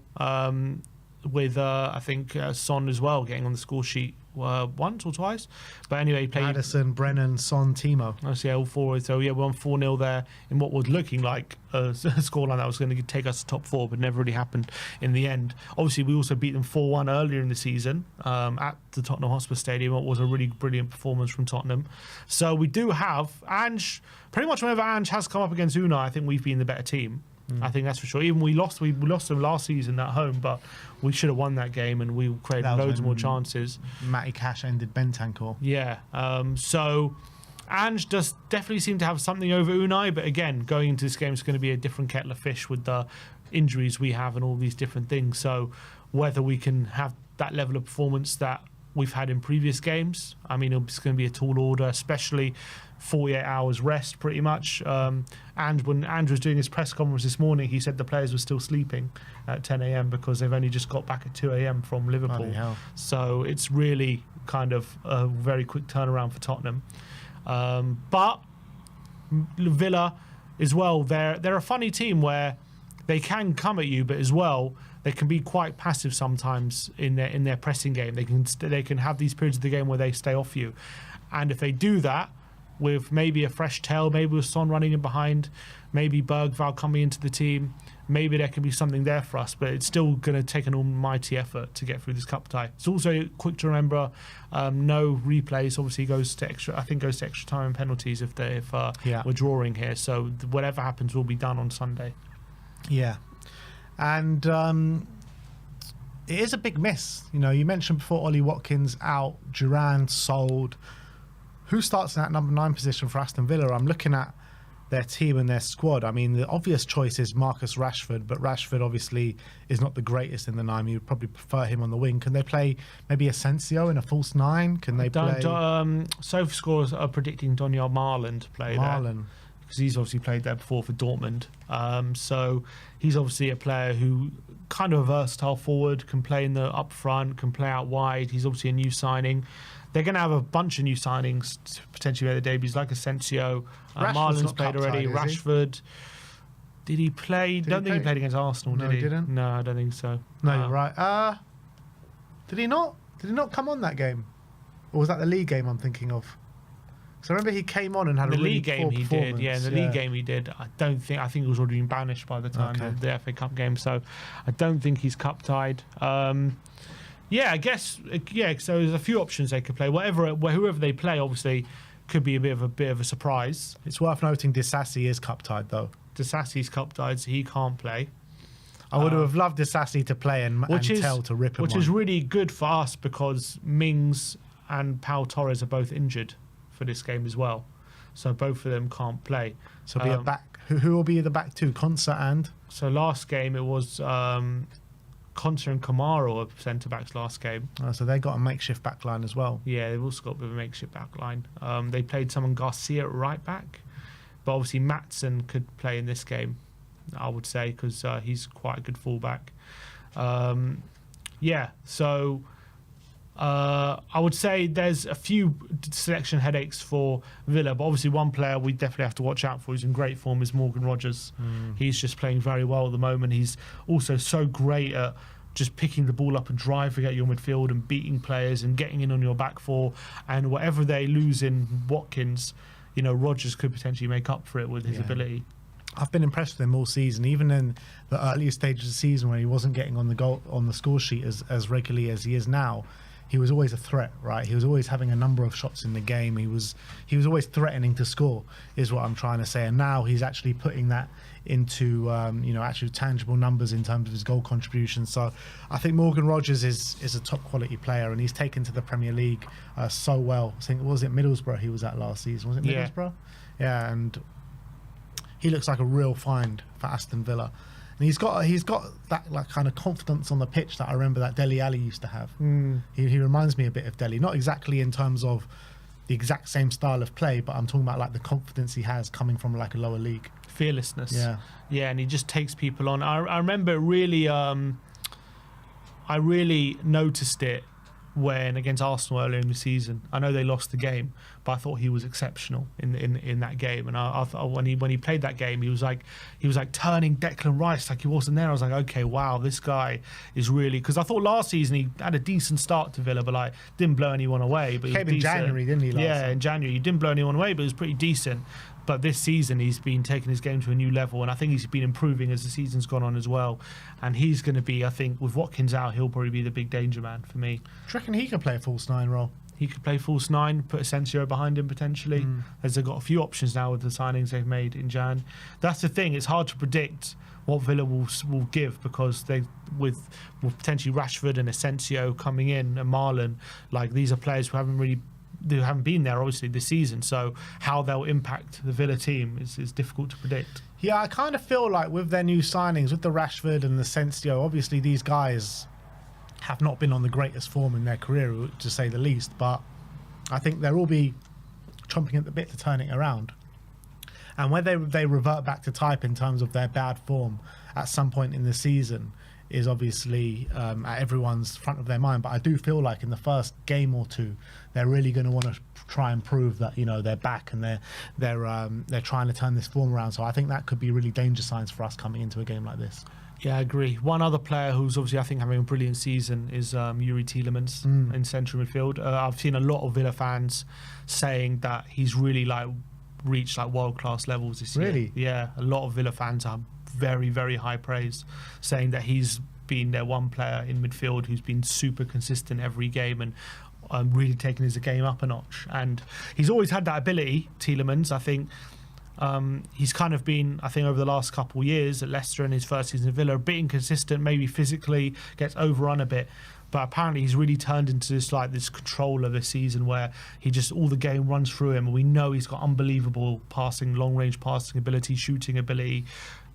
with, I think, Son as well getting on the score sheet once or twice. But anyway, he played... Maddison, Brennan, Son, Timo. Yeah, all 4. So, yeah, we won 4-0 there in what was looking like a scoreline that was going to take us to top 4, but never really happened in the end. Obviously, we also beat them 4-1 earlier in the season at the Tottenham Hotspur Stadium. It was a really brilliant performance from Tottenham. So we do have Ange... Pretty much whenever Ange has come up against Unai, I think we've been the better team. I think that's for sure. Even we lost them last season at home, but we should have won that game, and we created loads more chances. Matty Cash ended Bentancur. Yeah. So Ange does definitely seem to have something over Unai, but again, going into this game is going to be a different kettle of fish with the injuries we have and all these different things. So whether we can have that level of performance that we've had in previous games, I mean, it's going to be a tall order, especially 48 hours rest pretty much. And when Andrew was doing his press conference this morning, he said the players were still sleeping at 10 a.m. because they've only just got back at 2 a.m. from Liverpool. So it's really kind of a very quick turnaround for Tottenham. But Villa as well, they're a funny team where they can come at you, but as well they can be quite passive sometimes in their pressing game. They can have these periods of the game where they stay off you, and if they do that with maybe a fresh tail, maybe with Son running in behind, maybe Bergvall coming into the team, maybe there can be something there for us, but it's still going to take an almighty effort to get through this cup tie. It's also quick to remember, no replays obviously goes to extra time and penalties if we're drawing here, so whatever happens will be done on Sunday. Yeah, and it is a big miss. You mentioned before Ollie Watkins out, Duran sold. Who starts in that number 9 position for Aston Villa? I'm looking at their team and their squad. I mean, the obvious choice is Marcus Rashford, but Rashford obviously is not the greatest in the 9. You would probably prefer him on the wing. Can they play maybe Asensio in a false 9? Can they play... SofaScore are predicting Donyell Marlon to play there, because he's obviously played there before for Dortmund. So he's obviously a player who kind of a versatile forward, can play in the up front, can play out wide. He's obviously a new signing. They're going to have a bunch of new signings to potentially make their debuts, like Asensio. Marlon's played already. Rashford. Did he play? Don't think he played against Arsenal, no, did he? Didn't. No, I don't think so. No, you're right. Did he not? Did he not come on that game? Or was that the league game I'm thinking of? So I remember he came on and had a really poor performance. The league game he did. Yeah, in the league game he did. I think he was already been banished by the time of the FA Cup game. So I don't think he's cup tied. Yeah, I guess. Yeah, so there's a few options they could play. Whoever they play, obviously, could be a bit of a surprise. It's worth noting Disasi is cup tied though. Disasi's cup tied, so he can't play. I would have loved Disasi to play and Tell to rip him. Which is really good for us because Mings and Pau Torres are both injured for this game as well, so both of them can't play. So be a back. Who will be the back two? Konsa and. So last game it was. Konsa and Kamara were centre backs last game. So they got a makeshift back line as well. Yeah, they've also got a bit of a makeshift back line. They played someone Garcia at right back, but obviously Maatsen could play in this game, I would say, because he's quite a good fullback. Yeah, so I would say there's a few selection headaches for Villa, but obviously one player we definitely have to watch out for who's in great form is Morgan Rogers. He's just playing very well at the moment. He's also so great at just picking the ball up and driving at your midfield and beating players and getting in on your back four, and whatever they lose in Watkins, Rogers could potentially make up for it with his ability. I've been impressed with him all season, even in the earlier stages of the season when he wasn't getting on the score sheet as regularly as he is now. He was always a threat, right? He was always having a number of shots in the game. He was always threatening to score, is what I'm trying to say. And now he's actually putting that into actual tangible numbers in terms of his goal contribution. So I think Morgan Rogers is a top quality player, and he's taken to the Premier League so well. I think was it Middlesbrough he was at last season? Was it Middlesbrough? Yeah, and he looks like a real find for Aston Villa. And he's got that like kind of confidence on the pitch that I remember that Dele Alli used to have. He reminds me a bit of Dele, not exactly in terms of the exact same style of play, but I'm talking about like the confidence he has coming from like a lower league. Fearlessness. Yeah, and he just takes people on. I remember really, I really noticed it when against Arsenal earlier in the season. I know they lost the game, but I thought he was exceptional in that game. And I thought when he played that game, he was like turning Declan Rice like he wasn't there. I was like, okay, wow, this guy is really, because I thought last season he had a decent start to Villa, but like didn't blow anyone away. But he came in January, didn't he? In January he didn't blow anyone away, but it was pretty decent. But this season he's been taking his game to a new level, and I think he's been improving as the season's gone on as well. And he's going to be, I think, with Watkins out, he'll probably be the big danger man for me. Do you reckon he can play a false 9 role? He could play false 9, put Asensio behind him potentially, as they've got a few options now with the signings they've made in Jan. That's the thing; it's hard to predict what Villa will give, because they with potentially Rashford and Asensio coming in and Marlon, like these are players who haven't been there obviously this season, so how they'll impact the Villa team is difficult to predict. Yeah, I kind of feel like with their new signings, with the Rashford and the Asensio, obviously these guys have not been on the greatest form in their career, to say the least, but I think they'll all be chomping at the bit to turn it around. And whether they revert back to type in terms of their bad form at some point in the season is obviously at everyone's front of their mind. But I do feel like in the first game or two, they're really going to want to try and prove that they're back and they're trying to turn this form around. So I think that could be really danger signs for us coming into a game like this. Yeah, I agree. One other player who's obviously, I think, having a brilliant season is Yuri Tielemans in central midfield. I've seen a lot of Villa fans saying that he's really reached world-class levels this year. Really? Yeah, a lot of Villa fans are very, very high praise, saying that he's been their one player in midfield who's been super consistent every game and really taking his game up a notch. And he's always had that ability, Tielemans. I think He's kind of been, I think, over the last couple of years at Leicester and his first season at Villa, a bit inconsistent, maybe physically gets overrun a bit. But apparently he's really turned into this controller this season where he just, all the game runs through him. And we know he's got unbelievable passing, long-range passing ability, shooting ability.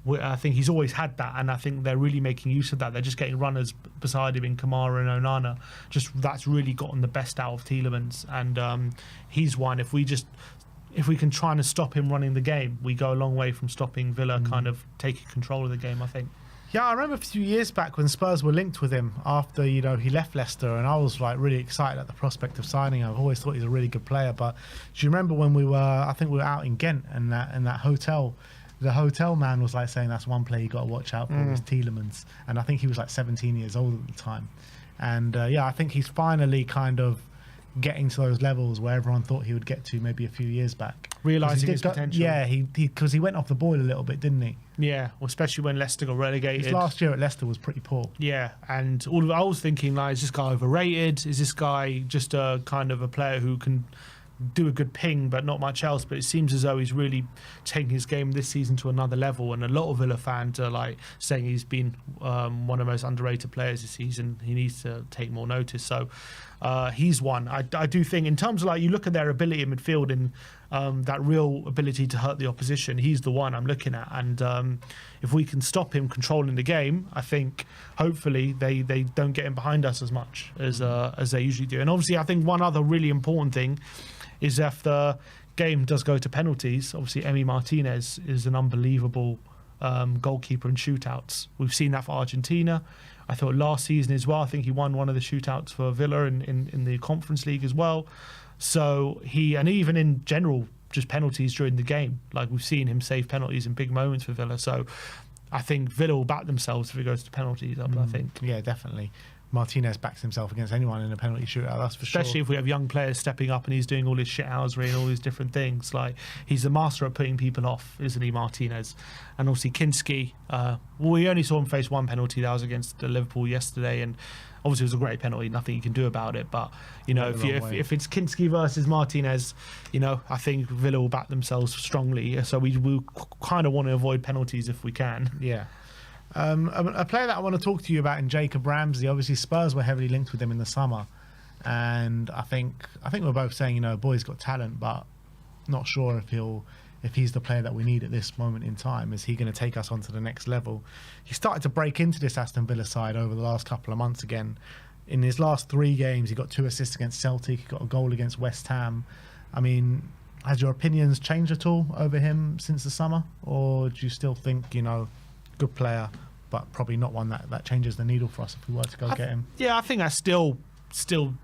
I think he's always had that, and I think they're really making use of that. They're just getting runners beside him in Kamara and Onana. Just that's really gotten the best out of Tielemans, and he's one. If we can try and stop him running the game, we go a long way from stopping Villa kind of taking control of the game, I think. Yeah, I remember a few years back when Spurs were linked with him after, he left Leicester, and I was like really excited at the prospect of signing him. I've always thought he's a really good player. But do you remember when I think we were out in Ghent, and that hotel, the hotel man was like saying that's one player you got to watch out for is Tielemans, and I think he was like 17 years old at the time. And I think he's finally kind of getting to those levels where everyone thought he would get to maybe a few years back. Realising his potential. Yeah, because he went off the boil a little bit, didn't he? Yeah, well, especially when Leicester got relegated. His last year at Leicester was pretty poor. Yeah, and I was thinking, like, is this guy overrated? Is this guy just a kind of a player who can do a good ping but not much else? But it seems as though he's really taking his game this season to another level, and a lot of Villa fans are like saying he's been one of the most underrated players this season. He needs to take more notice. So he's one. I do think in terms of, like, you look at their ability in midfield and that real ability to hurt the opposition, he's the one I'm looking at. And if we can stop him controlling the game, I think hopefully they don't get him behind us as much as they usually do. And obviously I think one other really important thing is if the game does go to penalties, obviously Emi Martinez is an unbelievable goalkeeper in shootouts. We've seen that for Argentina. I thought last season as well, I think he won one of the shootouts for Villa in the Conference League as well. So and even in general, just penalties during the game, like we've seen him save penalties in big moments for Villa. So I think Villa will back themselves if it goes to penalties, I think. Yeah, definitely. Martinez backs himself against anyone in a penalty shootout, that's for sure. Especially if we have young players stepping up and he's doing all his shithousery and all these different things. Like, he's a master at putting people off, isn't he, Martinez? And obviously Kinski, we only saw him face one penalty, that was against Liverpool yesterday, and obviously it was a great penalty, nothing you can do about it. But, if it's Kinski versus Martinez, I think Villa will back themselves strongly. So we kind of want to avoid penalties if we can. Yeah. A player that I want to talk to you about in Jacob Ramsey. Obviously Spurs were heavily linked with him in the summer, and I think we're both saying, boy's got talent, but not sure if he's the player that we need at this moment in time. Is he going to take us on to the next level? He started to break into this Aston Villa side over the last couple of months again. In his last 3 games, he got 2 assists against Celtic, he got a goal against West Ham. I mean, has your opinions changed at all over him since the summer, or do you still think, good player, but probably not one that changes the needle for us if we were to go get him? Yeah, I think I still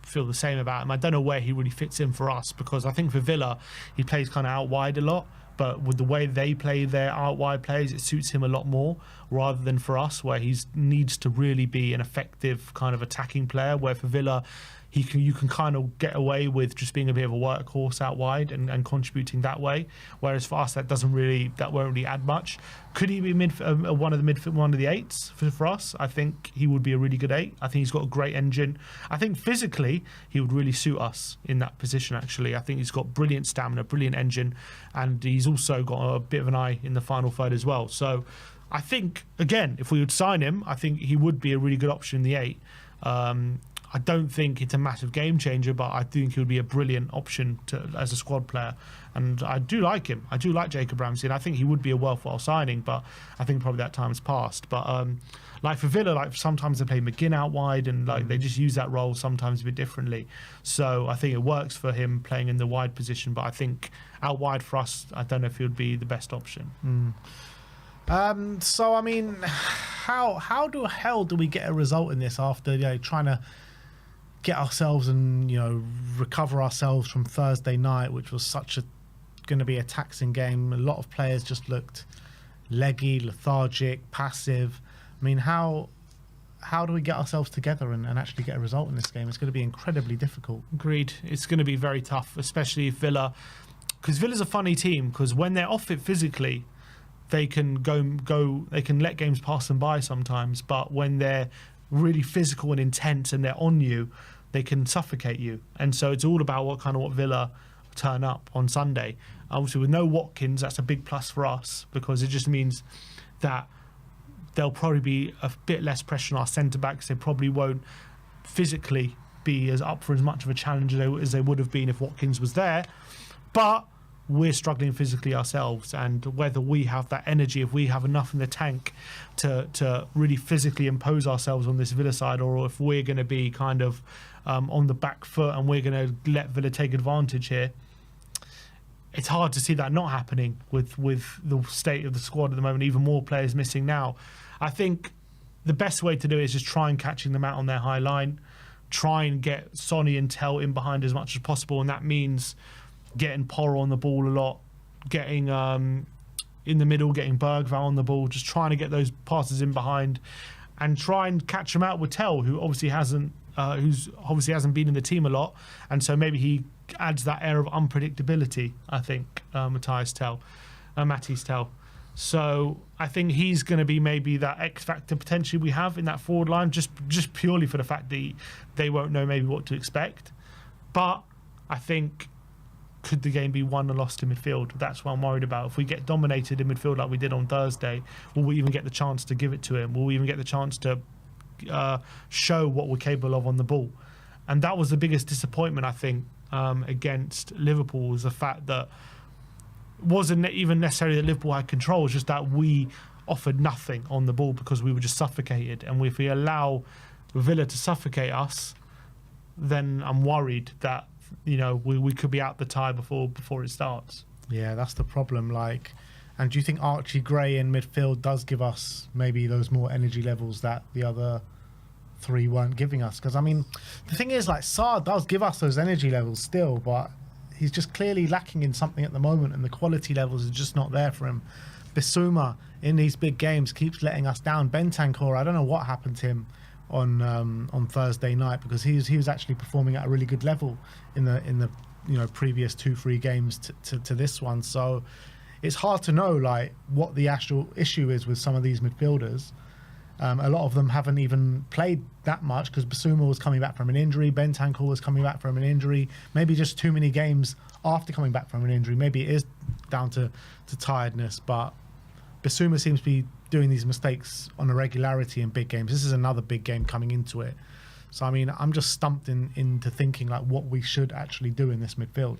feel the same about him. I don't know where he really fits in for us, because I think for Villa he plays kind of out wide a lot, but with the way they play their out wide plays, it suits him a lot more, rather than for us where he needs to really be an effective kind of attacking player, where for Villa you can kind of get away with just being a bit of a workhorse out wide and contributing that way. Whereas for us, that won't really add much. Could he be one of the 8s for us? I think he would be a really good 8. I think he's got a great engine. I think physically he would really suit us in that position. Actually, I think he's got brilliant stamina, brilliant engine, and he's also got a bit of an eye in the final third as well. So I think, again, if we would sign him, I think he would be a really good option in the 8. I don't think it's a massive game changer, but I think he would be a brilliant option as a squad player. And I do like him. I do like Jacob Ramsey, and I think he would be a worthwhile signing, but I think probably that time's passed. But like for Villa, like sometimes they play McGinn out wide, and like they just use that role sometimes a bit differently. So I think it works for him playing in the wide position, but I think out wide for us, I don't know if he would be the best option. So I mean, how the hell do we get a result in this after trying to get ourselves and recover ourselves from Thursday night, which was going to be a taxing game? A lot of players just looked leggy, lethargic, passive. I mean, how do we get ourselves together and actually get a result in this game? It's going to be incredibly difficult. Agreed. It's going to be very tough, especially if because Villa's a funny team, because when they're off it physically, they can they can let games pass them by sometimes, but when they're really physical and intense and they're on you, they can suffocate you. And so it's all about what Villa turn up on Sunday. Obviously, with no Watkins, that's a big plus for us because it just means that there'll probably be a bit less pressure on our centre-backs. They probably won't physically be as up for as much of a challenge as they would have been if Watkins was there. But we're struggling physically ourselves, and whether we have that energy, if we have enough in the tank to really physically impose ourselves on this Villa side, or if we're going to be kind of on the back foot and we're going to let Villa take advantage here, it's hard to see that not happening with the state of the squad at the moment, even more players missing now. I think the best way to do it is just try and catching them out on their high line, try and get Sonny and Tell in behind as much as possible, and that means getting Porro on the ball a lot, getting in the middle, getting Bergvall on the ball, just trying to get those passes in behind, and try and catch them out with Tell, who obviously hasn't been in the team a lot, and so maybe he adds that air of unpredictability. I think Matthijs Tell. So I think he's going to be maybe that X factor potentially we have in that forward line, just purely for the fact that they won't know maybe what to expect. But I think, could the game be won and lost in midfield? That's what I'm worried about. If we get dominated in midfield like we did on Thursday, will we even get the chance to give it to him? Will we even get the chance to show what we're capable of on the ball? And that was the biggest disappointment, I think, against Liverpool, was the fact that it wasn't even necessarily that Liverpool had control, it was just that we offered nothing on the ball because we were just suffocated. And if we allow Villa to suffocate us, then I'm worried that we could be out the tie before it starts. Yeah, that's the problem. And do you think Archie Gray in midfield does give us maybe those more energy levels that the other three weren't giving us? Because I mean, the thing is, Sarr does give us those energy levels still, but he's just clearly lacking in something at the moment, and the quality levels are just not there for him. Bissouma in these big games keeps letting us down. Bentancur, I don't know what happened to him on Thursday night, because he was actually performing at a really good level in the previous 2-3 games to this one. So it's hard to know what the actual issue is with some of these midfielders. A lot of them haven't even played that much because Bissouma was coming back from an injury, Bentancur was coming back from an injury, maybe just too many games after coming back from an injury. Maybe it is down to tiredness, but Bissouma seems to be doing these mistakes on a regularity in big games. This is another big game coming into it. So, I mean, I'm just stumped into thinking what we should actually do in this midfield.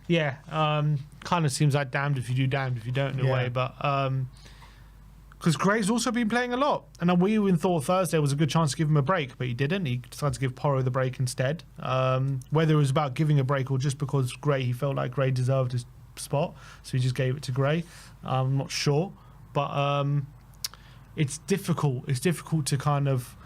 Yeah, kind of seems like damned if you do, damned if you don't in a way. But because Gray's also been playing a lot, and we even thought Thursday was a good chance to give him a break, but he didn't. He decided to give Porro the break instead. Whether it was about giving a break or just because he felt like Gray deserved his spot, so he just gave it to Gray. I'm not sure, but it's difficult. It's difficult to kind of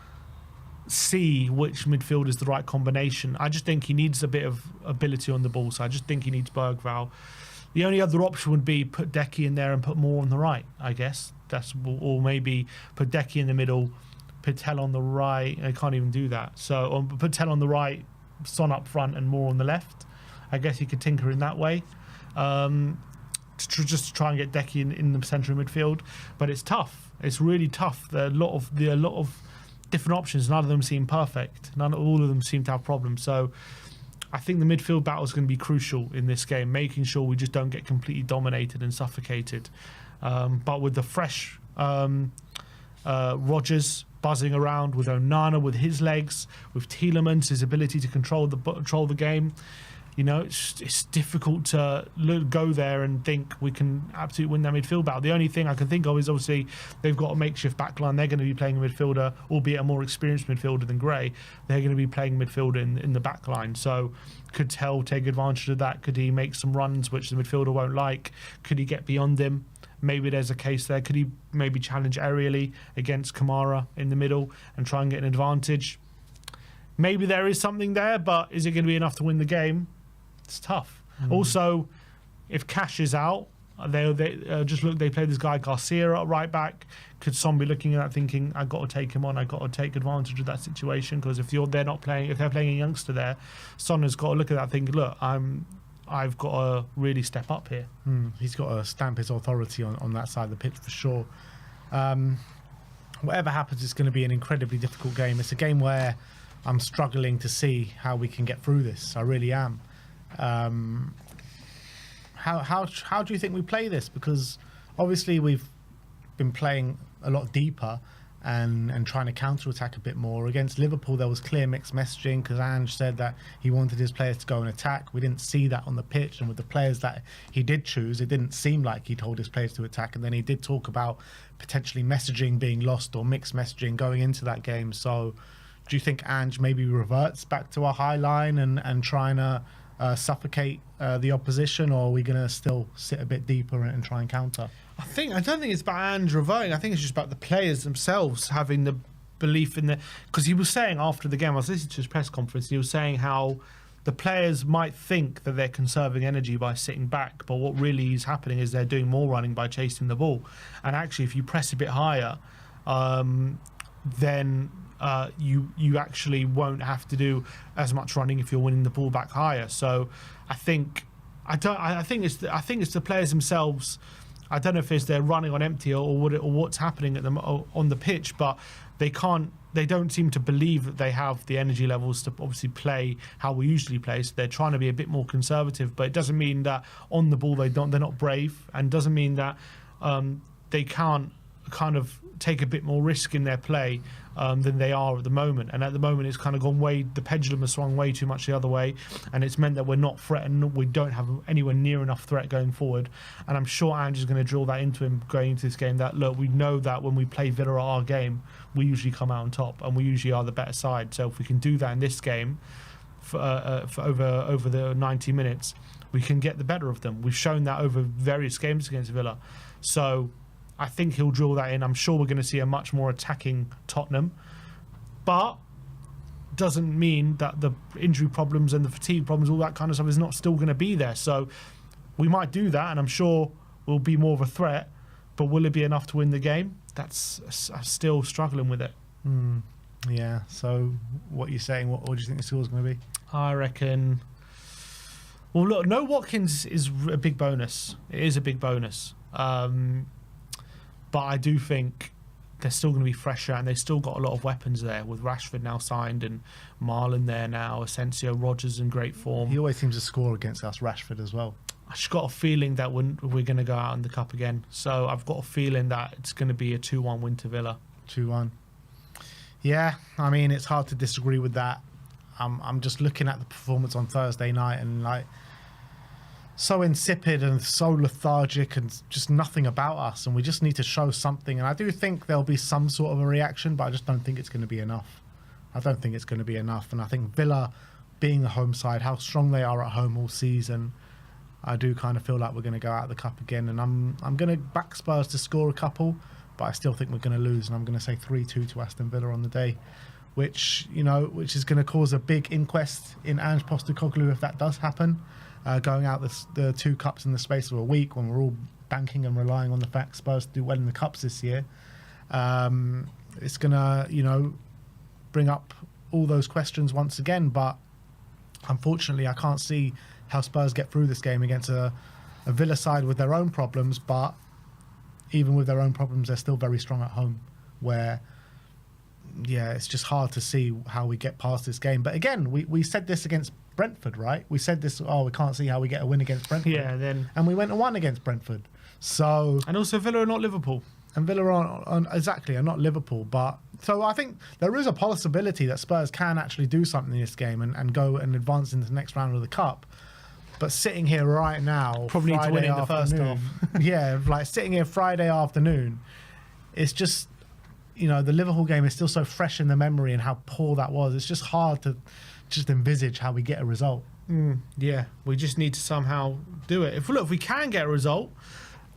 see which midfield is the right combination. I just think he needs a bit of ability on the ball, so I just think he needs Bergvall. The only other option would be put Decky in there and put Moore on the right, I guess. Or maybe put Decky in the middle, put Tell on the right. I can't even do that. So or put Tell on the right, Son up front, and Moore on the left. I guess he could tinker in that way. Just to try and get Decky in the centre of midfield. But it's tough. It's really tough. There are a lot of different options. None of them seem perfect. All of them seem to have problems. So I think the midfield battle is going to be crucial in this game, making sure we just don't get completely dominated and suffocated. But with the fresh Rodgers buzzing around, with Onana with his legs, with Tielemans, his ability to control the game, it's difficult to go there and think we can absolutely win that midfield battle. The only thing I can think of is obviously they've got a makeshift backline. They're going to be playing a midfielder, albeit a more experienced midfielder than Gray. They're going to be playing midfielder in the backline. So could Tell take advantage of that? Could he make some runs which the midfielder won't like? Could he get beyond him? Maybe there's a case there. Could he maybe challenge aerially against Kamara in the middle and try and get an advantage? Maybe there is something there, but is it going to be enough to win the game? It's tough. Also, if Cash is out, they play this guy Garcia at right back. Could Son be looking at that thinking, I got to take him on, I got to take advantage of that situation? Because if they're playing a youngster there, Son has got to look at that thinking, look, I've got to really step up here. He's got to stamp his authority on that side of the pitch for sure. Whatever happens, it's going to be an incredibly difficult game. It's a game where I'm struggling to see how we can get through this. I really am. how do you think we play this? Because obviously we've been playing a lot deeper and trying to counter-attack a bit more. Against Liverpool, there was clear mixed messaging because Ange said that he wanted his players to go and attack. We didn't see that on the pitch, and with the players that he did choose, it didn't seem like he told his players to attack. And then he did talk about potentially messaging being lost or mixed messaging going into that game. So do you think Ange maybe reverts back to our high line and trying to suffocate the opposition, or are we going to still sit a bit deeper and try and counter? I don't think it's about Ange reverting. I think it's just about the players themselves having the belief in the. Because he was saying after the game, I was listening to his press conference, he was saying how the players might think that they're conserving energy by sitting back, but what really is happening is they're doing more running by chasing the ball. And actually, if you press a bit higher, then you actually won't have to do as much running if you're winning the ball back higher. So I think it's the players themselves. I don't know if it's they're running on empty or what's happening at them on the pitch, but they don't seem to believe that they have the energy levels to obviously play how we usually play. So they're trying to be a bit more conservative, but it doesn't mean that on the ball they're not brave, and doesn't mean that they can't kind of take a bit more risk in their play than they are at the moment. And at the moment it's kind of gone the pendulum has swung way too much the other way, and it's meant that we're not threatened. We don't have anywhere near enough threat going forward, and I'm sure Ange is going to drill that into him going into this game, that look, we know that when we play Villa our game, we usually come out on top and we usually are the better side. So if we can do that in this game for over the 90 minutes, we can get the better of them. We've shown that over various games against Villa. So I think he'll drill that in. I'm sure we're going to see a much more attacking Tottenham, but doesn't mean that the injury problems and the fatigue problems, all that kind of stuff, is not still going to be there. So we might do that, and I'm sure we'll be more of a threat, but will it be enough to win the game? I'm still struggling with it. Yeah, so what are you saying? What do you think the score's going to be? I reckon... Well, look, no Watkins is a big bonus. It is a big bonus. But I do think they're still going to be fresher, and they've still got a lot of weapons there with Rashford now signed and Marlon there now, Asensio, Rodgers in great form. He always seems to score against us, Rashford as well. I've just got a feeling that we're going to go out in the cup again. So I've got a feeling that it's going to be a 2-1 win to Villa. 2-1. Yeah, I mean, it's hard to disagree with that. I'm just looking at the performance on Thursday night and so insipid and so lethargic and just nothing about us, and we just need to show something. And I do think there'll be some sort of a reaction, but I just don't think it's going to be enough. I don't think it's going to be enough. And I think Villa, being the home side, how strong they are at home all season, I do kind of feel like we're going to go out of the cup again. And I'm going to back Spurs to score a couple, but I still think we're going to lose, and I'm going to say 3-2 to Aston Villa on the day, which is going to cause a big inquest in Ange Postecoglou if that does happen. Going out the two cups in the space of a week, when we're all banking and relying on the fact Spurs do well in the cups this year, it's going to, bring up all those questions once again. But unfortunately, I can't see how Spurs get through this game against a Villa side with their own problems. But even with their own problems, they're still very strong at home, where, yeah, it's just hard to see how we get past this game. But again, we said this against Brentford, right? We said this, we can't see how we get a win against Brentford. Yeah, and we went and won against Brentford. So, and also Villa are not Liverpool. And Villa are not Liverpool. But so I think there is a possibility that Spurs can actually do something in this game and go and advance into the next round of the Cup. But sitting here right now, probably need to win in the first half. Yeah, sitting here Friday afternoon, it's just, the Liverpool game is still so fresh in the memory and how poor that was. It's just hard to just envisage how we get a result. Yeah, we just need to somehow do it. If we can get a result,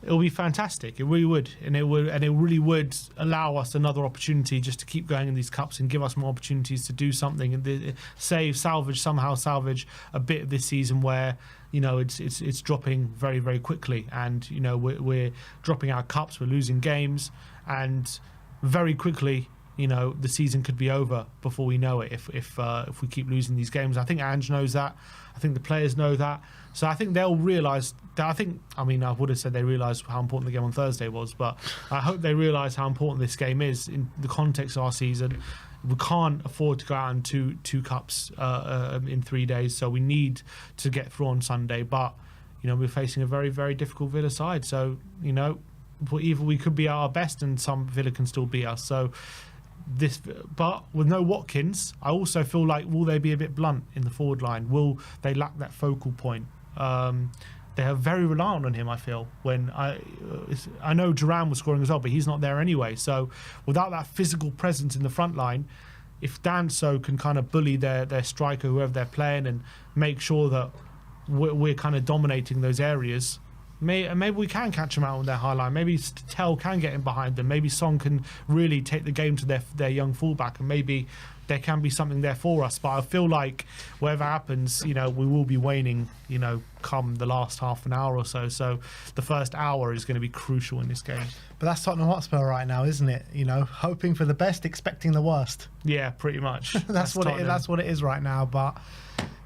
it'll be fantastic. It really would, and it really would allow us another opportunity just to keep going in these cups and give us more opportunities to do something and salvage a bit of this season where it's dropping very, very quickly, and we're dropping our cups, we're losing games, and very quickly, the season could be over before we know it if we keep losing these games. I think Ange knows that. I think the players know that. So I think they'll realise that. I would have said they realised how important the game on Thursday was, but I hope they realise how important this game is in the context of our season. We can't afford to go out in two cups in 3 days, so we need to get through on Sunday. But you know, we're facing a very, very difficult Villa side. So, you know, either we could be at our best and some Villa can still beat us. So but with no Watkins, I also feel like, will they be a bit blunt in the forward line? Will they lack that focal point? They are very reliant on him, I feel. When I know Duran was scoring as well, but he's not there anyway. So without that physical presence in the front line, if Danso can kind of bully their striker, whoever they're playing, and make sure that we're kind of dominating those areas, maybe we can catch them out on their high line. Maybe Tell can get in behind them. Maybe Son can really take the game to their young fullback, and maybe there can be something there for us. But I feel like whatever happens, you know, we will be waning, you know, come the last half an hour or so. So the first hour is going to be crucial in this game. But that's Tottenham Hotspur right now, isn't it? You know, hoping for the best, expecting the worst. Yeah, pretty much. That's what it is. That's what it is right now. But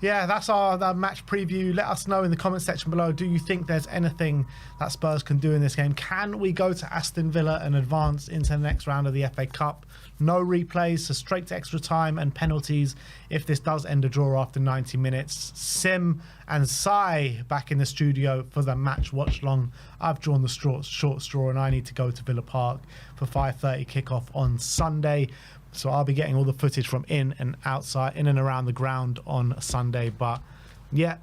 yeah, that's our match preview. Let us know in the comment section below. Do you think there's anything that Spurs can do in this game? Can we go to Aston Villa and advance into the next round of the FA Cup? No replays, so straight to extra time and penalties if this does end a draw after 90 minutes. Sim and Sai back in the studio for the match watch long. I've drawn the short straw and I need to go to Villa Park for 5:30 kickoff on Sunday. So I'll be getting all the footage from in and around the ground on Sunday. But yeah,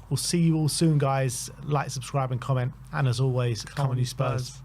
we'll see you all soon, guys. Like, subscribe and comment. And as always, come on you Spurs.